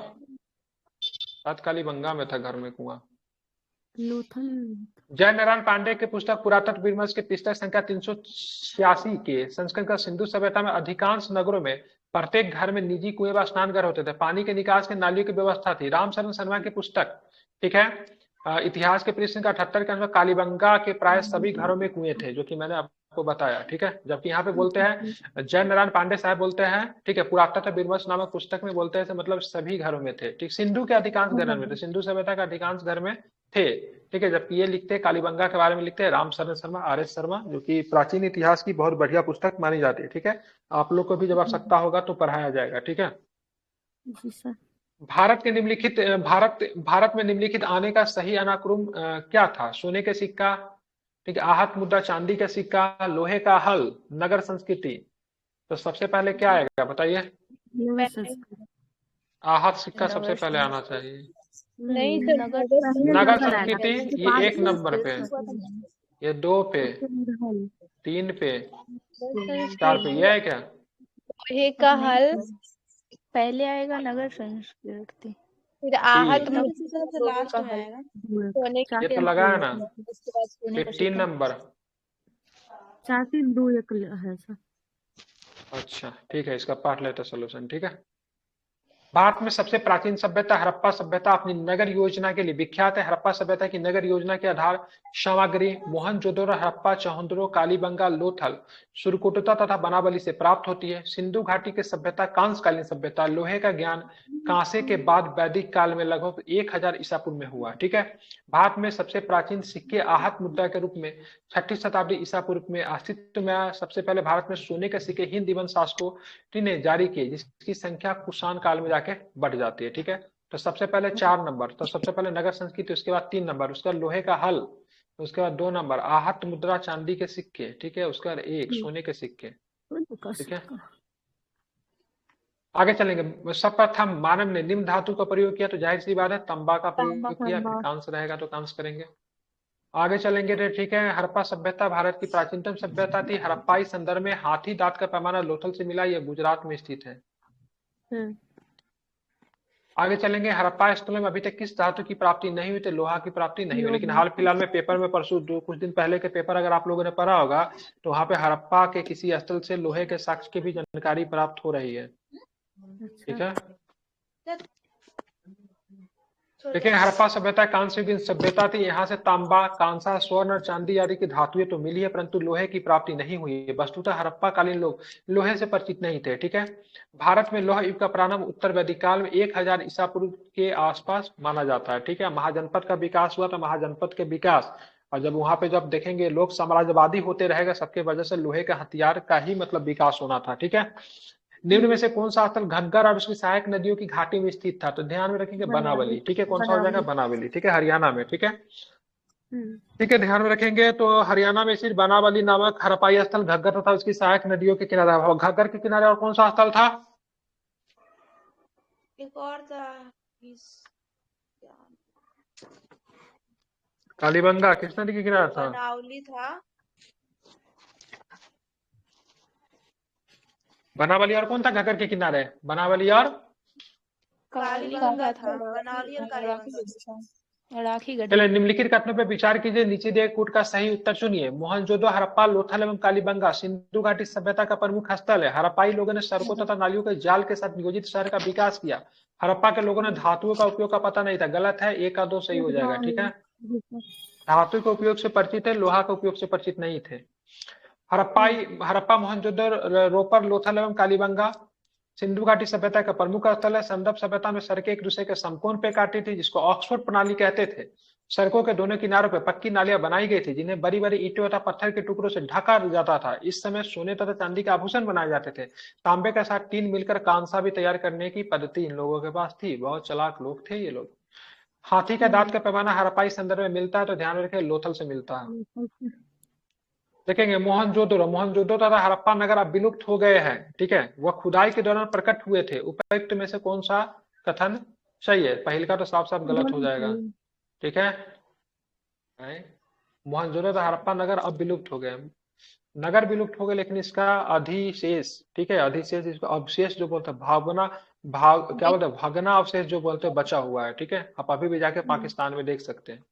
शायद कालीबंगा में था घर में कुआं। लोथल। जय नारायण पांडे के पुस्तक पुरातत्व विमर्श के पुस्तक संख्या 386 के संस्करण का सिंधु सभ्यता में अधिकांश नगरों में प्रत्येक घर में निजी कुएं व स्नानघर होते थे, पानी के निकास के नालियों की व्यवस्था थी। रामशरण शर्मा की पुस्तक, ठीक है, इतिहास के पृष्ठ संख्या 78 के अनुसार कालीबंगा के प्राय सभी घरों में कुएं थे, जो कि मैंने आपको बताया, ठीक है। जबकि यहाँ पे बोलते हैं जय नारायण पांडे साहब बोलते हैं, ठीक है, पुरातत्व विमर्श नामक पुस्तक में बोलते हैं मतलब सभी घरों में थे, ठीक। सिंधु के अधिकांश घरों में थे, सिंधु सभ्यता के अधिकांश घर में थे, ठीक है। जबकि ये लिखते हैं कालीबंगा के बारे में लिखते हैं रामशरण शर्मा, RS शर्मा, जो कि प्राचीन इतिहास की बहुत बढ़िया पुस्तक मानी जाती है, ठीक है। आप लोग को भी जब आवश्यकता होगा तो पढ़ाया जाएगा, ठीक है। जी सर। भारत में निम्नलिखित आने का सही अनाक्रम क्या था? सोने के सिक्का, ठीक है, आहत मुद्रा, चांदी का सिक्का, लोहे का हल, नगर संस्कृति। तो सबसे पहले क्या आएगा बताइए? आहत सिक्का सबसे पहले आना चाहिए। नहीं सर, नगर संस्कृति ये 1 नंबर पे, ये 2 पे, 3 पे, 4 पे, ये है क्या? लोहे का हल, पहले आएगा नगर संस्कृति, फिर आहत लास्ट में आएगा। सोने ये तो लगा है ना, फिर 3 नंबर। 4 3 2 1 है सर। अच्छा ठीक है, इसका पाठ लेते सोल्यूशन, ठीक है। भारत में सबसे प्राचीन सभ्यता हड़प्पा सभ्यता अपनी नगर योजना के लिए विख्यात है। हड़प्पा सभ्यता की नगर योजना के आधार सामग्री मोहनजोदड़ो, हड़प्पा, चौहंदुरो, कालीबंगा, लोथल, सुरकोटता तथा बनावली से प्राप्त होती है। सिंधु घाटी की सभ्यता कांस्यकालीन सभ्यता, लोहे का ज्ञान कांसे के बाद वैदिक काल में लगभग 1000 ईसा पूर्व में हुआ, ठीक है। भारत में सबसे प्राचीन सिक्के आहत मुद्रा के रूप में 6ठी शताब्दी ईसा पूर्व में अस्तित्व में आया। सबसे पहले भारत में सोने के सिक्के हिंद दीवन शासकों ने जारी किए, जिसकी संख्या कुषाण काल में जाके बढ़ जाती है, ठीक है। तो सबसे पहले 4 नंबर, तो सबसे पहले नगर संस्कृति, उसके बाद 3 नंबर, उसके बाद लोहे का हल, उसके बाद 2 नंबर आहत मुद्रा चांदी के सिक्के, ठीक है, उसके बाद 1 सोने के सिक्के, ठीक है। आगे चलेंगे। सर्वप्रथम मानव ने निम्न धातु का प्रयोग किया, तो जाहिर सी बात है तांबा का प्रयोग किया, फिर कांस्य रहेगा तो कांस्य करेंगे। आगे चलेंगे तो ठीक है, हड़प्पा सभ्यता भारत की प्राचीनतम सभ्यता थी। हड़प्पाई संदर्भ में हाथी दांत का पैमाना लोथल से मिला, यह गुजरात में स्थित है। आगे चलेंगे, हड़प्पा स्थलों में अभी तक किस धातु की प्राप्ति नहीं हुई? तो लोहा की प्राप्ति नहीं हुई, लेकिन हाल फिलहाल में पेपर में परसों कुछ दिन पहले के पेपर अगर आप लोगों ने पढ़ा होगा तो वहां पे हड़प्पा के किसी स्थल से लोहे के साक्ष्य की भी जानकारी प्राप्त हो रही है, ठीक है। देखिए, हड़प्पा सभ्यता कांस्य युगीन सभ्यता थी। यहाँ से तांबा, कांसा, स्वर्ण और चांदी आदि की धातुएं तो मिली है, परंतु लोहे की प्राप्ति नहीं हुई है। वस्तुतः हड़प्पा कालीन लोग लोहे से परिचित नहीं थे, ठीक है। भारत में लोह युग का प्रारंभ उत्तर वैदिक काल में 1000 ईसा पूर्व के आसपास माना जाता है, ठीक है। महाजनपद का विकास हुआ, तो महाजनपद के विकास और जब वहां पे जब देखेंगे लोग साम्राज्यवादी होते रहेगा, सबके वजह से लोहे का हथियार का ही मतलब विकास होना था, ठीक है। निम्न में से कौन सा स्थल घग्गर और उसकी सहायक नदियों की घाटी में स्थित था? तो ध्यान में रखेंगे बनावली, ठीक है। कौन सा हो जाएगा? बनावली, ठीक है, हरियाणा में, ठीक है। ठीक है, ध्यान में रखेंगे तो हरियाणा में स्थित बनावली नामक हड़प्पाई स्थल घग्गर तथा उसकी सहायक नदियों के किनारे, घग्गर के किनारे और कौन सा स्थल था? एक और था कालीबंगा, किस नदी के किनारे था? बनावली था। बनावली और कौन था घग्गर के किनारे? बनावली और कालीबंगा था। बनावली और कालीबंगा। चलिए, निम्नलिखित कथनों पर विचार कीजिए, नीचे दिए कूट का सही उत्तर चुनिए। मोहनजोदड़ो, हड़प्पा, लोथल एवं कालीबंगा सिंधु घाटी सभ्यता का प्रमुख स्थल है। हड़प्पाई लोगों ने सड़कों तथा नालियों के जाल के साथ नियोजित शहर का विकास किया। हड़प्पा के लोगों ने धातुओं का उपयोग का पता नहीं था, गलत है, 1 का 2 सही हो जाएगा, ठीक है। धातु के उपयोग से परिचित है, लोहा के उपयोग से परिचित नहीं थे। हड़प्पा, मोहनजोदड़ो, रोपर, लोथल एवं कालीबंगा सिंधु घाटी सभ्यता का प्रमुख स्थल है। संदर्भ सभ्यता में सड़कें एक दूसरे के समकोण पे काटी थी, जिसको ऑक्सफोर्ड प्रणाली कहते थे। सड़कों के दोनों किनारों पर पक्की नालियां बनाई गई थी, जिन्हें बड़ी बड़ी ईंटों तथा पत्थर के टुकड़ों से ढका जाता था। इस समय सोने तथा चांदी के आभूषण बनाए जाते थे। तांबे के साथ टीन मिलकर कांसा भी तैयार करने की पद्धति इन लोगों के पास थी। बहुत चालाक लोग थे ये लोग। हाथी का दांत का पैमाना हड़प्पाई संदर्भ में मिलता है, तो ध्यान रखें लोथल से मिलता है। देखेंगे, मोहनजोदड़ो तथा हड़प्पा नगर अब विलुप्त हो गए हैं, ठीक है। वह खुदाई के दौरान प्रकट हुए थे। उपयुक्त में से कौन सा कथन सही है? पहले का तो साफ साफ गलत हो जाएगा, ठीक है। मोहनजोदड़ो तथा हड़प्पा नगर अब विलुप्त हो गए, नगर विलुप्त हो गए, लेकिन इसका अधिशेष, ठीक है, अधिशेष, इसका अवशेष जो बोलते हैं, भावना क्या बोलते हैं, भगना अवशेष जो बोलते हैं बचा हुआ है, ठीक है। आप अभी भी जाके पाकिस्तान में देख सकते हैं।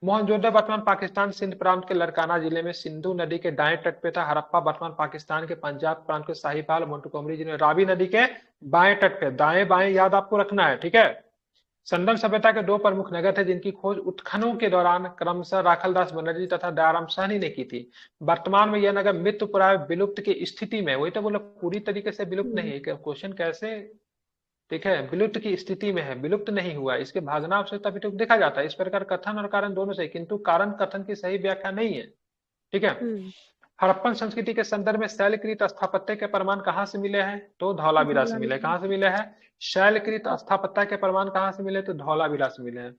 मोहनजोदड़ो वर्तमान पाकिस्तान सिंध प्रांत के लरकाना जिले में सिंधु नदी के दाएं तट पे था। हड़प्पा वर्तमान पाकिस्तान के पंजाब प्रांत के साहिवाल मोंटगोमरी जिले में रावी नदी के बाएं तट पे, दाएं बाएं याद आपको रखना है, ठीक है। संदल सभ्यता के दो प्रमुख नगर थे जिनकी खोज उत्खननों के दौरान क्रमशः राखलदास बनर्जी तथा दयाराम साहनी ने की थी। वर्तमान में यह नगर मृत्युप्राय विलुप्त की स्थिति में, वही तो बोला पूरी तरीके से विलुप्त नहीं है। क्वेश्चन कैसे, ठीक है, विलुप्त की स्थिति में है, विलुप्त नहीं हुआ, इसके भागना से तभी तो देखा जाता है। इस प्रकार कथन और कारण दोनों से, किंतु कारण कथन की सही व्याख्या नहीं है, ठीक है। हड़प्पन संस्कृति के संदर्भ में शैलकृत स्थापत्य के प्रमाण कहाँ से मिले हैं? तो धौलावीरा से मिले। कहाँ से मिले हैं? शैलकृत स्थापत्य के प्रमाण कहाँ से मिले? तो धौलावीरा से मिले हैं।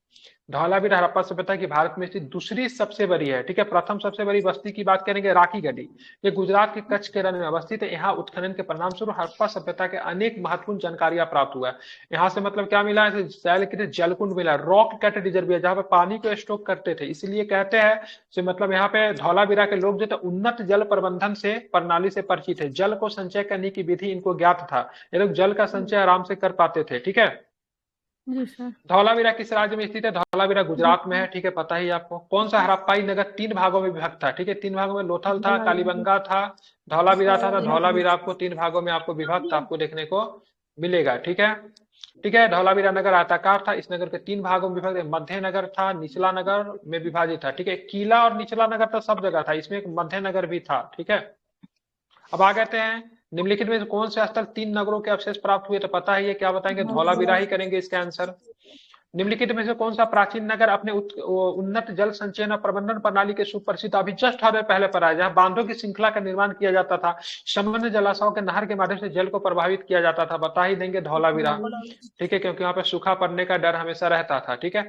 धौलावीरा हड़प्पा सभ्यता की भारत में स्थित दूसरी सबसे बड़ी है, ठीक है। प्रथम सबसे बड़ी बस्ती की बात करेंगे राखी गढ़ी, ये गुजरात के कच्छ के रण में अवस्थित है। यहाँ उत्खनन के परिणाम स्वरूप हड़प्पा सभ्यता के अनेक महत्वपूर्ण जानकारियां प्राप्त हुआ है। यहाँ से मतलब क्या मिला है? शैलकृत जलकुंड मिला, रॉक कट रिजर्व जहाँ पे पानी को स्टॉक करते थे, इसलिए कहते हैं से मतलब यहाँ पे धौलावीरा के लोग जो थे उन्नत जल प्रबंधन से प्रणाली से परिचित है। जल को संचय करने की विधि इनको ज्ञात था, ये लोग जल का संचय आराम से कर पाते थे, ठीक है। धौलावीरा किस राज्य में स्थित है? धौलावीरा गुजरात में है, ठीक है, पता ही आपको। कौन सा हड़प्पाई नगर 3 भागों में विभक्त था? ठीक है, 3 भागों में लोथल था, कालीबंगा था, धौलावीरा था। धौलावीरा आपको 3 भागों में आपको विभक्त आपको देखने को मिलेगा, ठीक है। ठीक है, धौलावीरा नगर आयताकार था। इस नगर के 3 भागों में विभक्त, मध्य नगर था, निचला नगर में विभाजित था, ठीक है। किला और निचला नगर तो सब जगह था, इसमें एक मध्य नगर भी था, ठीक है। अब आ कहते हैं निम्नलिखित में कौन से स्थल 3 नगरों के अवशेष प्राप्त हुए? तो पता ही है, क्या बताएंगे? धौलावीरा ही करेंगे इसका आंसर। निम्नलिखित में से कौन सा प्राचीन नगर अपने उन्नत जल संचयन और प्रबंधन प्रणाली के सुप्रसिद्ध, अभी जस्ट हमें पहले पर आया, जहाँ बांधों की श्रृंखला का निर्माण किया जाता था, समन्वय जलाशयों के नहर के माध्यम से जल को प्रभावित किया जाता था? बता ही देंगे धौलावीरा, ठीक है, क्योंकि वहां पे सूखा पड़ने का डर हमेशा रहता था, ठीक है।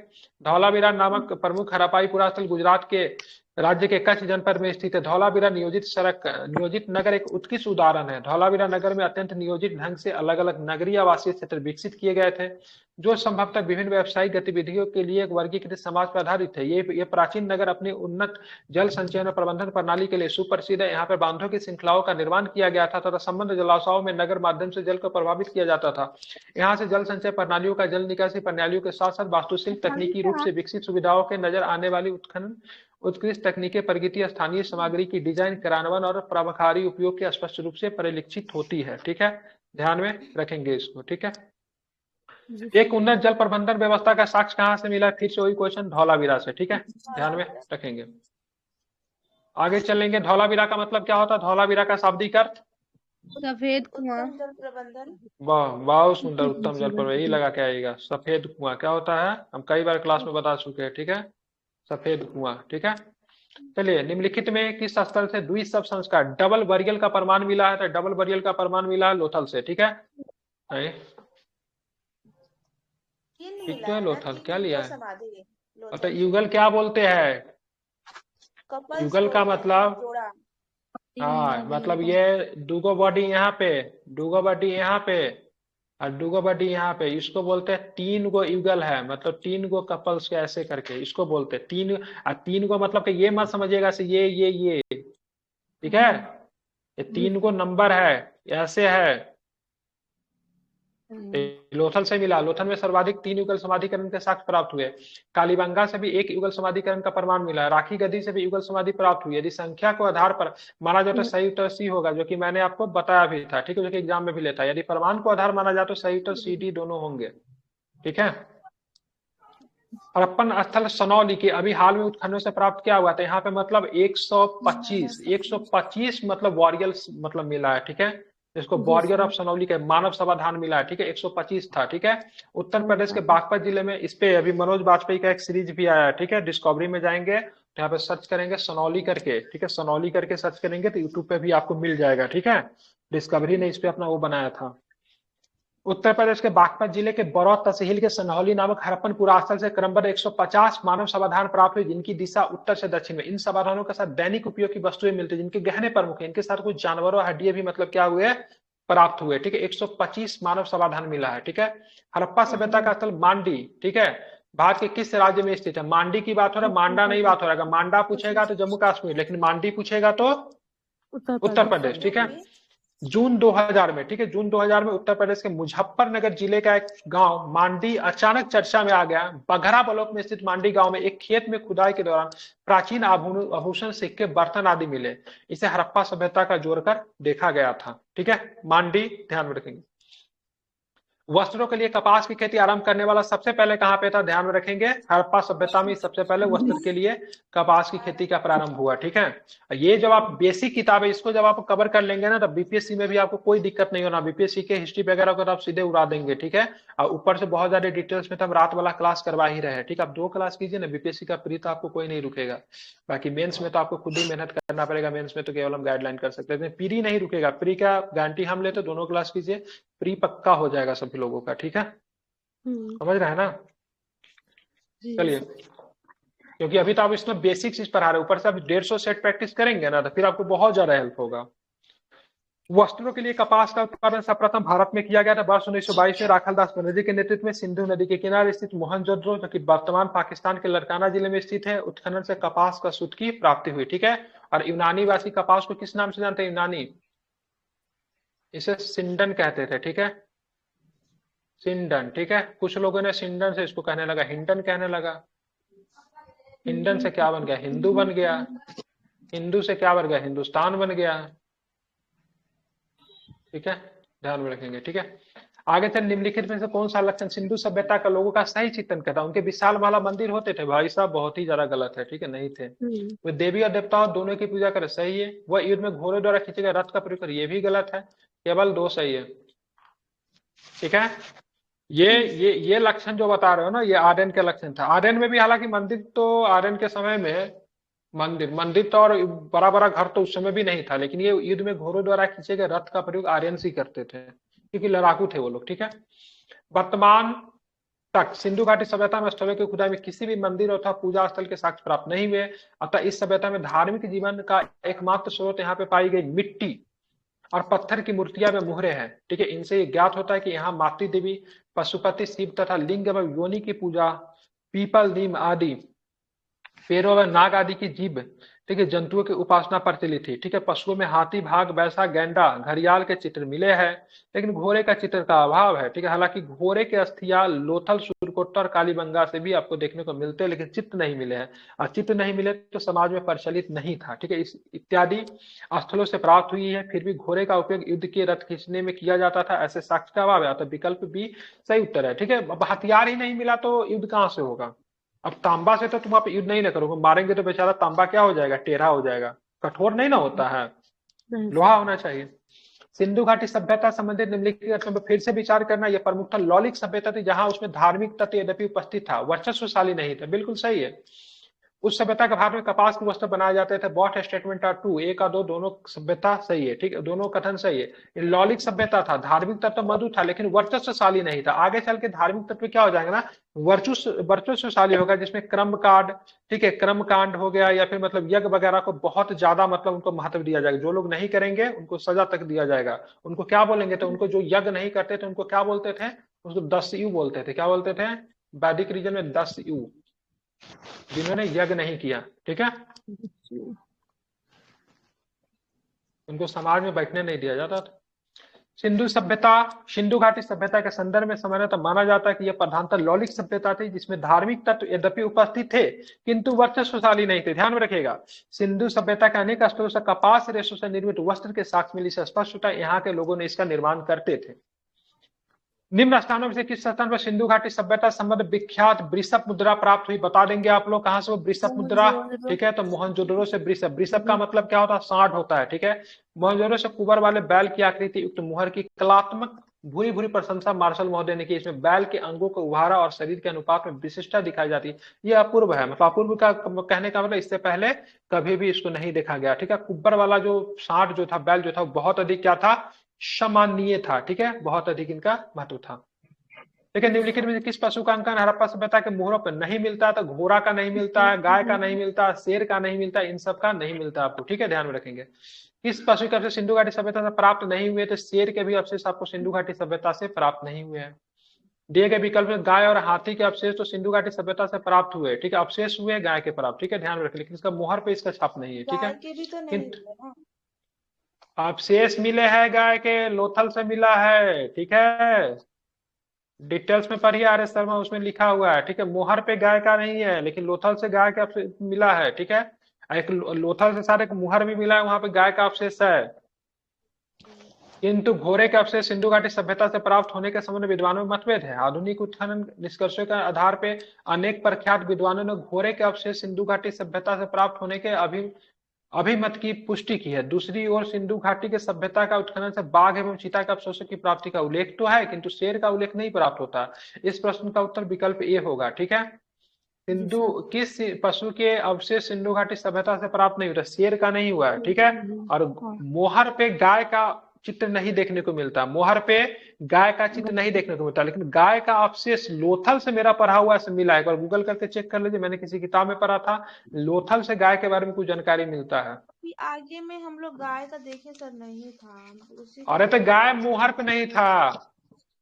धौलावीरा नामक प्रमुख हड़प्पाई पुरास्थल गुजरात के राज्य के कच्छ जनपद में स्थित है। धौलावीरा नियोजित नगर एक उत्कृष्ट उदाहरण है। धौलावीरा नगर में अत्यंत नियोजित ढंग से अलग अलग नगरीय आवासीय क्षेत्र विकसित किए गए थे, जो संभवतः विभिन्न व्यावसायिक गतिविधियों के लिए एक वर्गीकृत समाज पर आधारित थे। ये प्राचीन नगर अपनी उन्नत जल संचयन और प्रबंधन प्रणाली के लिए सुप्रसिद्ध है। यहाँ पर बांधों की श्रृंखलाओं का निर्माण किया गया था तथा संबंध जलाशयों में नगर माध्यम से जल को प्रभावित किया जाता था। यहाँ से जल संचय प्रणालियों का जल निकासी प्रणालियों के साथ साथ वास्तुशिल्प तकनीकी रूप से विकसित सुविधाओं के नजर आने वाली उत्खनन उत्कृष्ट तकनीकें प्रगति स्थानीय सामग्री की डिजाइन कार्यान्वयन और प्रभावकारी उपयोग के स्पष्ट रूप से परिलक्षित होती है, ठीक है। ध्यान में रखेंगे इसको, ठीक है। एक उन्नत जल प्रबंधन व्यवस्था का साक्ष्य कहां से मिला? फिर से वही क्वेश्चन, धौलावीरा से, ठीक है, ध्यान में रखेंगे। आगे चलेंगे। धौलावीरा का मतलब क्या होता है? धौलावीरा का शाब्दिक अर्थ सफेद कुआं। जल प्रबंधन। वाह, बहुत सुंदर, उत्तम जल प्रबंधन, यही लगा के आएगा। सफेद कुआं क्या होता है? हम कई बार क्लास में बता चुके हैं, ठीक है, सफेद कुआं, ठीक है। चलिए, निम्नलिखित में किस स्थल से द्विशब संस्कार डबल बरियल का प्रमाण मिला है? तो डबल बरियल का प्रमाण मिला है लोथल से, ठीक है। ठीक है, लोथल क्या लिया है? तो युगल क्या बोलते हैं? युगल का मतलब, हाँ, मतलब ये दुगो बॉडी यहाँ पे, दुगो बॉडी यहाँ पे और दुगो बॉडी यहाँ पे, इसको बोलते हैं 3 गो युगल है, मतलब 3 गो कपल्स के ऐसे करके इसको बोलते हैं 3। और 3 गो मतलब कि ये मत समझिएगा से ये, ठीक है, ये 3 गो नंबर है, ऐसे है। लोथल से मिला। लोथल में सर्वाधिक 3 युगल समाधिकरण के साक्ष्य प्राप्त हुए। कालीबंगा से भी 1 युगल समाधिकरण का प्रमाण मिला। राखी गद्दी से भी युगल समाधि प्राप्त हुई। यदि संख्या को आधार पर माना जाए तो सही उत्तर सी होगा, जो कि मैंने आपको बताया भी था, ठीक है, जो कि एग्जाम में भी लेता है। यदि प्रमाण को आधार माना जाए तो सही उत्तर सी डी दोनों होंगे, ठीक है। हड़प्पन स्थल सनौली के अभी हाल में उत्खननों से प्राप्त क्या हुआ था? यहाँ पे मतलब 125 मतलब वॉरियल्स मतलब मिला है, ठीक है, इसको वॉरियर ऑफ सनौली के मानव समाधान मिला है, ठीक है, 125 था, ठीक है। उत्तर प्रदेश के बागपत जिले में इस पे अभी मनोज बाजपेयी का एक सीरीज भी आया है, ठीक है। डिस्कवरी में जाएंगे तो यहाँ पे सर्च करेंगे सनौली करके, ठीक है, सनौली करके सर्च करेंगे तो यूट्यूब पे भी आपको मिल जाएगा, ठीक है। डिस्कवरी ने इस पे अपना वो बनाया था। उत्तर प्रदेश के बागपत जिले के बरौत तहसील के सनहौली नामक हड़प्पन पुरास्थल से क्रमबद्ध 150 मानव समाधान प्राप्त हुए, जिनकी दिशा उत्तर से दक्षिण में। इन समाधानों के साथ दैनिक उपयोग की वस्तुएं मिलती, जिनके गहने प्रमुख है। इनके साथ कुछ जानवरों हड्डियां भी मतलब क्या हुए प्राप्त हुए, ठीक है। 125 मानव समाधान मिला है, ठीक है। हड़प्पा सभ्यता का स्थल मांडी, ठीक है, भारत के किस राज्य में स्थित है? मांडी की बात हो रहा है, मांडा नहीं बात हो रहा है। मांडा पूछेगा तो जम्मू कश्मीर, लेकिन मांडी पूछेगा तो उत्तर प्रदेश, ठीक है। जून 2000 में, ठीक है, जून 2000 में उत्तर प्रदेश के मुजफ्फरनगर जिले का एक गांव मांडी अचानक चर्चा में आ गया। बघरा ब्लॉक में स्थित मांडी गांव में एक खेत में खुदाई के दौरान प्राचीन आभूषण, सिक्के, बर्तन आदि मिले। इसे हड़प्पा सभ्यता का जोड़कर देखा गया था। ठीक है, मांडी ध्यान में रखेंगे। वस्त्रों के लिए कपास की खेती आरंभ करने वाला सबसे पहले कहां पे था, ध्यान में रखेंगे, हड़प्पा सभ्यता में सबसे पहले वस्त्र के लिए कपास की खेती का प्रारंभ हुआ। ठीक है, ये जब आप बेसिक किताब है इसको जब आप कवर कर लेंगे ना, तब बीपीएससी में भी आपको कोई दिक्कत नहीं होना। बीपीएससी के हिस्ट्री वगैरह को तो आप सीधे उड़ा देंगे। ठीक है, और ऊपर से बहुत ज्यादा डिटेल्स में तो हम रात वाला क्लास करवा ही रहे हैं। ठीक है, आप 2 क्लास कीजिए ना, बीपीएससी का प्री तो आपको कोई नहीं रुकेगा। बाकी मेंस में तो आपको खुद ही मेहनत करना पड़ेगा। मेंस में तो केवल हम गाइडलाइन कर सकते हैं, प्री नहीं रुकेगा। प्री का गारंटी हम लेते, दोनों क्लास कीजिए, प्री पक्का हो जाएगा सभी लोगों का। ठीक है, समझ रहे हैं ना। चलिए, क्योंकि अभी तो आप इसमें बेसिक चीज पढ़ा रहे हैं, ऊपर से आप 150 सेट प्रैक्टिस करेंगे ना, तो फिर आपको बहुत ज्यादा हेल्प होगा। वस्त्रों के लिए कपास का उत्पादन सर्वप्रथम भारत में किया गया था वर्ष 1922 में राखालदास बनर्जी के नेतृत्व में सिंधु नदी के किनारे स्थित मोहनजोदड़ो, जो कि वर्तमान पाकिस्तान के लड़काना जिले में स्थित है, उत्खनन से कपास का सूत की प्राप्ति हुई। ठीक है, और यूनानी वासी कपास को किस नाम से जानते हैं, यूनानी, इसे सिंडन कहते थे। ठीक है, सिंडन। ठीक है, कुछ लोगों ने सिंडन से इसको कहने लगा हिंडन कहने लगा। हिंडन से क्या बन गया, हिंदू बन गया। हिंदू से क्या बन गया, हिंदुस्तान बन गया। ठीक है, ध्यान में रखेंगे। ठीक है, आगे चल, निम्नलिखित में से कौन सा लक्षण सिंधु सभ्यता का लोगों का सही चित्रण करता है। उनके विशाल माला मंदिर होते थे, भाई साहब बहुत ही ज्यादा गलत है। ठीक है, नहीं थे। वे देवी और देवताओं दोनों की पूजा करे, सही है। वह युद्ध में घोड़े द्वारा खींचे गए रथ का प्रयोग करे, ये भी गलत है। केवल 2 सही है। ठीक है, ये लक्षण जो बता रहे हो ना, ये आर्यन के लक्षण था। आर्यन में भी हालांकि मंदिर तो आर्यन के समय में मंदिर तो और बड़ा बड़ा घर तो उस समय भी नहीं था, लेकिन ये युद्ध में घोड़ों द्वारा खींचे गए रथ का प्रयोग आर्यन ही करते थे, क्योंकि लड़ाकू थे वो लोग। ठीक है, वर्तमान तक सिंधु घाटी सभ्यता में स्थलों की खुदाई में किसी भी मंदिर अथवा पूजा स्थल के साक्ष्य प्राप्त नहीं हुए। अतः इस सभ्यता में धार्मिक जीवन का एकमात्र स्रोत यहाँ पे पाई गई मिट्टी और पत्थर की मूर्तियां में मुहरे हैं। ठीक है, इनसे ये ज्ञात होता है कि यहाँ मातृ देवी, पशुपति, शिव तथा लिंग एवं योनि की पूजा, पीपल, नीम आदि पेड़ों व नाग आदि की जीव, ठीक है, जंतुओं की उपासना प्रचलित थी। ठीक है, पशुओं में हाथी, भाग, बैसा, गैंडा, घड़ियाल के चित्र मिले हैं, लेकिन घोड़े का चित्र का अभाव है। ठीक है, हालांकि घोड़े के अस्थियां लोथल, सुरकोट्टा और कालीबंगा से भी आपको देखने को मिलते हैं, लेकिन चित्र नहीं मिले हैं। और चित्र नहीं मिले तो समाज में प्रचलित नहीं था। ठीक है, इस इत्यादि स्थलों से प्राप्त हुई है। फिर भी घोड़े का उपयोग युद्ध के रथ खींचने में किया जाता था, ऐसे साक्ष्य का अभाव है। तो विकल्प भी सही उत्तर है। ठीक है, अब हथियार ही नहीं मिला तो युद्ध कहां से होगा। अब तांबा से तो तुम आप युद्ध नहीं ना करोगे, मारेंगे तो बेचारा तांबा क्या हो जाएगा, टेढ़ा हो जाएगा, कठोर नहीं ना होता है, लोहा होना चाहिए। सिंधु घाटी सभ्यता संबंधित निम्नलिखित में फिर से विचार करना। यह प्रमुखतः लौलिक सभ्यता थी, जहां उसमें धार्मिक तत्व यद्यपि उपस्थित था, वर्चस्वशाली नहीं था। बिल्कुल सही है। उस सभ्यता के भारत में कपास के वस्त्र बनाए जाते थे। बोथ स्टेटमेंट आर ट्रू, 1 और 2 दोनों सभ्यता सही है। ठीक है, दोनों कथन सही है। लौलिक सभ्यता था, धार्मिक तत्व मधु था, लेकिन वर्चस्वशाली नहीं था। आगे चल के धार्मिक तत्व क्या हो जाएगा ना, वर्चस्वशाली होगा, जिसमें क्रम कांड, ठीक है, क्रम कांड हो गया, या फिर मतलब यज्ञ वगैरह को बहुत ज्यादा मतलब उनको महत्व दिया जाएगा। जो लोग नहीं करेंगे उनको सजा तक दिया जाएगा। उनको क्या बोलेंगे, तो उनको जो यज्ञ नहीं करते थे उनको क्या बोलते थे, उसको 10 यू बोलते थे। क्या बोलते थे, वैदिक रीजन में 10 यू, जिन्होंने यज्ञ नहीं किया। ठीक है, उनको समाज में बैठने नहीं दिया जाता था। सिंधु घाटी सभ्यता के संदर्भ में सामान्यतः माना जाता है कि यह प्रधानतः लौलिक सभ्यता थी, जिसमें धार्मिक तत्व यद्यपि उपस्थित थे किंतु वर्चस्वशाली नहीं थे। ध्यान में रखिएगा, सिंधु सभ्यता के अनेक स्थलों से कपास रेशों से निर्मित वस्त्र के साक्ष्य मिली से स्पष्ट होता है यहाँ के लोगों ने इसका निर्माण करते थे। निम्न स्थानों में से किस स्थान पर सिंधु घाटी सभ्यता संबंध विख्यात वृषभ मुद्रा प्राप्त हुई, बता देंगे आप लोग कहां से वो वृषभ मुद्रा। ठीक है, तो मोहनजोदड़ो से वृषभ। वृषभ का मतलब क्या होता है, सांड होता है। ठीक है, मोहनजोदड़ो से कुबर वाले बैल की आकृति युक्त मुहर की कलात्मक भूरी भूरी प्रशंसा मार्शल महोदय ने की। इसमें बैल के अंगों को उभारा और शरीर के अनुपात में विशिष्टता दिखाई जाती है। ये अपूर्व है, मतलब अपूर्व का कहने का मतलब इससे पहले कभी भी इसको नहीं देखा गया। ठीक है, कुब्बर वाला जो सांड जो था, बैल जो था, बहुत अधिक क्या था, सम्माननीय था। ठीक है, बहुत अधिक इनका महत्व था। लेकिन निम्नलिखित में किस पशु का अंकन हड़प्पा सभ्यता के मोहरों पर नहीं मिलता है, तो घोड़ा का नहीं मिलता है, गाय का नहीं मिलता, शेर का नहीं मिलता, इन सब का नहीं मिलता आपको। ठीक है, ध्यान में रखेंगे। किस पशु के अवशेष सिंधु घाटी सभ्यता से प्राप्त नहीं हुए, तो शेर के भी अवशेष आपको सिंधु घाटी सभ्यता से प्राप्त नहीं हुए हैं। दिए गए विकल्प में गाय और हाथी के अवशेष तो सिंधु घाटी सभ्यता से प्राप्त हुए। ठीक है, अवशेष हुए गाय के प्राप्त। ठीक है, ध्यान में रखें, लेकिन इसका मोहर पे इसका छाप नहीं है। ठीक है, अवशेष मिले हैं गाय के, लोथल से मिला है, ठीक है। डिटेल्स में पढ़िए आर एस शर्मा, उसमें लिखा हुआ है, ठीक है। मोहर पे गाय का नहीं है, लेकिन लोथल से गाय का मिला है, ठीक है। एक लोथल से सारे मुहर भी मिला है, वहां पे गाय का अवशेष है। किंतु घोड़े के अवशेष सिंधु घाटी सभ्यता से प्राप्त होने के संबंध में विद्वानों में मतभेद है। आधुनिक उत्खनन निष्कर्षों के आधार पे अनेक प्रख्यात विद्वानों ने घोड़े के अवशेष सिंधु घाटी सभ्यता से प्राप्त होने के अभिमत की पुष्टि की है। दूसरी ओर सिंधु घाटी के सभ्यता का उत्खनन से बाघ एवं चीता के अवशेषों की प्राप्ति का उल्लेख तो है, किंतु शेर का उल्लेख नहीं प्राप्त होता। इस प्रश्न का उत्तर विकल्प ए होगा, ठीक है। सिंधु किस पशु के अवशेष सिंधु घाटी सभ्यता से प्राप्त नहीं होता? शेर का नहीं हुआ है, ठीक है। और मोहर पे गाय का चित्र नहीं देखने को मिलता, मोहर पे गाय का चित्र नहीं देखने को मिलता, लेकिन गाय का अवशेष लोथल से मेरा पढ़ा हुआ से मिला है। एक बार गूगल करके चेक कर लीजिए, मैंने किसी किताब में पढ़ा था, लोथल से गाय के बारे में कुछ जानकारी मिलता है। आगे में हम लोग गाय का देखे सर, नहीं था उसी। अरे तो गाय मोहर पे नहीं था,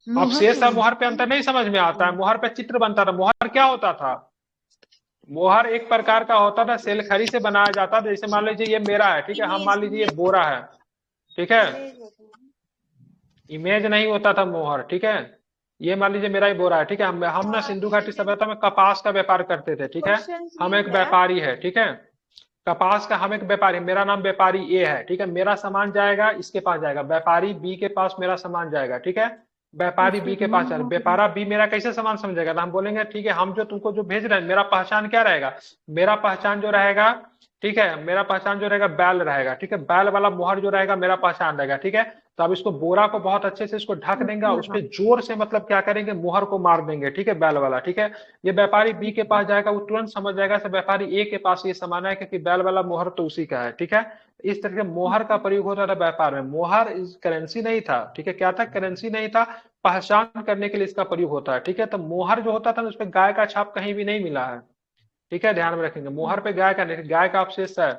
अवशेष और मोहर पे अंतर नहीं समझ में आता है। मोहर पे चित्र बनता था। मोहर क्या होता था? मोहर एक प्रकार का होता था, सेलखरी से बनाया जाता था। जैसे मान लीजिए ये मेरा है, ठीक है, हम मान लीजिए ये बोरा है, ठीक है। इमेज नहीं होता था मोहर, ठीक है। ये मान लीजिए मेरा ही बोरा है, ठीक है। हम ना सिंधु घाटी सभ्यता में कपास का व्यापार करते थे, ठीक है। हम एक व्यापारी है, ठीक है, कपास का हम एक व्यापारी, मेरा नाम व्यापारी ए है, ठीक है। मेरा सामान जाएगा इसके पास जाएगा, व्यापारी बी के पास मेरा सामान जाएगा, ठीक है। व्यापारी बी के पास जाएगा, व्यापारा बी मेरा कैसे सामान समझेगा? तो हम बोलेंगे ठीक है, हम जो तुमको जो भेज रहे हैं, मेरा पहचान क्या रहेगा? मेरा पहचान जो रहेगा, ठीक है, मेरा पहचान जो रहेगा बैल रहेगा, ठीक है। बैल वाला मोहर जो रहेगा मेरा पहचान रहेगा, ठीक है। तो अब इसको बोरा को बहुत अच्छे से इसको ढक देंगे, उस पर जोर से मतलब क्या करेंगे, मोहर को मार देंगे, ठीक है, बैल वाला, ठीक है। ये व्यापारी बी के पास जाएगा, वो तुरंत समझ जाएगा व्यापारी ए के पास ये सामान है, क्योंकि बैल वाला मोहर तो उसी का है, ठीक है। इस तरह से मोहर का प्रयोग होता था व्यापार में। मोहर करेंसी नहीं था, ठीक है। क्या था? करेंसी नहीं था, पहचान करने के लिए इसका प्रयोग होता है, ठीक है। तो मोहर जो होता था उस पर गाय का छाप कहीं भी नहीं मिला है, ठीक है, ध्यान में रखेंगे। मोहर पे गाय का नहीं, गाय का अवशेष है।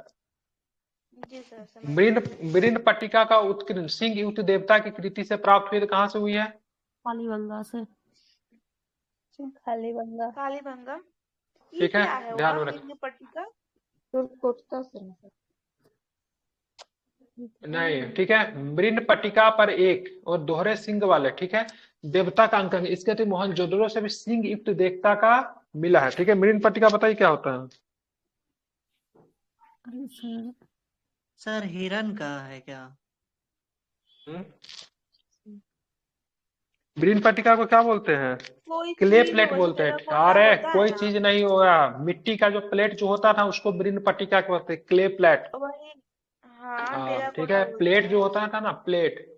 मृण पट्टिका का उत्कीर्ण सिंह युक्त देवता की कृति से प्राप्त हुई, तो कहाँ से हुई है? कालीबंगा से। कालीबंगा। कालीबंगा, ठीक है, ध्यान में रखें। पट्टिका नहीं, ठीक है। मृण पट्टिका पर एक और दोहरे सिंह वाले, ठीक है, देवता का अंकन, इसके तो मोहनजोदड़ो से भी सिंह युक्त देवता का मिला है, ठीक है। मृण पट्टिका बताइए क्या होता है? सर हिरन का है क्या? मृण पट्टिका को क्या बोलते हैं? क्ले प्लेट बोलते हैं। अरे कोई चीज नहीं होगा, मिट्टी का जो प्लेट जो होता था उसको मृण पट्टिका बोलते हैं, क्ले प्लेट। ठीक है, प्लेट जो होता था ना, प्लेट,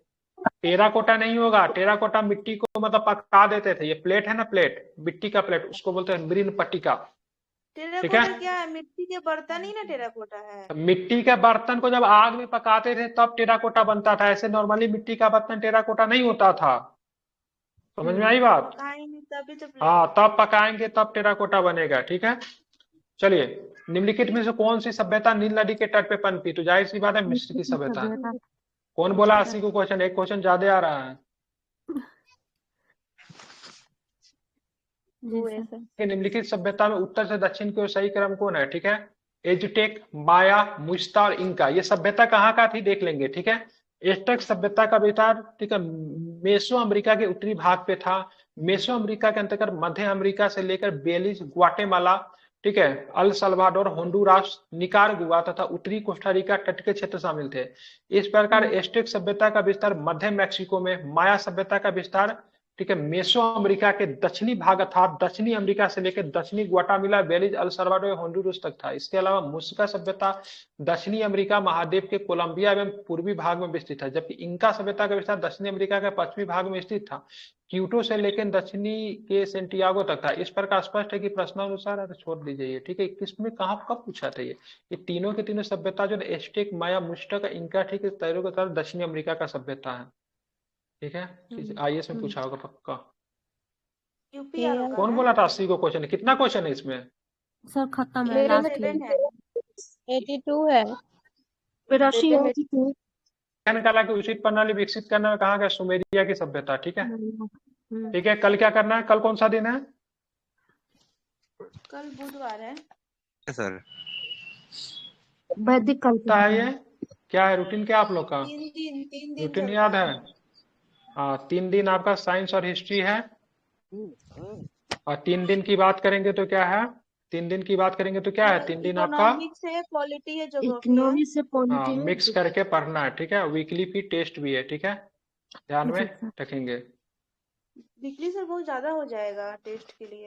टेराकोटा नहीं होगा। टेराकोटा मिट्टी को मतलब पका देते थे, ये प्लेट है ना, प्लेट, मिट्टी का प्लेट, उसको बोलते हैं मृण पट्टिका, ठीक है। क्या है? मिट्टी के बर्तन ही ना टेराकोटा है। मिट्टी के बर्तन को जब आग में पकाते थे तब टेराकोटा बनता था, ऐसे नॉर्मली मिट्टी का बर्तन टेराकोटा नहीं होता था। समझ में आई बात? तभी तो हाँ, तब पकाएंगे तब टेराकोटा बनेगा, ठीक है। चलिए, निम्नलिखित में से कौन सी सभ्यता नील नदी के तट पे पनपी? तो जाहिर सी बात है मिस्र की सभ्यता। कौन बोला 80 को क्वेश्चन? एक क्वेश्चन ज्यादा आ रहा है। निम्नलिखित सभ्यता में उत्तर से दक्षिण की ओर सही क्रम कौन है? ठीक है, एजुटेक, माया, मुस्ता और इंका। ये सभ्यता कहाँ का थी देख लेंगे, ठीक है। एजटेक सभ्यता का विस्तार, ठीक है, मेसो अमेरिका के उत्तरी भाग पे था। मेसो अमेरिका के अंतर्गत मध्य अमेरिका से लेकर बेलिज, ग्वाटेमाला, ठीक है, अल सल्वाडोर, होंडुरास, निकारागुआ तथा उत्तरी कोस्टारिका तट के क्षेत्र शामिल थे। इस प्रकार एजटेक सभ्यता का विस्तार मध्य मैक्सिको में, माया सभ्यता का विस्तार, ठीक है, मेसो अमेरिका के दक्षिणी भाग अर्थात दक्षिणी अमेरिका से लेकर दक्षिणी ग्वाटेमाला, बेलिज, अल सल्वाडोर, होंडुरास तक था। इसके अलावा मुस्का सभ्यता दक्षिणी अमेरिका महाद्वीप के कोलंबिया एवं पूर्वी भाग में विस्तृत है, जबकि इंका सभ्यता का विस्तार दक्षिणी अमेरिका के पश्चिमी भाग में स्थित था, क्यूटो से लेकर दक्षिणी के सेंटियागो तक था। इस प्रकार स्पष्ट है कि प्रश्नानुसार छोड़ दीजिए, ठीक है। किसमें कहाँ कब पूछा था ये तीनों के तीनों सभ्यता जो एस्टेक, माया, मुस्टक, इंका, ठीक है, तैरो के तरफ दक्षिणी अमेरिका का सभ्यता है, ठीक है। आईएएस में पूछा होगा पक्का। कौन बोला था 80 को क्वेश्चन? कितना क्वेश्चन है इसमें? सर खत्म है, लास्ट है 82 है। 82 कला की उचित प्रणाली विकसित करने में कहा गया? सुमेरिया की सभ्यता, ठीक है। ठीक है, कल क्या करना है? कल कौन सा दिन है? कल बुधवार है सर। वैदिक कल है ये क्या है रूटीन, क्या आप लोग का 3 दिन रूटीन चलता याद है। है? हाँ, 3 दिन आपका साइंस और हिस्ट्री है। और 3 दिन की बात करेंगे तो क्या है? 3 दिन की बात करेंगे तो क्या है? 3 दिन आपका इकोनॉमिक्स है, पॉलिटी है, ज्योग्राफी है। इकोनॉमिक्स से पॉलिटी है। मिक्स करके पढ़ना है, ठीक है। वीकली भी टेस्ट भी है, ठीक है, ध्यान ठीक में है सर। रखेंगे। वीकली सर बहुत ज्यादा हो जाएगा टेस्ट के लिए।